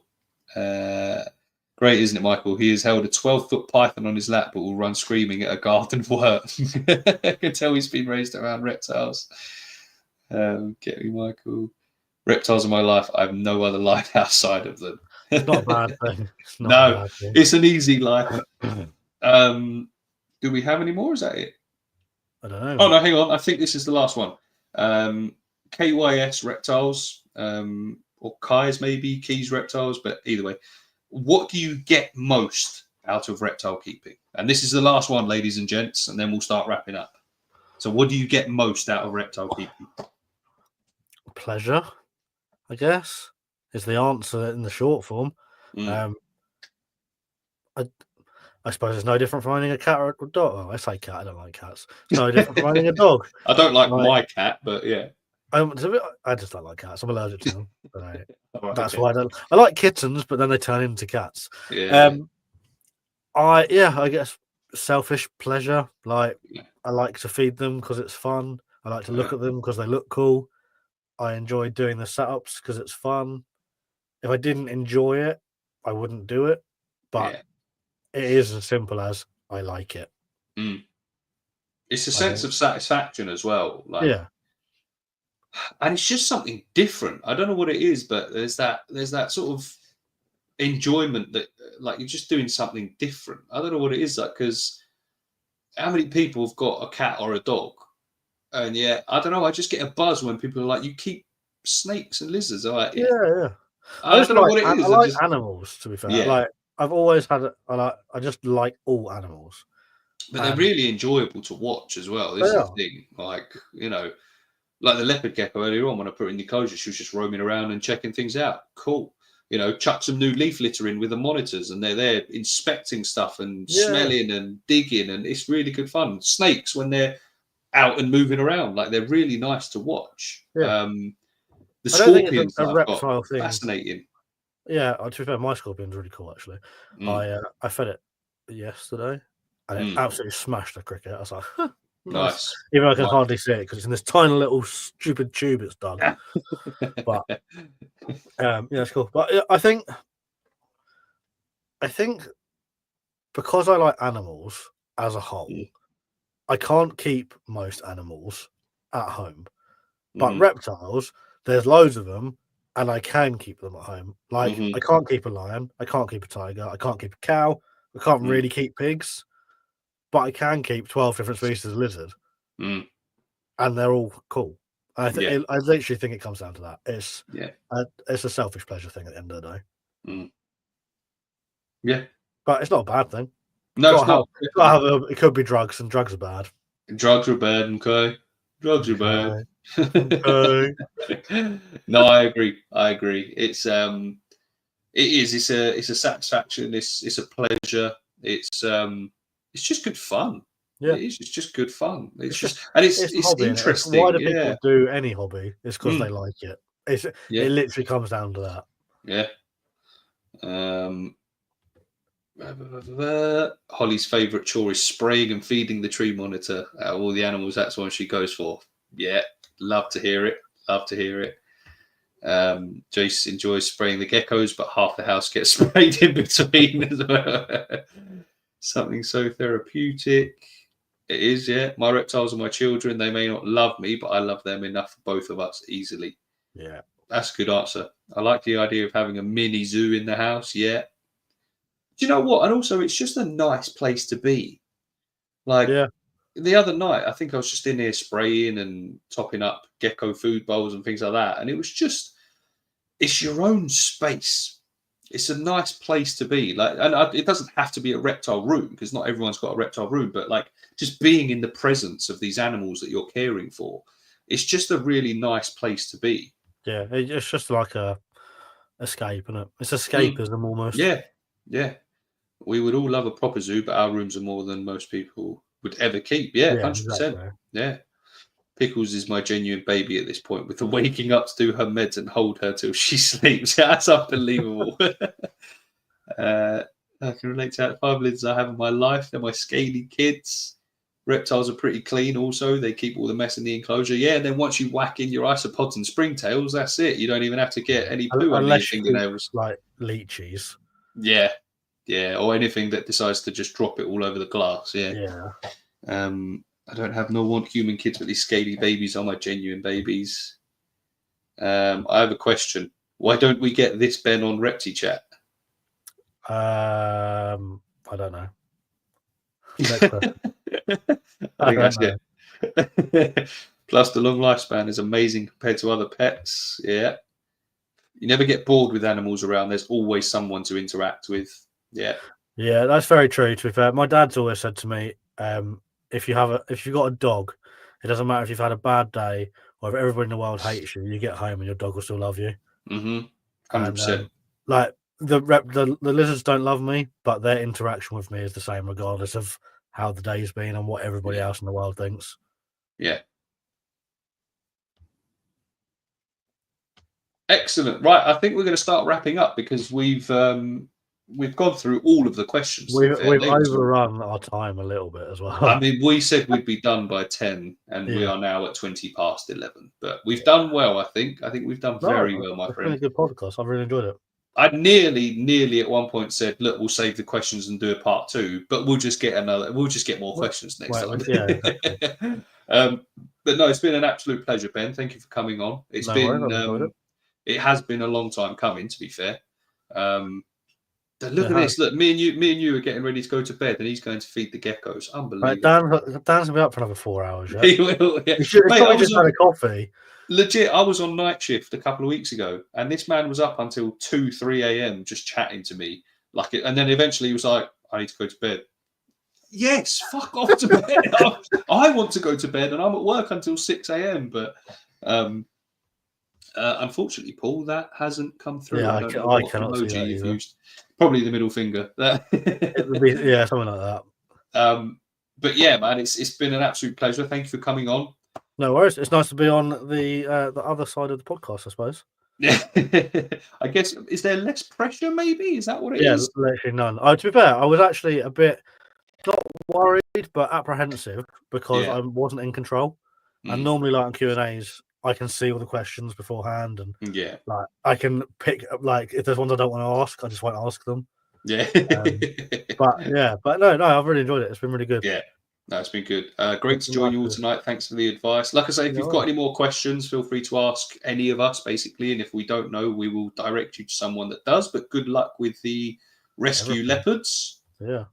great, isn't it, Michael? He has held a 12-foot python on his lap, but will run screaming at a garden work. I can tell he's been raised around reptiles. Get me, Michael. Reptiles are my life. I have no other life outside of them. It's not a bad thing. It's not No, a bad thing. it's an easy life. Do we have any more? Is that it? I don't know. Oh, no, hang on. I think this is the last one. KYS reptiles, or Kai's maybe, Keys reptiles, but either way. What do you get most out of reptile keeping? And this is the last one, ladies and gents, and then we'll start wrapping up. So what do you get most out of reptile keeping? Pleasure, I guess, is the answer in the short form. I suppose it's no different from owning a cat or a dog. Oh, I say cat, I don't like cats. It's no different from owning a dog. I don't like my cat, but yeah. I just don't like cats. I'm allergic to them. That's Okay. why I don't. I like kittens, but then they turn into cats. Yeah. I guess selfish pleasure. Like, I like to feed them because it's fun. I like to look at them because they look cool. I enjoy doing the setups because it's fun. If I didn't enjoy it, I wouldn't do it. But it is as simple as I like it. It's a sense of satisfaction as well. Like, yeah. And it's just something different. I don't know what it is, but there's that sort of enjoyment that, like, you're just doing something different. I don't know what it is, like, because how many people have got a cat or a dog? And yeah, I don't know. I just get a buzz when people are like, "You keep snakes and lizards." I'm like, yeah. I don't know what it is. I like animals, to be fair. Yeah. Like, I've always had. I just like all animals. But they're really enjoyable to watch as well. This is the thing. Like, like the leopard gecko earlier on, when I put her in the enclosure, she was just roaming around and checking things out. Cool. Chuck some new leaf litter in with the monitors, and they're there inspecting stuff and smelling and digging, and it's really good fun. Snakes, when they're out and moving around, like, they're really nice to watch. Yeah. The scorpions, a reptile thing. Fascinating. Yeah, to be fair, my scorpion's really cool, actually. I fed it yesterday, and it absolutely smashed a cricket. I was like, huh, nice. Even though I can hardly see it because it's in this tiny little stupid tube it's dug. But yeah, it's cool. But I think because I like animals as a whole, I can't keep most animals at home. But reptiles, there's loads of them, and I can keep them at home. Like, I can't keep a lion, I can't keep a tiger, I can't keep a cow, I can't really keep pigs, but I can keep 12 different species of lizard, and they're all cool. I literally think it comes down to that. It's a selfish pleasure thing at the end of the day. Yeah, but it's not a bad thing. No, it's not. It could be drugs, and drugs are bad. Drugs are bad, okay? Drugs are bad. Okay. No, I agree. It's It's a satisfaction. It's a pleasure. It's just good fun. Yeah. It's just good fun. It's just it's hobby, interesting. Why do Yeah. people do any hobby? It's because they like it. It literally comes down to that. Yeah. Holly's favourite chore is spraying and feeding the tree monitor. All the animals, that's what she goes for. Yeah, love to hear it. Love to hear it. Jace enjoys spraying the geckos, but half the house gets sprayed in between as well. Something so therapeutic. It is, yeah. My reptiles are my children. They may not love me, but I love them enough for both of us easily. Yeah. That's a good answer. I like the idea of having a mini zoo in the house. Yeah. Do you know what? And also, it's just a nice place to be. Like the other night, I think I was just in here spraying and topping up gecko food bowls and things like that. And it was just, it's your own space. It's a nice place to be. Like, and it doesn't have to be a reptile room because not everyone's got a reptile room. But like, just being in the presence of these animals that you're caring for, it's just a really nice place to be. Yeah, it's just like a escape, isn't it? It's escapism almost. Yeah, yeah. We would all love a proper zoo, but our rooms are more than most people would ever keep. Yeah, 100%. Exactly. Yeah. Pickles is my genuine baby at this point, with the waking up to do her meds and hold her till she sleeps. That's unbelievable. I can relate to that. 5 lids I have in my life. They're my scaly kids. Reptiles are pretty clean also. They keep all the mess in the enclosure. Yeah, and then once you whack in your isopods and springtails, that's it. You don't even have to get any poo under your fingernails. Like leeches. Yeah. Yeah, or anything that decides to just drop it all over the glass. Yeah. Yeah. I don't have nor want human kids, but these scaly babies are my genuine babies. I have a question. Why don't we get this Ben on Reptichat? I don't know. Next question. I think that's it. Plus, the long lifespan is amazing compared to other pets. Yeah. You never get bored with animals around. There's always someone to interact with. Yeah. Yeah, that's very true. To be fair, my dad's always said to me, if you've got a dog, it doesn't matter if you've had a bad day or if everybody in the world hates you. You get home and your dog will still love you. 100%. Like the lizards don't love me, but their interaction with me is the same regardless of how the day's been and what everybody else in the world thinks. Yeah. Excellent. Right, I think we're going to start wrapping up because we've gone through all of the questions. We've overrun our time a little bit as well. I mean, we said we'd be done by 10, and we are now at 20 past 11. But we've done well, I think. I think we've done very well, my friend. It's been a good podcast. I've really enjoyed it. I nearly at one point said, "Look, we'll save the questions and do a part 2, but we'll just get more questions next time." Yeah, exactly. But no, it's been an absolute pleasure, Ben. Thank you for coming on. It has been a long time coming, to be fair. Look at this. Look, me and you are getting ready to go to bed, and he's going to feed the geckos. Unbelievable. Right, Dan's been up for another 4 hours. Yeah? He will. Yeah. Mate, I just had a coffee. Legit, I was on night shift a couple of weeks ago, and this man was up until 2-3 a.m. just chatting to me, and then eventually he was like, "I need to go to bed." Yes, fuck off to bed. I want to go to bed, and I'm at work until 6 a.m. But unfortunately, Paul, that hasn't come through. Yeah, I cannot see that you've used. Probably the middle finger. Yeah, something like that. But yeah, man, it's been an absolute pleasure. Thank you for coming on. No worries. It's nice to be on the other side of the podcast, I suppose. Yeah, I guess. Is there less pressure? Maybe is that what it is? Yeah, literally none. To be fair, I was actually a bit not worried, but apprehensive because I wasn't in control. And normally, like on Q&As, I can see all the questions beforehand, and like I can pick up like if there's ones I don't want to ask, I just won't ask them. Yeah, but no, I've really enjoyed it. It's been really good. Yeah, no, it's been good. Great to join you all tonight. Thanks for the advice. Like I say, if you've got any more questions, feel free to ask any of us, basically. And if we don't know, we will direct you to someone that does. But good luck with the rescue leopards. Yeah.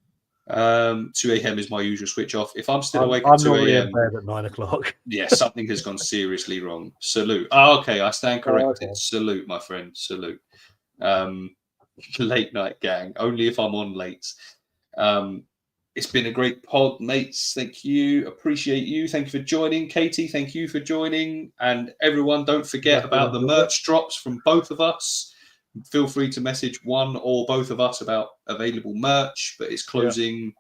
2 a.m. is my usual switch off. If I'm still awake at 2 a.m. in bed at 9 o'clock. Yeah, something has gone seriously wrong. Salute. Oh, okay, I stand corrected. Okay. Salute, my friend. Salute. Late night gang. Only if I'm on late. It's been a great pod, mates. Thank you. Appreciate you. Thank you for joining. Katie, thank you for joining. And everyone, don't forget about the merch drops from both of us. Feel free to message one or both of us about available merch, but it's closing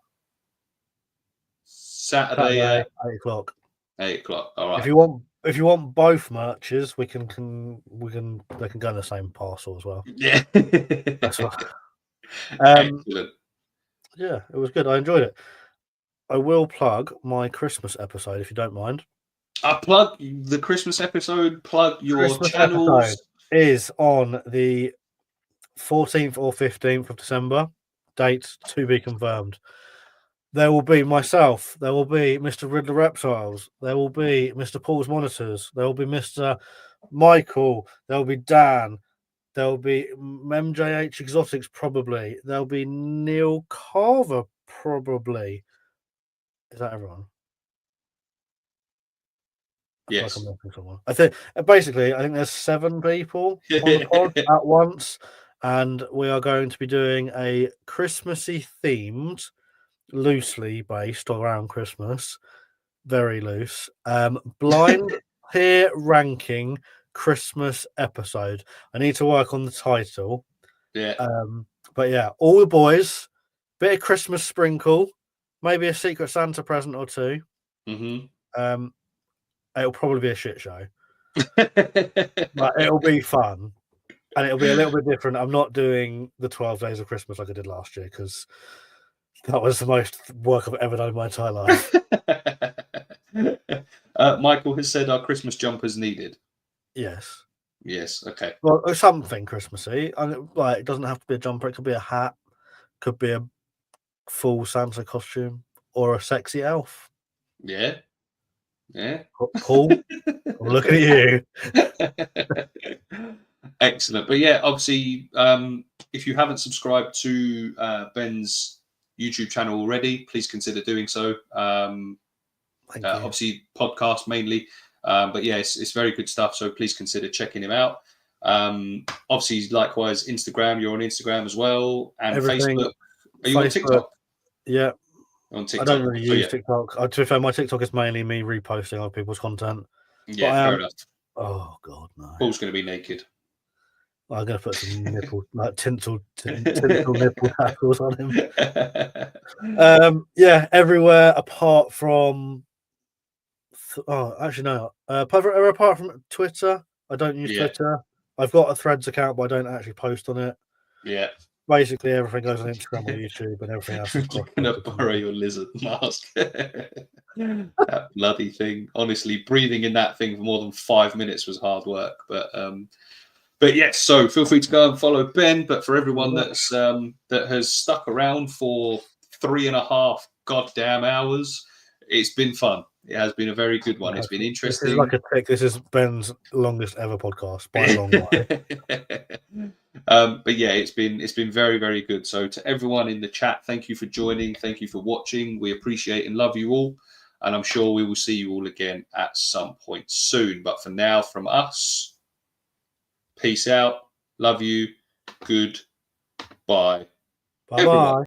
Saturday, 8 o'clock. 8 o'clock. All right. If you want both merches, they can go in the same parcel as well. Yeah. That's right. Excellent. Yeah, it was good. I enjoyed it. I will plug my Christmas episode if you don't mind. I plug the Christmas episode. Plug your Christmas channels. episode is on the 14th or 15th of December. Date to be confirmed. There will be myself. There will be Mr. Riddler Reptiles. There will be Mr. Paul's Monitors. There will be Mr. Michael. There will be Dan. There will be MJH Exotics, probably. There will be Neil Carver, probably. Is that everyone? Yes. Like I'm missing someone. I think there's 7 people on the pod at once, and we are going to be doing a Christmassy themed, loosely based around Christmas, very loose, blind peer ranking Christmas episode. I need to work on the title. Yeah. But yeah, all the boys, bit of Christmas sprinkle, maybe a Secret Santa present or two. Mm-hmm. It'll probably be a shit show. But it'll be fun. And it'll be a little bit different. I'm not doing the 12 days of Christmas like I did last year because that was the most work I've ever done in my entire life. Michael has said our Christmas jumpers needed. Yes. Yes. Okay. Well, something Christmassy. Like, it doesn't have to be a jumper. It could be a hat. Could be a full Santa costume or a sexy elf. Yeah. Yeah. Paul, I'm looking at you. Excellent. But yeah, obviously, if you haven't subscribed to Benn's YouTube channel already, please consider doing so. Obviously, podcast mainly. But yeah, it's very good stuff. So please consider checking him out. Obviously, likewise, Instagram. You're on Instagram as well, and Everything, Facebook. Are you on TikTok? Yeah. On TikTok. I don't really use TikTok. To be fair, my TikTok is mainly me reposting other people's content. Yeah, fair enough. Oh God, no. Paul's going to be naked. I'm going to put some nipple, like tinsel nipple tackles on him. Yeah, everywhere apart from. Actually no. Apart from Twitter, I don't use Twitter. I've got a Threads account, but I don't actually post on it. Yeah. Basically, everything goes on Instagram or YouTube, and everything else is going to borrow your lizard mask. That bloody thing. Honestly, breathing in that thing for more than 5 minutes was hard work. But yes, so feel free to go and follow Ben. But for everyone that's that has stuck around for 3.5 goddamn hours, it's been fun. It has been a very good one. It's been interesting. This is like a tick. This is Ben's longest ever podcast by a long way. But yeah, it's been very, very good. So to everyone in the chat, thank you for joining. Thank you for watching. We appreciate and love you all. And I'm sure we will see you all again at some point soon. But for now, from us, peace out. Love you. Goodbye. Bye-bye.